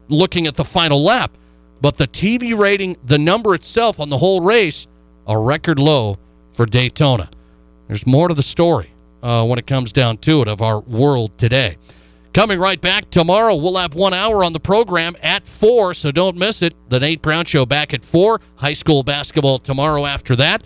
looking at the final lap. But the TV rating, the number itself on the whole race, a record low for Daytona. There's more to the story when it comes down to it of our world today. Coming right back tomorrow, we'll have 1 hour on the program at 4, so don't miss it. The Nate Brown Show back at 4. High school basketball tomorrow after that.